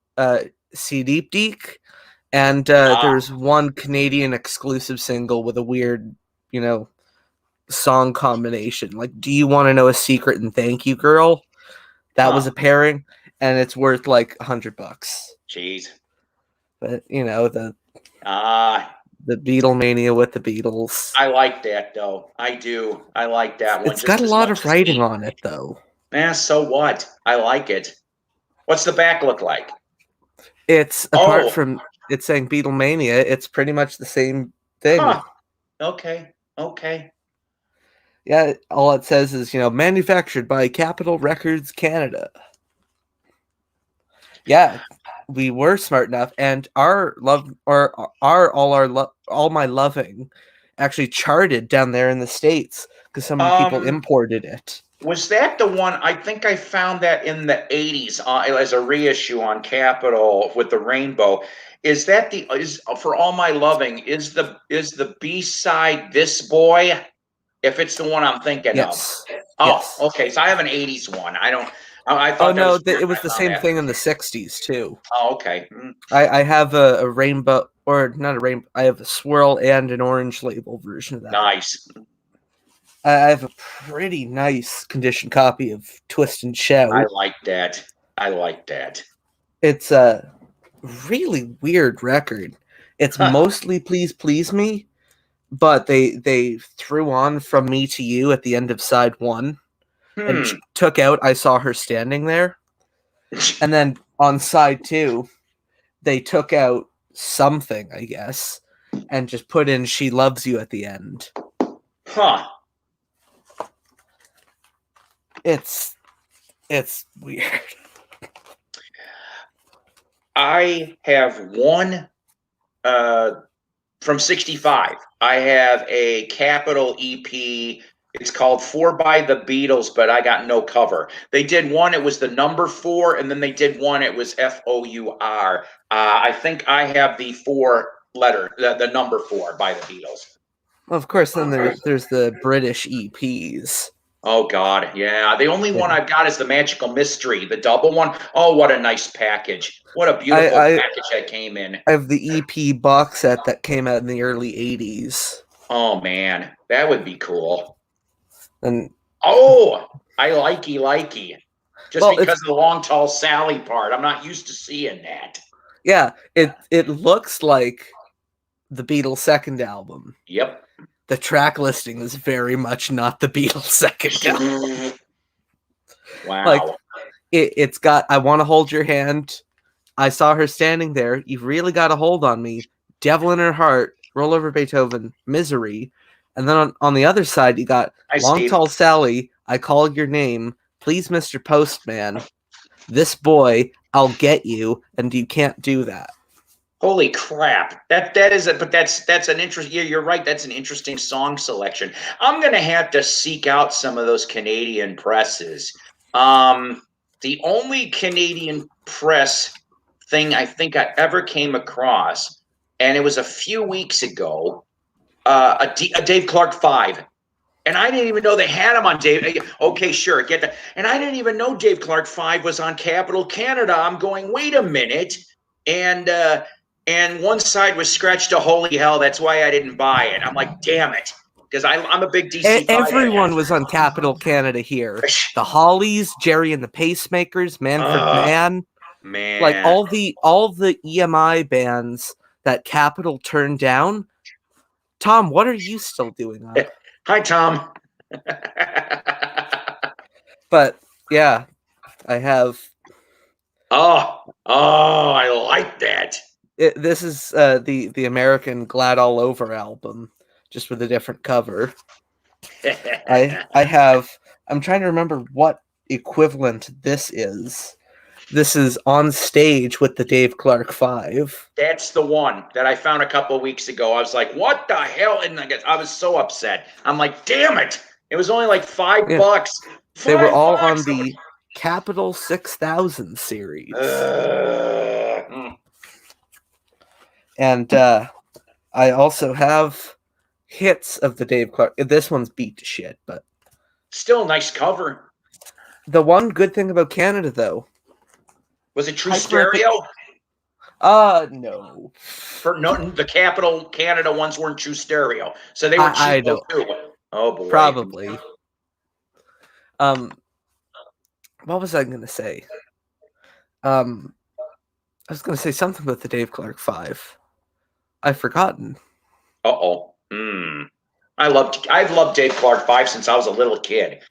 CD Deek. And there's one Canadian exclusive single with a weird, song combination. Like, Do You Want to Know a Secret and Thank You Girl? That was a pairing, and it's worth like $100. Jeez. But the Beatlemania with the Beatles. I like that though. I do. I like that one. It's got a lot of writing on it though. So what? I like it. What's the back look like? It's apart from it's saying Beatlemania, it's pretty much the same thing. Huh. Okay. Yeah, all it says is, manufactured by Capitol Records Canada. Yeah, we were smart enough, and All My Loving actually charted down there in the States because some people imported it. Was that the one? I think I found that in the 80s as a reissue on Capitol with the rainbow. Is that for All My Loving? Is the B-side This Boy? If it's the one I'm thinking of. Yes. Okay. So I have an 80s one. I thought. Oh no, it was the same thing in the 60s too. Oh, okay. I have a rainbow, or not a rainbow. I have a swirl and an orange label version of that. Nice. I have a pretty nice condition copy of Twist and Shout. I like that. It's a really weird record. It's mostly Please Please Me. But they threw on From Me to You at the end of side 1. and took out I Saw Her Standing There. And then on side 2, they took out something, I guess, and just put in She Loves You at the end. Huh. It's weird. I have one from 65. I have a Capitol EP. It's called 4 by the Beatles, but I got no cover. They did one, it was the number 4, and then they did one, it was FOUR. I think I have the 4 letter, the number 4 by the Beatles. Well, of course, then there's the British EPs. Oh, God, yeah. The only one I've got is the Magical Mystery, the double one. Oh, what a nice package. What a beautiful package that came in. I have the EP box set that came out in the early 80s. Oh, man. That would be cool. And oh, I likey. Just because of the Long Tall Sally part. I'm not used to seeing that. Yeah, it looks like the Beatles' second album. Yep. The track listing is very much not the Beatles' second album. Wow. Like it's got I Want to Hold Your Hand, I Saw Her Standing There, You've Really Got a Hold on Me, Devil in Her Heart, Roll Over Beethoven, Misery. And then on the other side, you got Long Tall Sally, I Call Your Name, Please Mr. Postman, This Boy, I'll Get You, and You Can't Do That. Holy crap! That is it. But that's an interest. Yeah, you're right. That's an interesting song selection. I'm gonna have to seek out some of those Canadian presses. The only Canadian press thing I think I ever came across, and it was a few weeks ago, a Dave Clark 5. And I didn't even know they had him on Dave. Okay, sure, get that. And I didn't even know Dave Clark 5 was on Capitol Canada. I'm going, wait a minute. And one side was scratched to holy hell. That's why I didn't buy it. I'm like, damn it. Because I'm a big DC Everyone was on Capitol Canada here. The Hollies, Jerry and the Pacemakers, Manfred Mann. Man. Like all the EMI bands that Capitol turned down. Tom, what are you still doing on? Hi, Tom. But yeah, I have. Oh, I like that. This is the American Glad All Over album, just with a different cover. I have. I'm trying to remember what equivalent this is. This is On Stage with the Dave Clark 5. That's the one that I found a couple of weeks ago. I was like, what the hell? And I was so upset. I'm like, damn it. It was only like $5. They were all on the Capitol 6000 series. And I also have hits of the Dave Clark. This one's beat to shit, but still a nice cover. The one good thing about Canada, though, was it true stereo? No. The Capitol Canada ones weren't true stereo, so they were cheap too. Oh boy, probably. What was I going to say? I was going to say something about the Dave Clark 5. I've forgotten. Uh-oh. I've loved Dave Clark 5 since I was a little kid.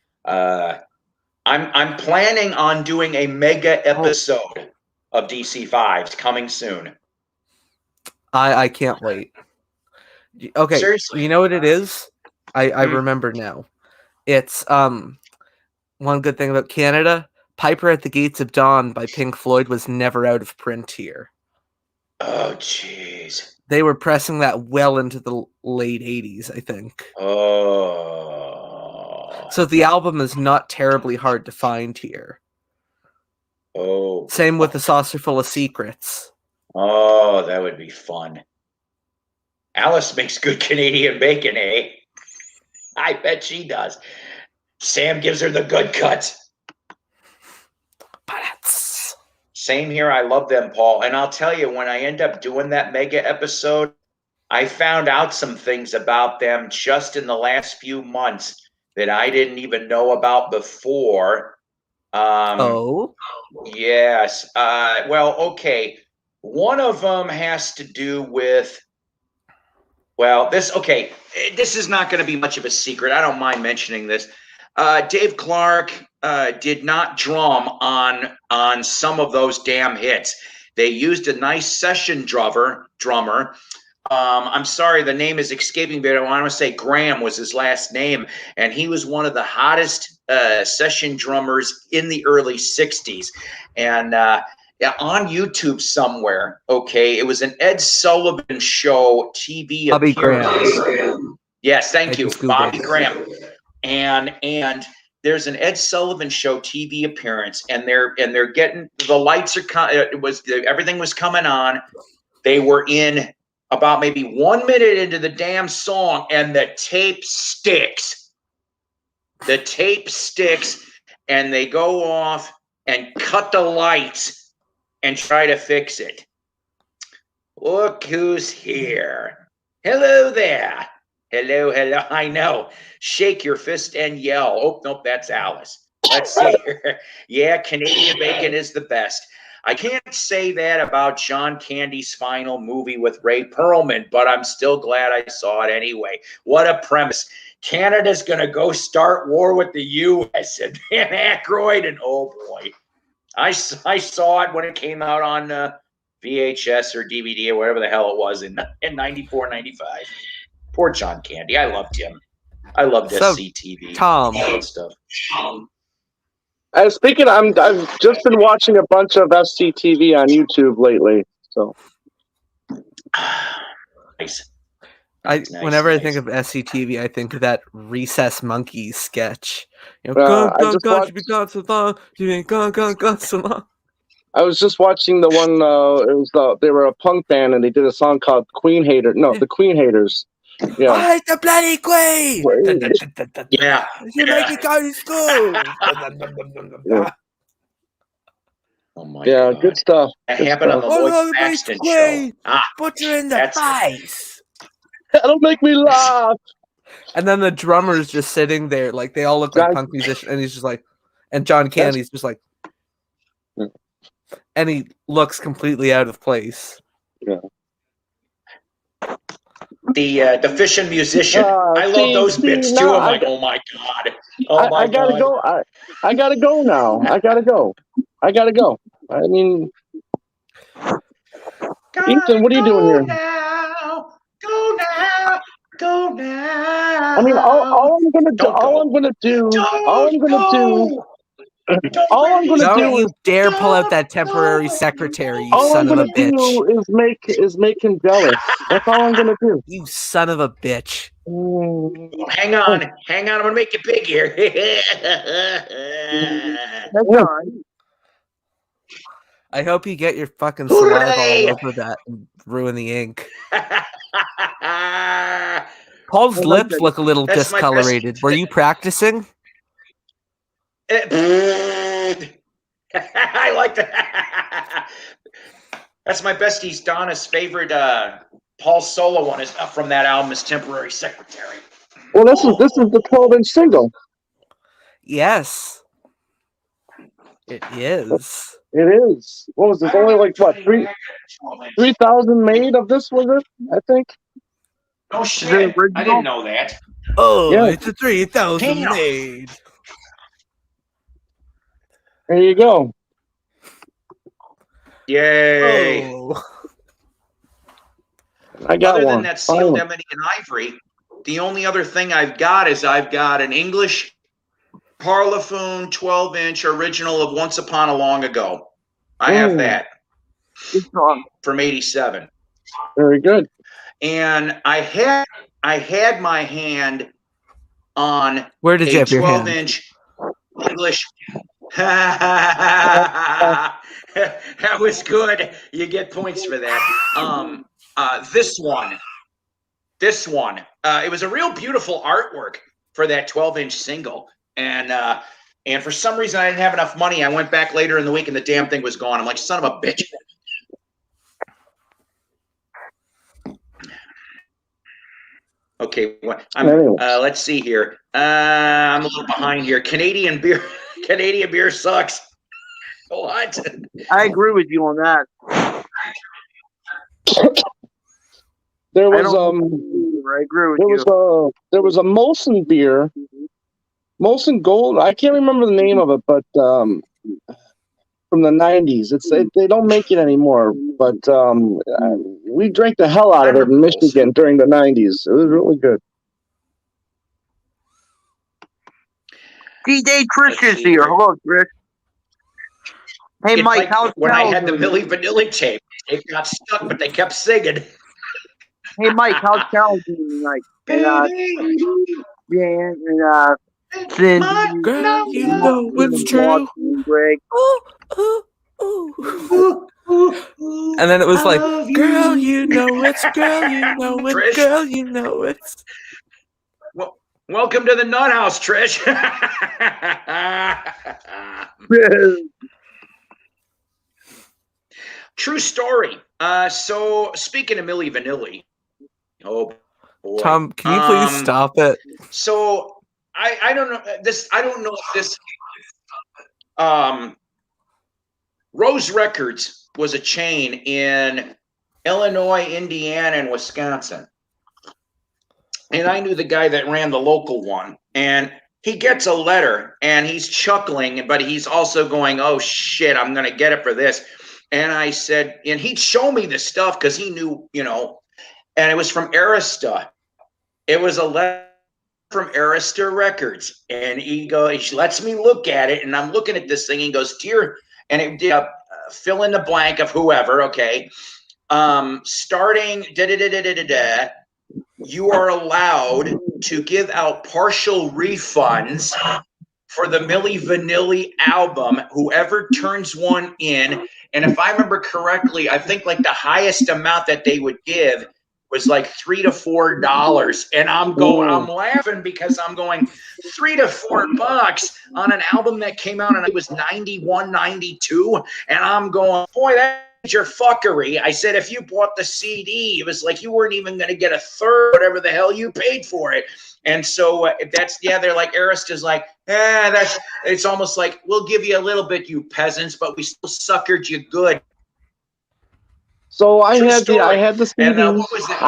I'm planning on doing a mega episode of DC 5s coming soon. I can't wait. Okay, seriously, you know what it is? I remember now. It's one good thing about Canada. Piper at the Gates of Dawn by Pink Floyd was never out of print here. Oh, jeez. They were pressing that well into the late 80s, I think. Oh. So the album is not terribly hard to find here. Oh. Same with The Saucer Full of Secrets. Oh, that would be fun. Alice makes good Canadian bacon, eh? I bet she does. Sam gives her the good cuts. Same here. I love them, Paul. And I'll tell you, when I end up doing that mega episode, I found out some things about them just in the last few months that I didn't even know about before. Yes. Well, okay. One of them has to do with, this is not going to be much of a secret. I don't mind mentioning this. Dave Clark did not drum on some of those damn hits. They used a nice session drummer. I'm sorry, the name is escaping me, but I want to say Graham was his last name, and he was one of the hottest session drummers in the early '60s. And on YouTube somewhere, okay, it was an Ed Sullivan Show TV Bobby appearance. Graham. Yes, thank I you, just Googled Bobby it. Graham. And there's an Ed Sullivan Show TV appearance, and they're getting the lights are everything was coming on. They were in about maybe 1 minute into the damn song, and the tape sticks. The tape sticks, and they go off and cut the lights and try to fix it. Look who's here. Hello there. Hello. I know. Shake your fist and yell. Oh, nope, that's Alice. Let's see here. Yeah, Canadian bacon is the best. I can't say that about John Candy's final movie with Ray Perlman, but I'm still glad I saw it anyway. What a premise. Canada's going to go start war with the U.S. and Dan Aykroyd, and oh boy. I saw it when it came out on VHS or DVD or whatever the hell it was in 94, 95. Poor John Candy. I loved him. I loved SCTV. Tom. All that stuff. Speaking, I've just been watching a bunch of SCTV on YouTube lately. So, Nice. Whenever I nice. think of SCTV, I think of that Recess Monkeys sketch. You I know, just God, watched- you got so long, you ain't got so long. I was just watching the one. It was they were a punk band and they did a song called "Queen Hater." No, the Queen Haters. Yeah. I hate the bloody Queen. Yeah. You make me go to school. Oh my Yeah, God. good stuff. That Good happened on stuff. the Oh, Lloyd no, Paxton it's show. Queen. Put her in the That's- face. That'll make me laugh. And then the drummer's just sitting there, like they all look like That- punk musicians, and he's just like, and John Candy's just like, Yeah. and he looks completely out of place. The fish and musician. I love see, those bits see, too. now I'm I like, got- oh my God. Oh my I gotta God. go. I gotta go now. I gotta go. I mean, Ethan, what are you doing here? Now. Go now. Go now. I mean, all I'm gonna do, Don't go. all I'm gonna do, all I'm gonna do, Don't all I'm gonna Don't do you is, dare pull out that temporary secretary, you all son I'm of a gonna do bitch. is make him jealous. That's all I'm gonna do. You son of a bitch. Hang on. I'm gonna make it big here. That's all right. I hope you get your fucking saliva Hooray! all over that and ruin the ink. Paul's I like lips that. look a little That's my best- discolorated. Were you practicing? I like that. That's my bestie Donna's favorite Paul solo one is from that album is Temporary Secretary. Well, this is the 12-inch single. Yes. It is. It is. What was this? Only like what 3,000 made of this, was it? I think. Oh it shit! original? I didn't know that. Oh, Yeah. it's a 3,000 Damn. made. There you go. Yay! Oh. I got Other one. than that sealed Finally. ebony and ivory, the only other thing I've got is I've got an English Parlophone 12-inch original of Once Upon a Long Ago. I have Ooh. that Good song. from '87. Very good. And I had my hand on Where did you a have your hand? 12-inch English. That was good. You get points for that. This one. It was a real beautiful artwork for that 12-inch single, and for some reason I didn't have enough money. I went back later in the week, and the damn thing was gone. I'm like, son of a bitch. Okay, Anyway. let's see here. I'm a little behind here. Canadian beer sucks. What? I agree with you on that. There I was don't I agree with there you. was a Molson beer Molson Gold. I can't remember the name of it, but from the '90s. They don't make it anymore, but we drank the hell out of it in Michigan during the '90s. It was really good. D-Day Trish is here. Hello, Trish. Hey, It's Mike, like how's when I Carol had the doing? Milli Vanilli tape, it got stuck, but they kept singing. Hey, Mike, how's Carol doing tonight? Cindy, Girl, you know it's true. Greg. Ooh, ooh, ooh. And then it was like, girl, you know it's, girl, you know it, Trish. girl, you know it's. Well, welcome to the Nut House, Trish. True story. So speaking of Milli Vanilli, oh boy. Tom, can you please stop it? So I don't know this. I don't know if this. Rose Records was a chain in Illinois, Indiana, and Wisconsin. And I knew the guy that ran the local one. And he gets a letter and he's chuckling, but he's also going, oh shit, I'm going to get it for this. And I said, and he'd show me the stuff because he knew, you know, and it was from Arista. It was a letter from Arista Records. And he lets me look at it. And I'm looking at this thing. He goes, dear, and it did fill in the blank of whoever. Okay. Starting you are allowed to give out partial refunds for the Milli Vanilli album, whoever turns one in. And if I remember correctly, I think like the highest amount that they would give was like $3 to $4. And I'm laughing because I'm going $3 to $4 on an album that came out and it was 91, 92. And I'm going, boy, that's your fuckery. I said, if you bought the CD, it was like you weren't even going to get a third, whatever the hell you paid for it. And so they're like, Arista's like, it's almost like, we'll give you a little bit, you peasants, but we still suckered you good. So I had the CD. And, what was it?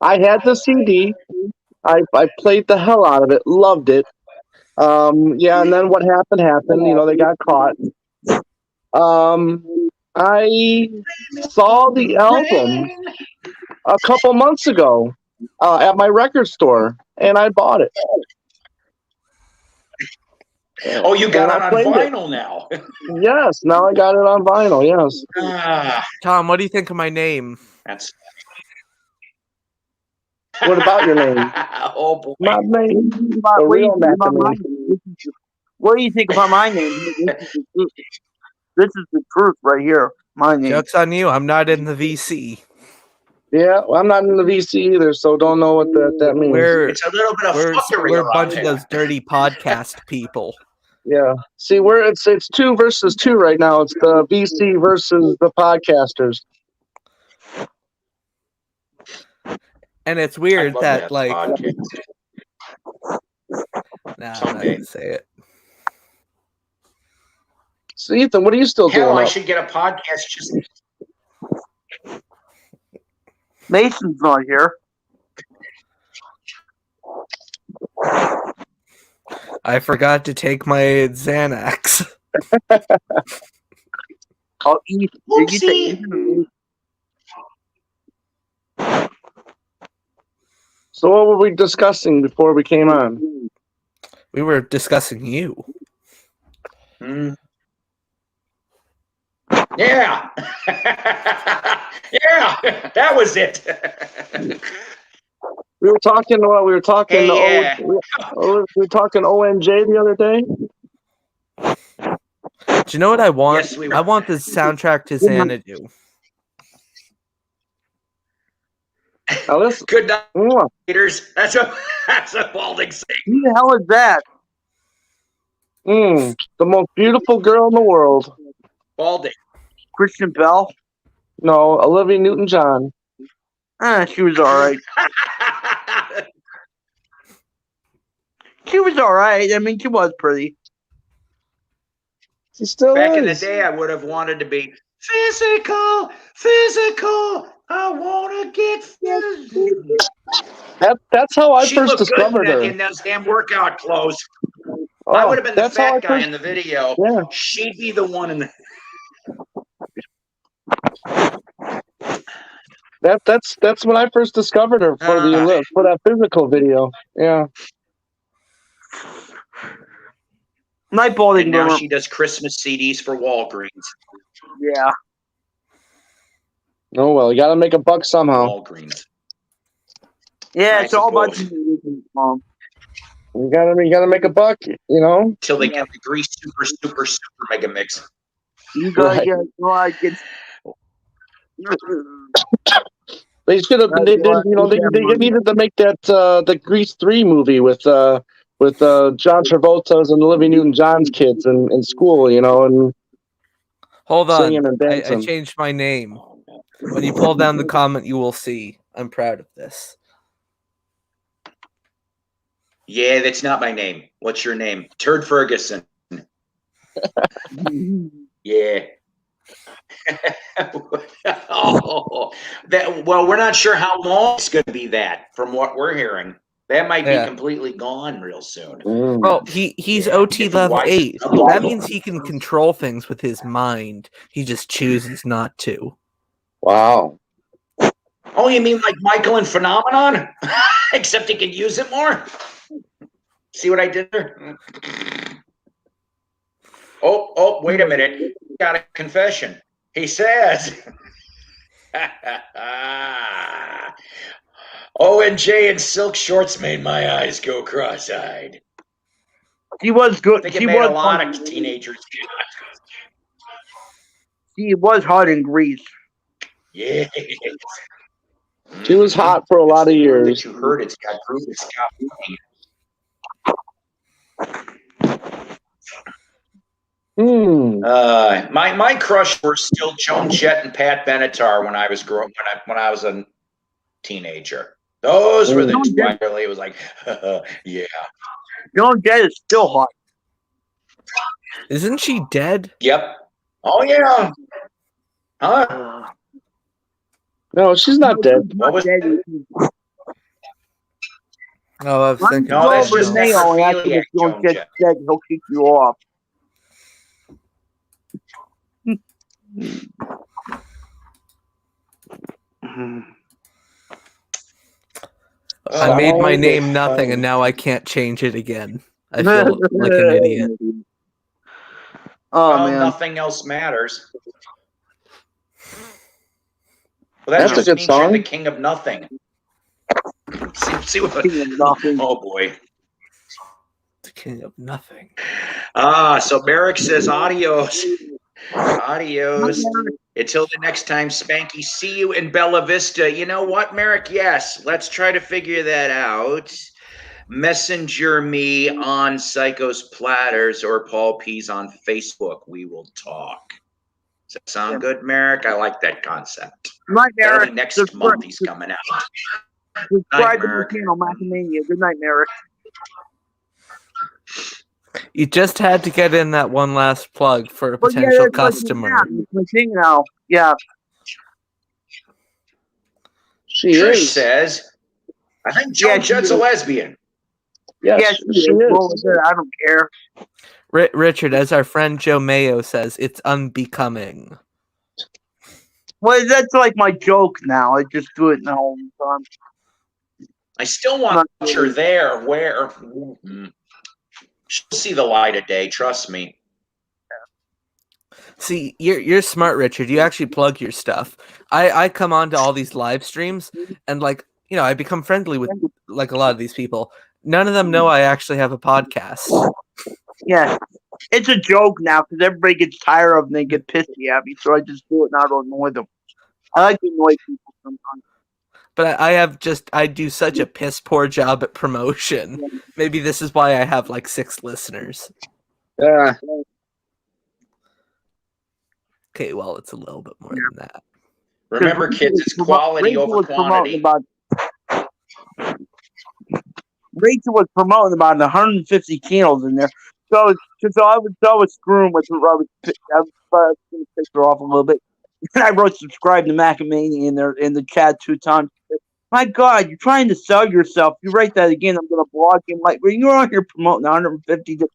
I had the CD. I played the hell out of it. Loved it. Yeah, and then what happened. You know, they got caught. I saw the album a couple months ago at my record store, and I bought it. Oh, you got it on vinyl now. Yes, now I got it on vinyl. Yes. Tom, what do you think of my name? What about your name? Oh boy. My name. What do you think about my name? This is the truth right here. My name. Joke's on you. I'm not in the VC. Yeah, well, I'm not in the VC either, so don't know what that means. It's a little bit of fuckery. We're a bunch of those dirty podcast people. Yeah. See, it's 2 versus 2 right now. It's the VC versus the podcasters. And it's weird that like I'm not gonna say it. So Ethan, what are you still doing? Hell, I should get a podcast just Mason's not here. I forgot to take my Xanax. I'll eat. So what were we discussing before we came on? We were discussing you. Yeah. Yeah, that was it. We were talking. We were talking. Hey, we were talking ONJ the other day. Do you know what I want? Yes, we were. I want the soundtrack to Xanadu. Now listen. Good night, haters. That's a balding thing. Who the hell is that? The most beautiful girl in the world. Balding. Christian Bell? No, Olivia Newton-John. She was all right. She was all right. I mean, she was pretty. She still Back is. in the day, I would have wanted to be physical. I want to get physical. That's how I She first looked good discovered her. in those damn workout clothes. Oh, I would have been the that's how fat I guy first. in the video. Yeah, She'd be the one in the. that's when I first discovered her for that physical video. Yeah. Night balding And now boomer. she does Christmas CDs for Walgreens. Yeah. Oh well, you got to make a buck somehow. Walgreens. Yeah, I it's all about suppose. You gotta make a buck. Till they get the grease super mega mix. You gotta Right. get like it's. They should have. They did. They needed to make that the Grease 3 movie with John Travolta's and Olivia Newton-John's kids in school. And Hold singing on. and I dancing. changed my name. When you pull down the comment, you will see. I'm proud of this. Yeah, that's not my name. What's your name? Turd Ferguson. Yeah. Oh, well, we're not sure how long it's going to be that, from what we're hearing. That might be completely gone real soon. Well, he's OT level 8. That means he can control things with his mind. He just chooses not to. Wow. Oh, you mean like Michael in Phenomenon? Except he can use it more? See what I did there? Oh, wait a minute. Got a confession. He says, O&J and silk shorts made my eyes go cross-eyed. She was good. I think it made a lot of teenagers. She was hot in Grease. Yeah. She was hot for a lot of years. That you heard it's got groove. It's got my crush were still Joan Jett and Pat Benatar when I was when I was a teenager. Those were the two I really was like, yeah. Joan Jett is still hot. Isn't she dead? Yep. Oh yeah. Huh? No, she's not dead. What was dead. Oh, I was thinking. No, that's just Joan necrophiliac Jett dead. He'll kick you off. I made my name nothing, and now I can't change it again. I feel like an idiot. Oh, well, man. Nothing else matters. Well, that That's just a good means you're song. the king of nothing. See what? King of nothing. Oh boy. The king of nothing. So Merrick says adios. Adios. Until the next time, Spanky. See you in Bella Vista. You know what, Merrick? Yes. Let's try to figure that out. Messenger me on Psycho's Platters or Paul P's on Facebook. We will talk. Does that sound good, Merrick? I like that concept. Night, Merrick. Early next month he's coming out. Subscribe to the channel, Macamania. Good night, Merrick. You just had to get in that one last plug for a potential customer. My thing now. Yeah. She Trish is. says, I think Joan Jett's a lesbian. Yes, she is. Well, I don't care. Richard, as our friend Joe Mayo says, it's unbecoming. Well, that's like my joke now. I just do it now all the time. I still want her there. Where? She'll see the light of day. Trust me. See, you're smart, Richard. You actually plug your stuff. I come on to all these live streams, and I become friendly with like a lot of these people. None of them know I actually have a podcast. Yeah, it's a joke now because everybody gets tired of them. They get pissy at me, so I just do it now to annoy them. I like to annoy people sometimes. But I do such a piss poor job at promotion. Maybe this is why I have like 6 listeners. Yeah. Okay, well, it's a little bit more than that. Remember, kids, it's quality over quantity. Rachel was promoting about 150 channels in there. So I was screwing with her. I was going to piss her off a little bit. And I wrote subscribe to Macamania in the chat 2 times. My God, you're trying to sell yourself. You write that again, I'm gonna block you. Like, well, you're on here promoting 150 different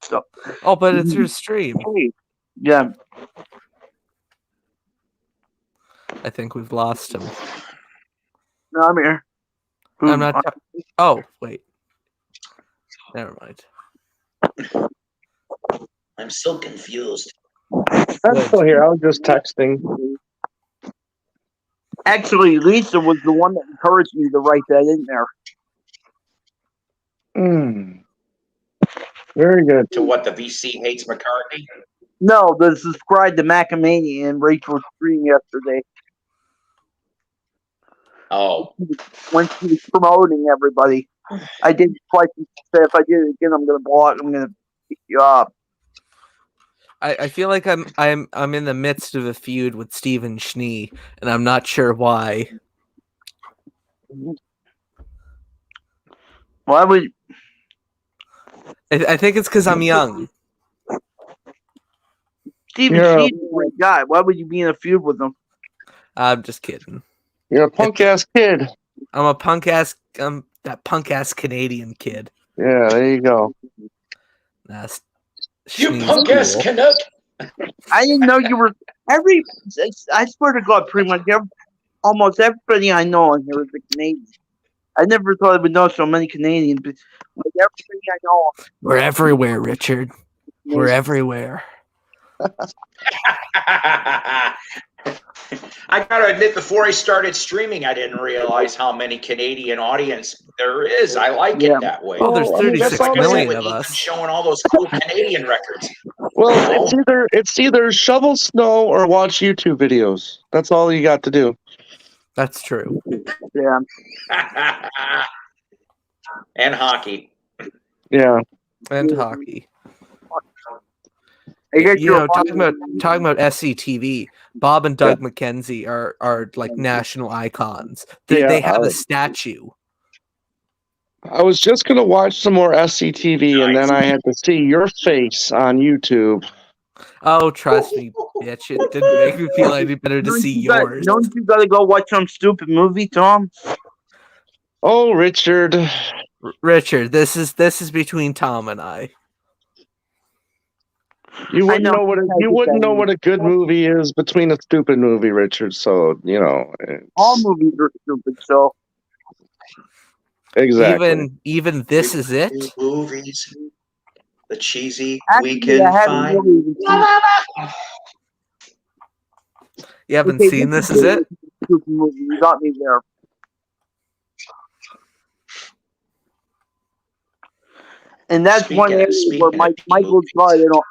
stuff. Oh, but it's your stream. Yeah. I think we've lost him. No, I'm here. I'm not. Oh, wait. Never mind. I'm still confused. I'm still here. I was just texting. Actually, Lisa was the one that encouraged me to write that in there. Very good. To what, the VC hates McCartney? No, the subscribe to Macamania and Rachel's stream yesterday. Oh. When she was promoting everybody. I did twice and said if I did it again, I'm gonna block. I'm gonna pick you up. I feel like I'm in the midst of a feud with Stephen Schnee, and I'm not sure why. Why would? I think it's because I'm young. Stephen Schnee's a great guy. Why would you be in a feud with him? I'm just kidding. You're a punk ass kid. I'm that punk ass Canadian kid. Yeah, there you go. You punk ass Canuck. I didn't know you were I swear to God, pretty much almost everybody I know on here is a Canadian. I never thought I would know so many Canadians, but like everybody I know. We're everywhere, Richard. We're everywhere. I gotta admit, before I started streaming, I didn't realize how many Canadian audience there is. I like it that way. Oh, there's 36 million with of Ethan us showing all those cool Canadian records. Well, it's either shovel snow or watch YouTube videos. That's all you got to do. That's true. Yeah. And hockey. Yeah. And hockey. You talking about SCTV, Bob and Doug McKenzie are like national icons. They have a statue. I was just gonna watch some more SCTV, and then I had to see your face on YouTube. Oh, trust me, bitch! It didn't make me feel any better to see yours. Don't you gotta go watch some stupid movie, Tom? Oh, Richard. Richard, this is between Tom and I. You wouldn't know what a good movie is between a stupid movie, Richard. So all movies are stupid. So exactly. Even This Is It. Movies. The cheesy Weekend Five. You haven't seen This Is It? Stupid movie. You got me there. And that's one area where Michael's got it on.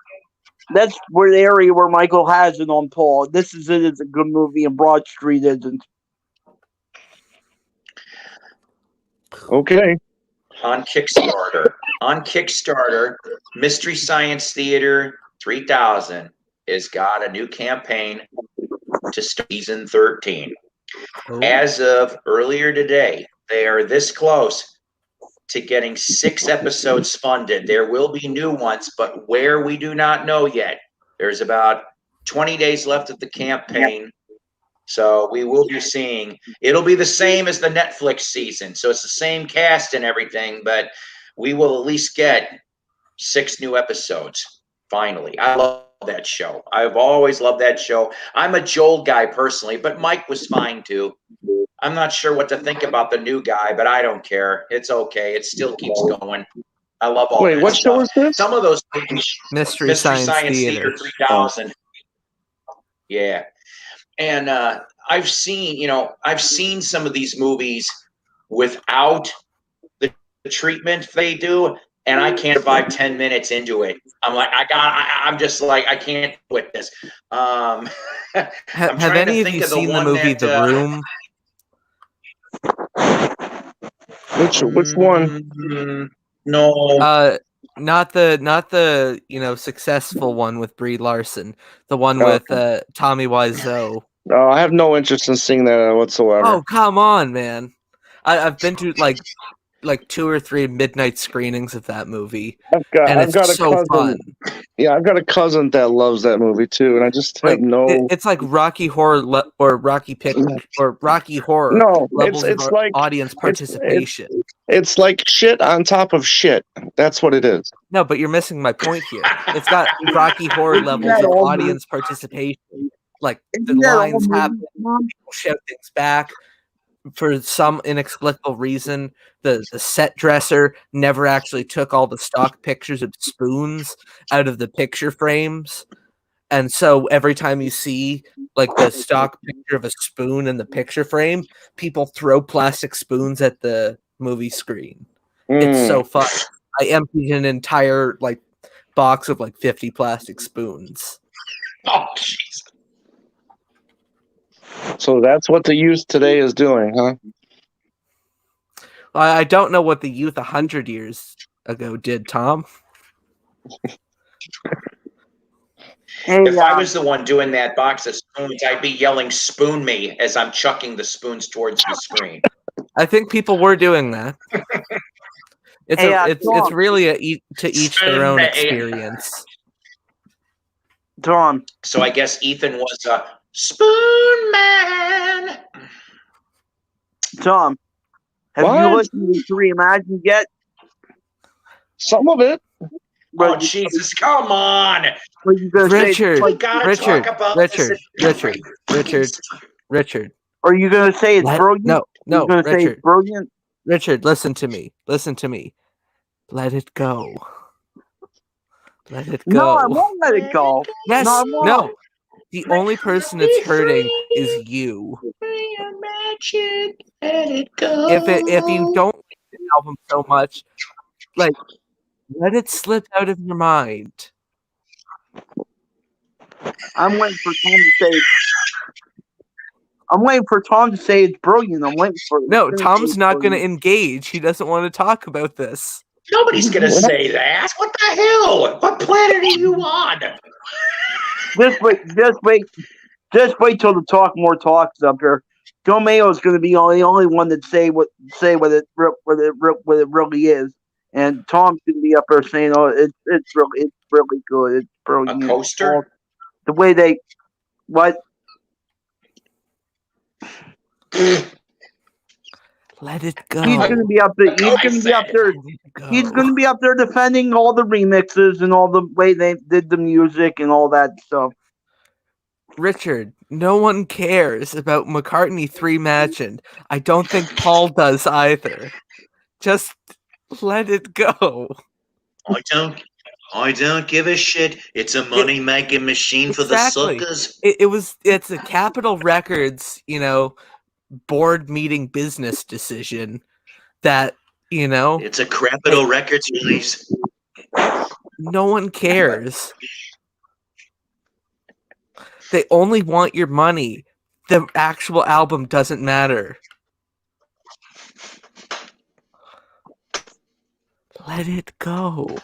That's where the area where Michael has it on Paul. This Is It is a good movie, and Broad Street isn't. Okay. On Kickstarter, Mystery Science Theater 3000 has got a new campaign to season 13. Oh. As of earlier today, they are this close to getting 6 episodes funded. There will be new ones, but where we do not know yet. There's about 20 days left of the campaign. So we will be seeing, it'll be the same as the Netflix season. So it's the same cast and everything, but we will at least get 6 new episodes. Finally. I love that show. I've always loved that show. I'm a Joel guy personally, but Mike was fine too. I'm not sure what to think about the new guy, but I don't care. It's okay. It still keeps going. I love all that what show is this? Some of those Mystery Science Theater 3000. Yeah. And I've seen some of these movies without the treatment they do, and I can't survive 10 minutes into it. I'm just like, I can't with this. Have any of you seen the movie The Room? Which one? No. Not the successful one with Brie Larson. The one with Tommy Wiseau. No, I have no interest in seeing that whatsoever. Oh, come on, man! I've been to like 2 or 3 midnight screenings of that movie, I've and it's got a so cousin. fun. Yeah, I've got a cousin that loves that movie too, and I just have Like no. it's like Rocky Horror or Rocky Horror No, levels it's of like audience participation. it's like shit on top of shit. That's what it is. No, but you're missing my point here. It's got Rocky Horror Isn't levels that of all audience participation. Like the Isn't that all lines happen, movies, Mom? people shout things back. For some inexplicable reason, the set dresser never actually took all the stock pictures of spoons out of the picture frames. And so every time you see like the stock picture of a spoon in the picture frame, people throw plastic spoons at the movie screen. It's so fun. I emptied an entire like box of like 50 plastic spoons. Oh, jeez. So that's what the youth today is doing, huh? I don't know what the youth 100 years ago did, Tom. Hey, If I was the one doing that box of spoons, I'd be yelling "spoon me" as I'm chucking the spoons towards the screen. I think people were doing that. It's Hey, it's really to each their own Spoon me. experience. Tom, So I guess Ethan was a spoon man. Tom, have you What? listened to Reimagine yet? Some of it. Oh, Jesus, come on. What you gonna Richard, say? We gotta talk about this. Richard. Are you gonna say it's brilliant? No, You're gonna say Richard. it's brilliant? Richard, listen to me. Let it go. Let it go. No, I won't let it go. Yes, No, I won't. no. The only person it's hurting is you. Reimagine, let it go. If you don't like the album so much, like let it slip out of your mind. I'm waiting for Tom to say. I'm waiting for Tom to say it's brilliant. I'm waiting for. No, Tom's not going to engage. He doesn't want to talk about this. Nobody's gonna say that. What the hell? What planet are you on? Just wait till the more talks up here. Joe Mayo is going to be the only one that say what it really is, and Tom's going to be up there saying, "Oh, it's really good. It's brilliant." A coaster? The way they what? Let it go. He's going to be up there. He's going to be up there. He's going to be up there defending all the remixes and all the way they did the music and all that stuff. Richard, no one cares about McCartney 3 Imagine. I don't think Paul does either. Just let it go. I don't give a shit. It's a money making machine for the suckers. It's a Capitol Records, board meeting business decision that, It's a Capitol Records release. No one cares. They only want your money. The actual album doesn't matter. Let it go.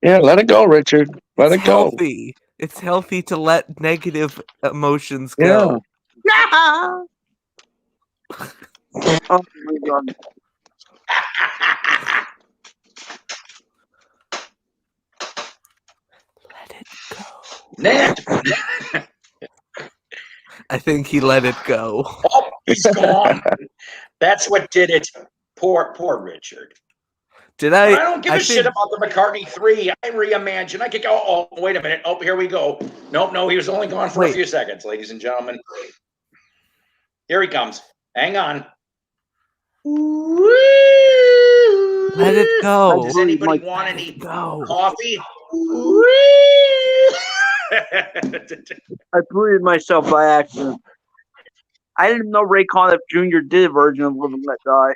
Yeah, let it go, Richard. Let it go. It's healthy to let negative emotions go. Yeah. Oh my God. Let it go. Ned. I think he let it go. Oh, he's gone. That's what did it. Poor Richard. Did I don't give a shit about the McCartney 3. I reimagine. I could go. Oh, wait a minute. Oh, here we go. Nope, no, he was only gone for a few seconds, ladies and gentlemen. Here he comes. Hang on. Let it go. Does anybody want any coffee? I booted myself by accident. I didn't know Ray Conniff Jr. did a version of Live and Let Die.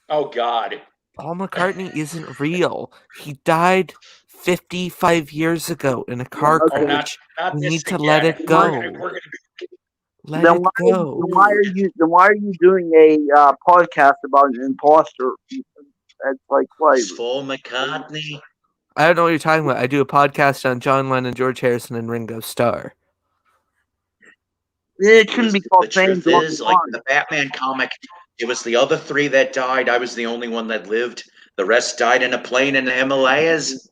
Oh, God. Paul McCartney isn't real. He died 55 years ago in a car crash. Not we need to again. let it go. Let it go. Why are you doing a podcast about an imposter? That's like Paul McCartney. I don't know what you're talking about. I do a podcast on John Lennon, George Harrison, and Ringo Starr. It shouldn't be called The truth is, like the Batman comic It was the other three that died. I was the only one that lived. The rest died in a plane in the Himalayas.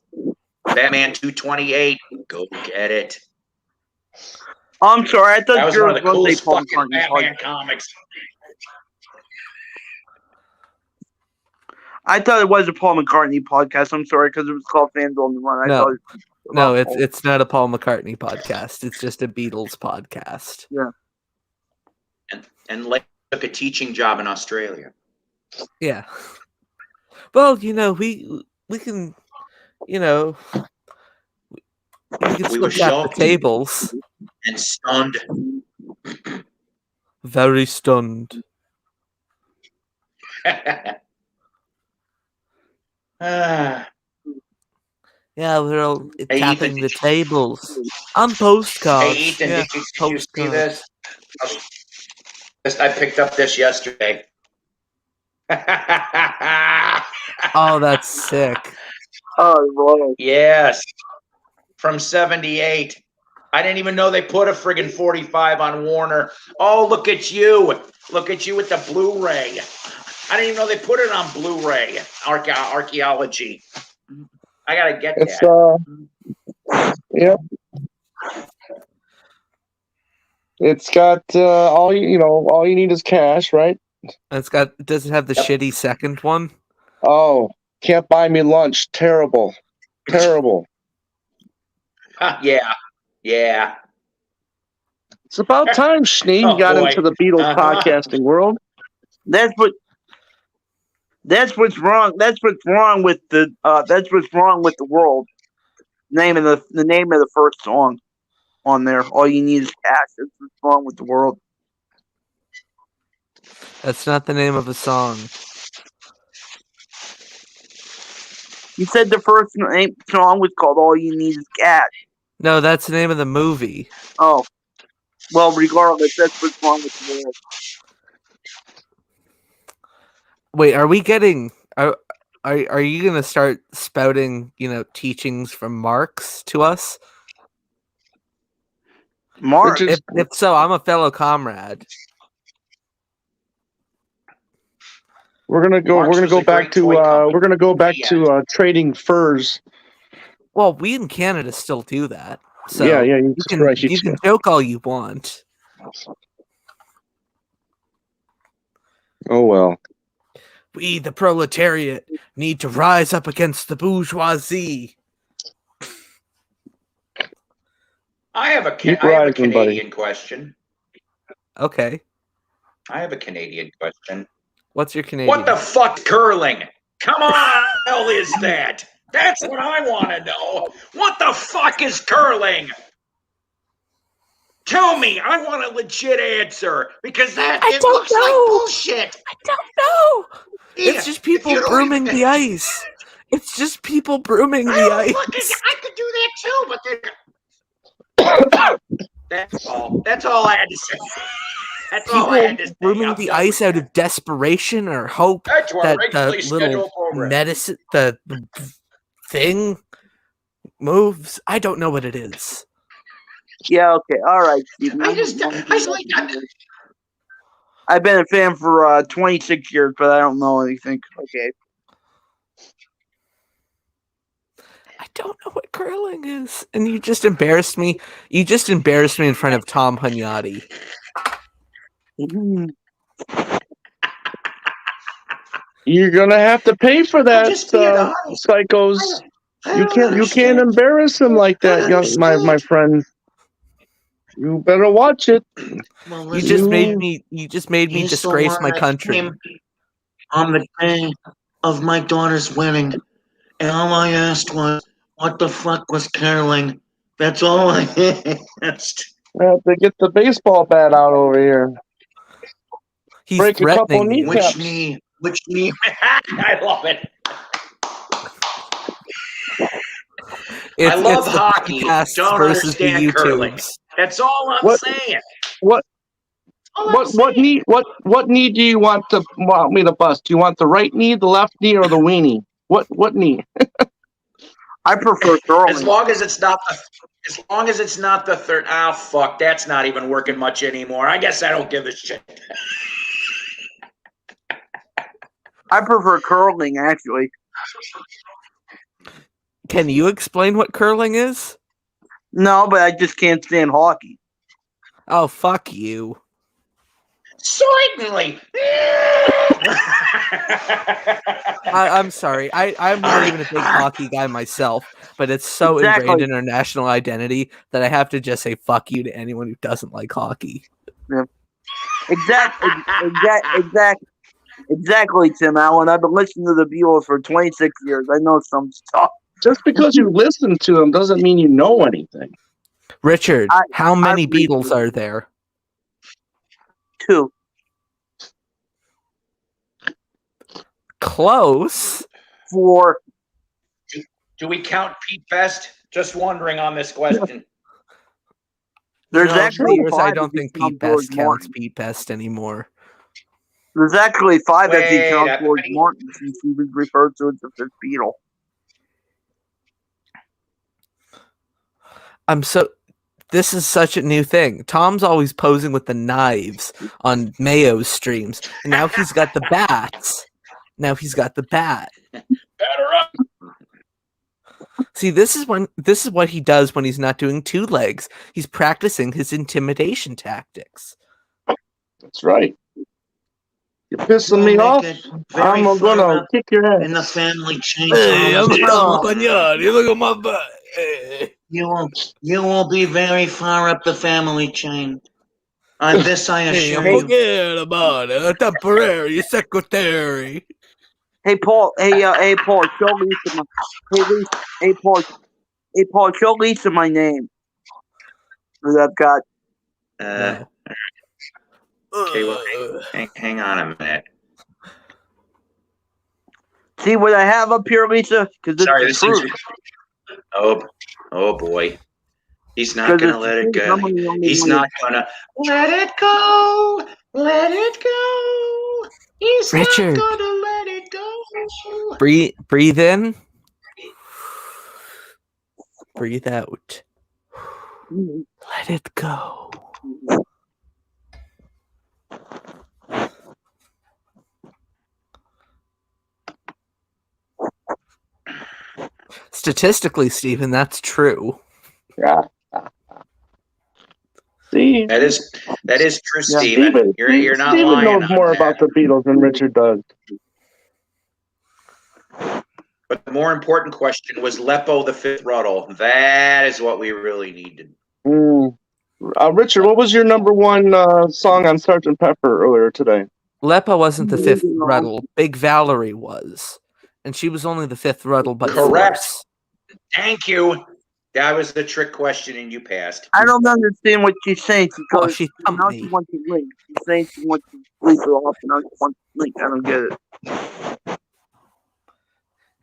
Batman 228. Go get it. I'm sorry. I That thought was yours one of the was a coolest Paul fucking McCartney Batman podcast. comics. I thought it was a Paul McCartney podcast. I'm sorry because it was called Fans on the Run. I No. thought No, about Paul. it's not a Paul McCartney podcast. It's just a Beatles podcast. Yeah. And like took a teaching job in Australia. Yeah. Well, we can, we can We still were tap the shocked tables. and stunned. Very stunned. Ah, Yeah, we're all Hey, tapping Ethan, the tables on postcards. hey, Ethan, Yeah, did you see postcards. this? I picked up this yesterday. Oh, that's sick. Oh, Lord. Yes, from 78. I didn't even know they put a friggin' 45 on Warner. Oh, look at you. Look at you with the Blu-ray. I didn't even know they put it on Blu-ray. Archaeology. I gotta get It's that. yep. It's got all you need is cash, right? Does it have the Yep. shitty second one? Oh, can't buy me lunch. Terrible. Terrible. Yeah. It's about time Schnee Oh, got boy. into the Beatles Uh-huh. podcasting world. That's what's wrong. That's what's wrong with the world. The name of the first song on there. All you need is cash. That's what's wrong with the world. That's not the name of a song. You said the first song was called "All You Need Is Cash." No, that's the name of the movie. Oh, well, regardless, that's what's wrong with the world. Wait, are we getting? Are you gonna start spouting, teachings from Marx to us? Mark, Richard, If so, I'm a fellow comrade. we're gonna go. Marx We're gonna was go a back great to. toy company. We're gonna go back Yeah. to trading furs. Well, we in Canada still do that. So Yeah, you that's can right. you can joke all you want. Oh well. We, the proletariat, need to rise up against the bourgeoisie. I have a Keep Canadian rising, buddy. question. Okay, I have a Canadian question. what's your Canadian? What the fuck curling? Come on, what the hell is that? That's what I want to know. What the fuck is curling? Tell me. I want a legit answer because it looks like bullshit. I don't know. Yeah, It's just if people you don't brooming even- the ice. It's just people brooming I the don't ice. I could do that too, but that's all. That's all I had to say. That's all I had to People say. brooming I'm the done ice with out that. of desperation or hope That's our that regularly the little scheduled program. medicine, the thing moves. I don't know what it is. yeah, okay, all right, Steve. I've been a fan for 26 years, but I don't know anything. Okay. I don't know what curling is, and you just embarrassed me. You just embarrassed me in front of Tom Hunyadi. You're gonna have to pay for that, just being honest. psychos. You can't embarrass him like that, my friend. You better watch it. Well, You just made me disgrace my country. On the day of my daughter's wedding, and all I asked was, "What the fuck was curling?" That's all I asked. I have to get the baseball bat out over here. He's Break a couple threatening you. kneecaps. Which knee? I love it. I love it's the hockey. podcasts Don't versus the understand curling. YouTubes. That's all I'm What- saying. What All I'm what saying. knee what knee do you want me to bust? Do you want the right knee, the left knee, or the weenie? What knee? I prefer curling. As long as it's not the third. Oh fuck, that's not even working much anymore. I guess I don't give a shit. I prefer curling, actually. Can you explain what curling is? No, but I just can't stand hockey. Oh, fuck you. Certainly. I'm sorry. I'm not even a big hockey guy myself, but it's so ingrained in our national identity that I have to just say fuck you to anyone who doesn't like hockey. Yeah. Exactly, Tim Allen. I've been listening to the Beatles for 26 years. I know some stuff. Just because you listen to them doesn't mean you know anything. Richard, how many Beatles are there? 2. Close. 4. Do we count Pete Best? Just wondering on this question. There's actually 5. I don't think Pete Best counts Pete Best anymore. There's actually 5 if you count George Martin, since he was referred to as the fifth Beatle. This is such a new thing. Tom's always posing with the knives on Mayo's streams, and now he's got the bats. Now he's got the bat. Batter up. See, this is what he does when he's not doing 2 legs. He's practicing his intimidation tactics. That's right. You're pissing me off. I'm gonna kick your ass. In the family chain. Hey, I'm you look at my butt. Hey. You won't be very far up the family chain. On this, I assure you. Forget about it. Temporary secretary. Hey Paul. Hey Paul. Show Lisa. Hey Paul. Show Lisa my name. That I've got. Okay, well, hang on a minute. See what I have up here, Lisa? Sorry, this is. Oh boy. He's not going to let it go. He's not going to let it go. Let it go. He's Richard, not going to let it go. Breathe in. Breathe out. Let it go. Statistically, Stephen, that's true. Yeah. See, that is true, yeah, Stephen. You're not Stephen lying. knows more about the Beatles than Richard does. But the more important question was Leppo the Fifth Ruddle. That is what we really needed. Richard, what was your number 1 song on Sgt. Pepper earlier today? Leppo wasn't the fifth Ruddle. Big Valerie was. And she was only the fifth Ruddle, but correct. Force. Thank you. That was the trick question, and you passed. I don't understand what she's saying. Well, she thumped now me. she wants to leave. She's saying she wants to leave her off, and now she wants to leave. I don't get it.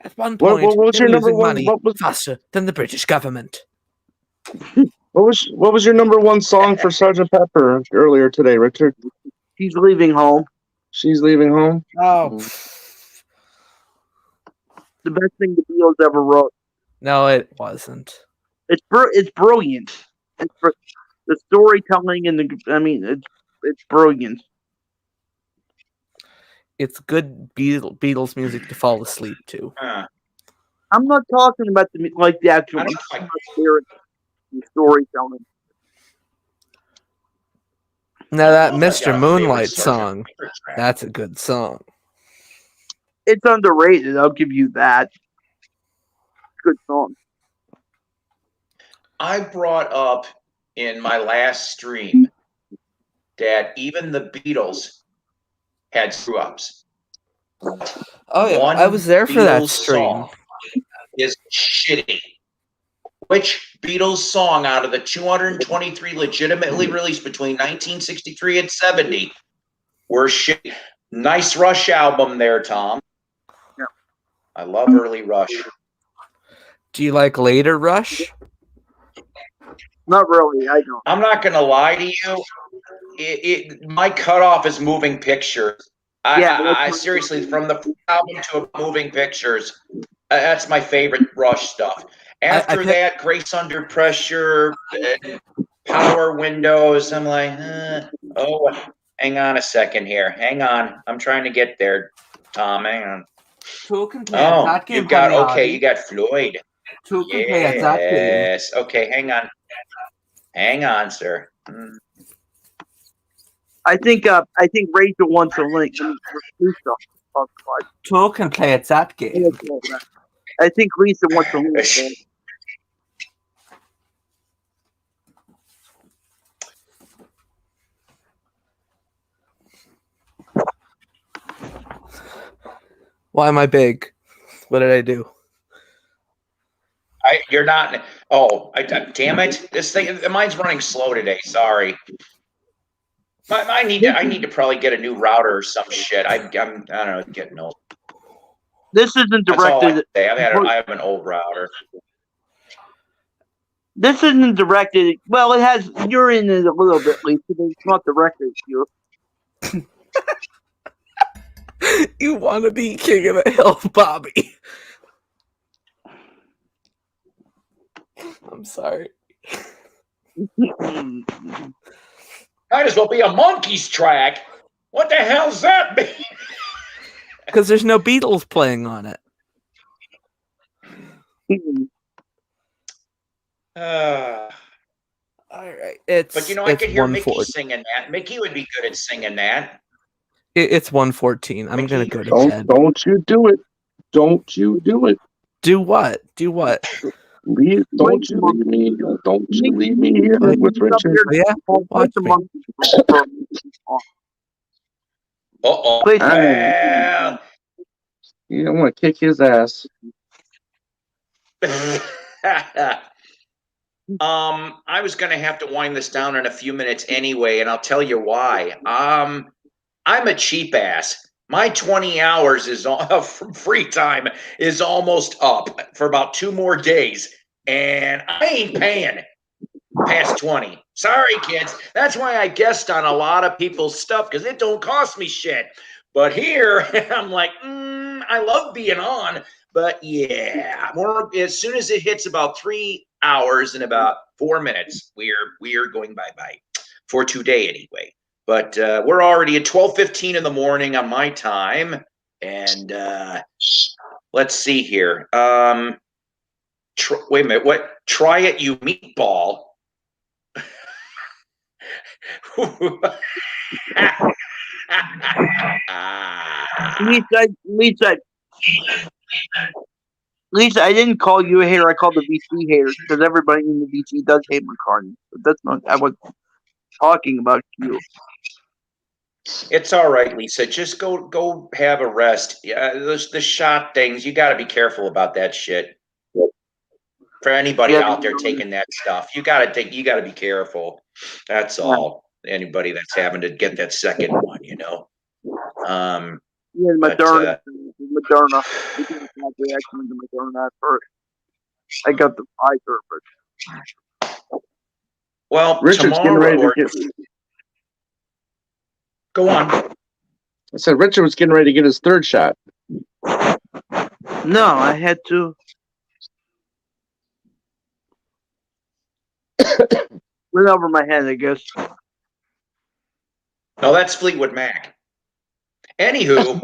At one point, what was your number 1? Money faster than the British government. What was your number 1 song for Sgt. Pepper earlier today, Richard? She's leaving home. She's leaving home. Oh, the best thing the Beatles ever wrote. No, it wasn't. It's brilliant. The storytelling and it's brilliant. It's good Beatles music to fall asleep to. I'm not talking about the actual storytelling. Now that Mr. Moonlight song, that's a good song. It's underrated. I'll give you that. Good song. I brought up in my last stream that even the Beatles had screw-ups. Oh yeah, I was there for that stream. Is shitty. Which Beatles song out of the 223 legitimately released between 1963 and 70 were shitty? Nice Rush album there, Tom. Yeah. I love early Rush. Do you like later Rush? Not really. I don't. I'm not going to lie to you. My cutoff is Moving Pictures. I seriously, from the album to Moving Pictures, that's my favorite Rush stuff. After that, Grace Under Pressure, Power Windows, I'm like, hang on a second here. Hang on. I'm trying to get there. Oh man. Two can play at Oh, that you game, got honey, okay. Audie. You got Floyd. Two can play at that game. Yes. Okay. Hang on, sir. I think Rachel wants a link. Lisa. Oh, Two can play at that game. God. I think Lisa wants a link. Why am I big? What did I do? You're not. Oh, damn it! This thing, mine's running slow today. Sorry. I need to probably get a new router or some shit. I don't know, getting old. This isn't That's all I directed. say. I have an old router. This isn't directed. Well, it has. You're in it a little bit, Lisa, but it's not directed to you. You want to be king of the hill, Bobby. I'm sorry. Might as well be a monkey's track. What the hell's that mean? Because there's no Beatles playing on it. All right, but I could hear Mickey singing that. Mickey would be good at singing that. It's 1:14. I'm gonna go to bed. Don't you do it? Don't you do it? Do what? Do what? Don't you leave me? Don't you leave me here with Richard? Yeah, watch me. Uh-oh. Well, you don't want to kick his ass. I was going to have to wind this down in a few minutes anyway, and I'll tell you why. I'm a cheap ass. My 20 hours from free time is almost up for about 2 more days, and I ain't paying past 20. Sorry, kids. That's why I guest on a lot of people's stuff, because it don't cost me shit. But here, I'm like, I love being on, but yeah, as soon as it hits about 3 hours and about 4 minutes, we're going bye-bye for today anyway. But we're already at 12:15 in the morning on my time, and let's see here. Wait a minute. What? Try it, you meatball. Lisa, I didn't call you a hater. I called the VC haters because everybody in the VC does hate McCartney. But that's not. I was talking about you. It's all right, Lisa. Just go have a rest. Yeah, the shot things. You got to be careful about that shit. For anybody out there taking that stuff, you got to be careful. That's all. Anybody that's having to get that second one, Moderna. Moderna. Reaction to Moderna at first. I got the Pfizer, but well, Richard's getting ready to get. Go on. I said Richard was getting ready to get his 3rd shot. No, I had to. Went over my head, I guess. No, that's Fleetwood Mac. Anywho.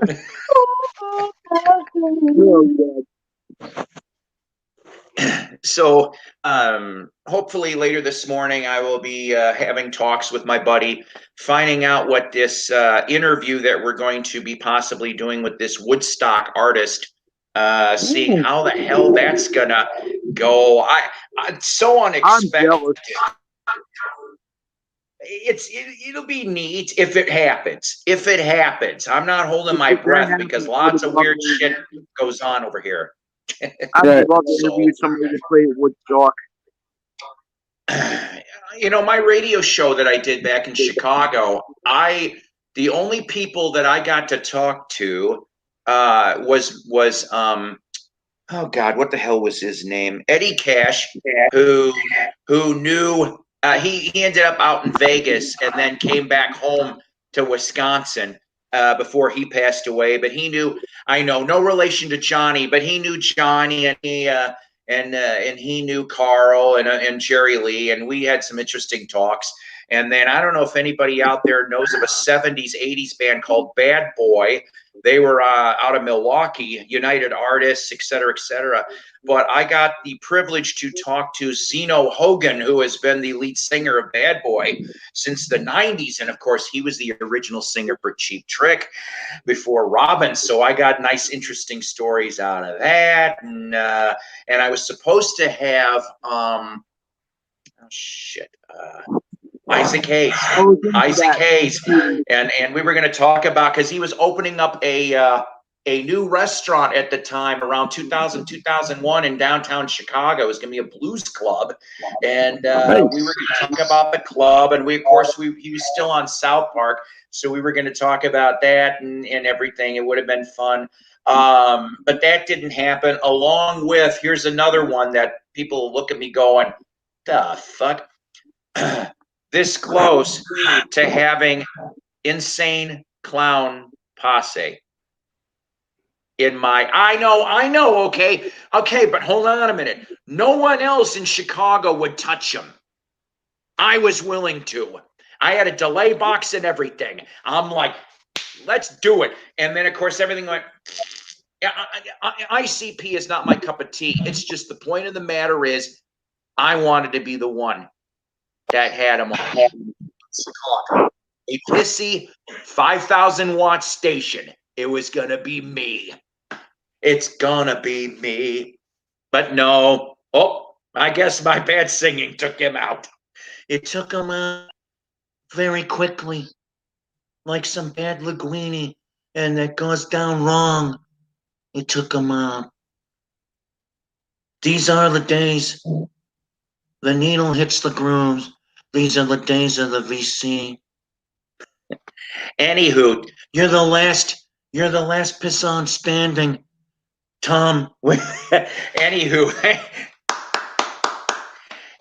So hopefully later this morning I will be having talks with my buddy, finding out what this interview that we're going to be possibly doing with this Woodstock artist, seeing how the hell that's gonna go. It's so unexpected. It'll be neat if it happens. I'm not holding my breath because lots of weird shit goes on over here. I'd love to interview somebody to play at Woodstock. My radio show that I did back in Chicago, the only people that I got to talk to was oh God, what the hell was his name? Eddie Cash, who knew he ended up out in Vegas and then came back home to Wisconsin before he passed away. But he knew, I know, no relation to Johnny, but he knew Johnny, and he knew Carl and Jerry Lee, and we had some interesting talks. And then I don't know if anybody out there knows of a 70s, 80s band called Bad Boy. They were out of Milwaukee, United Artists, et cetera, et cetera. But I got the privilege to talk to Zeno Hogan, who has been the lead singer of Bad Boy since the 90s. And of course, he was the original singer for Cheap Trick before Robin. So I got nice, interesting stories out of that. And I was supposed to have, Isaac Hayes. Isaac Hayes. And we were going to talk about, because he was opening up a new restaurant at the time around 2000, 2001 in downtown Chicago. It was going to be a blues club. And we were going to talk about the club. And he was still on South Park. So we were going to talk about that and everything. It would have been fun. But that didn't happen. Along with, here's another one that people look at me going, the fuck? This close to having Insane Clown Posse in my, I know, okay, but hold on a minute. No one else in Chicago would touch him. I was willing to. I had a delay box and everything. I'm like, let's do it. And then, of course, everything went, ICP is not my cup of tea. It's just the point of the matter is I wanted to be the one that had him on a pissy 5,000 watt station. It was gonna be me. It's gonna be me. But no. Oh, I guess my bad singing took him out. It took him out very quickly, like some bad linguine, and that goes down wrong. It took him out. These are the days. The needle hits the grooves. These are the days of the VC. Anywho, You're the last pisson standing, Tom. Anywho,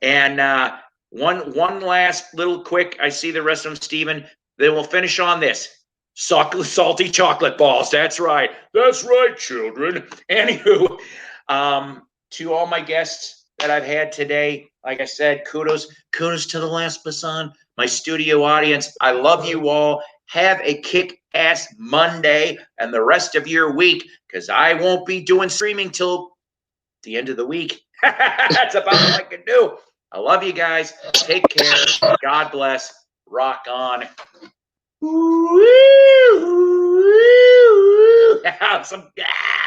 and one last little quick. I see the rest of them, Stephen. Then we'll finish on this. Salty chocolate balls. That's right. That's right, children. Anywho, to all my guests that I've had today, like I said, kudos to the last pisson, my studio audience. I love you all. Have a kick-ass Monday and the rest of your week, because I won't be doing streaming till the end of the week. That's about all I can do. I love you guys. Take care. God bless. Rock on. Some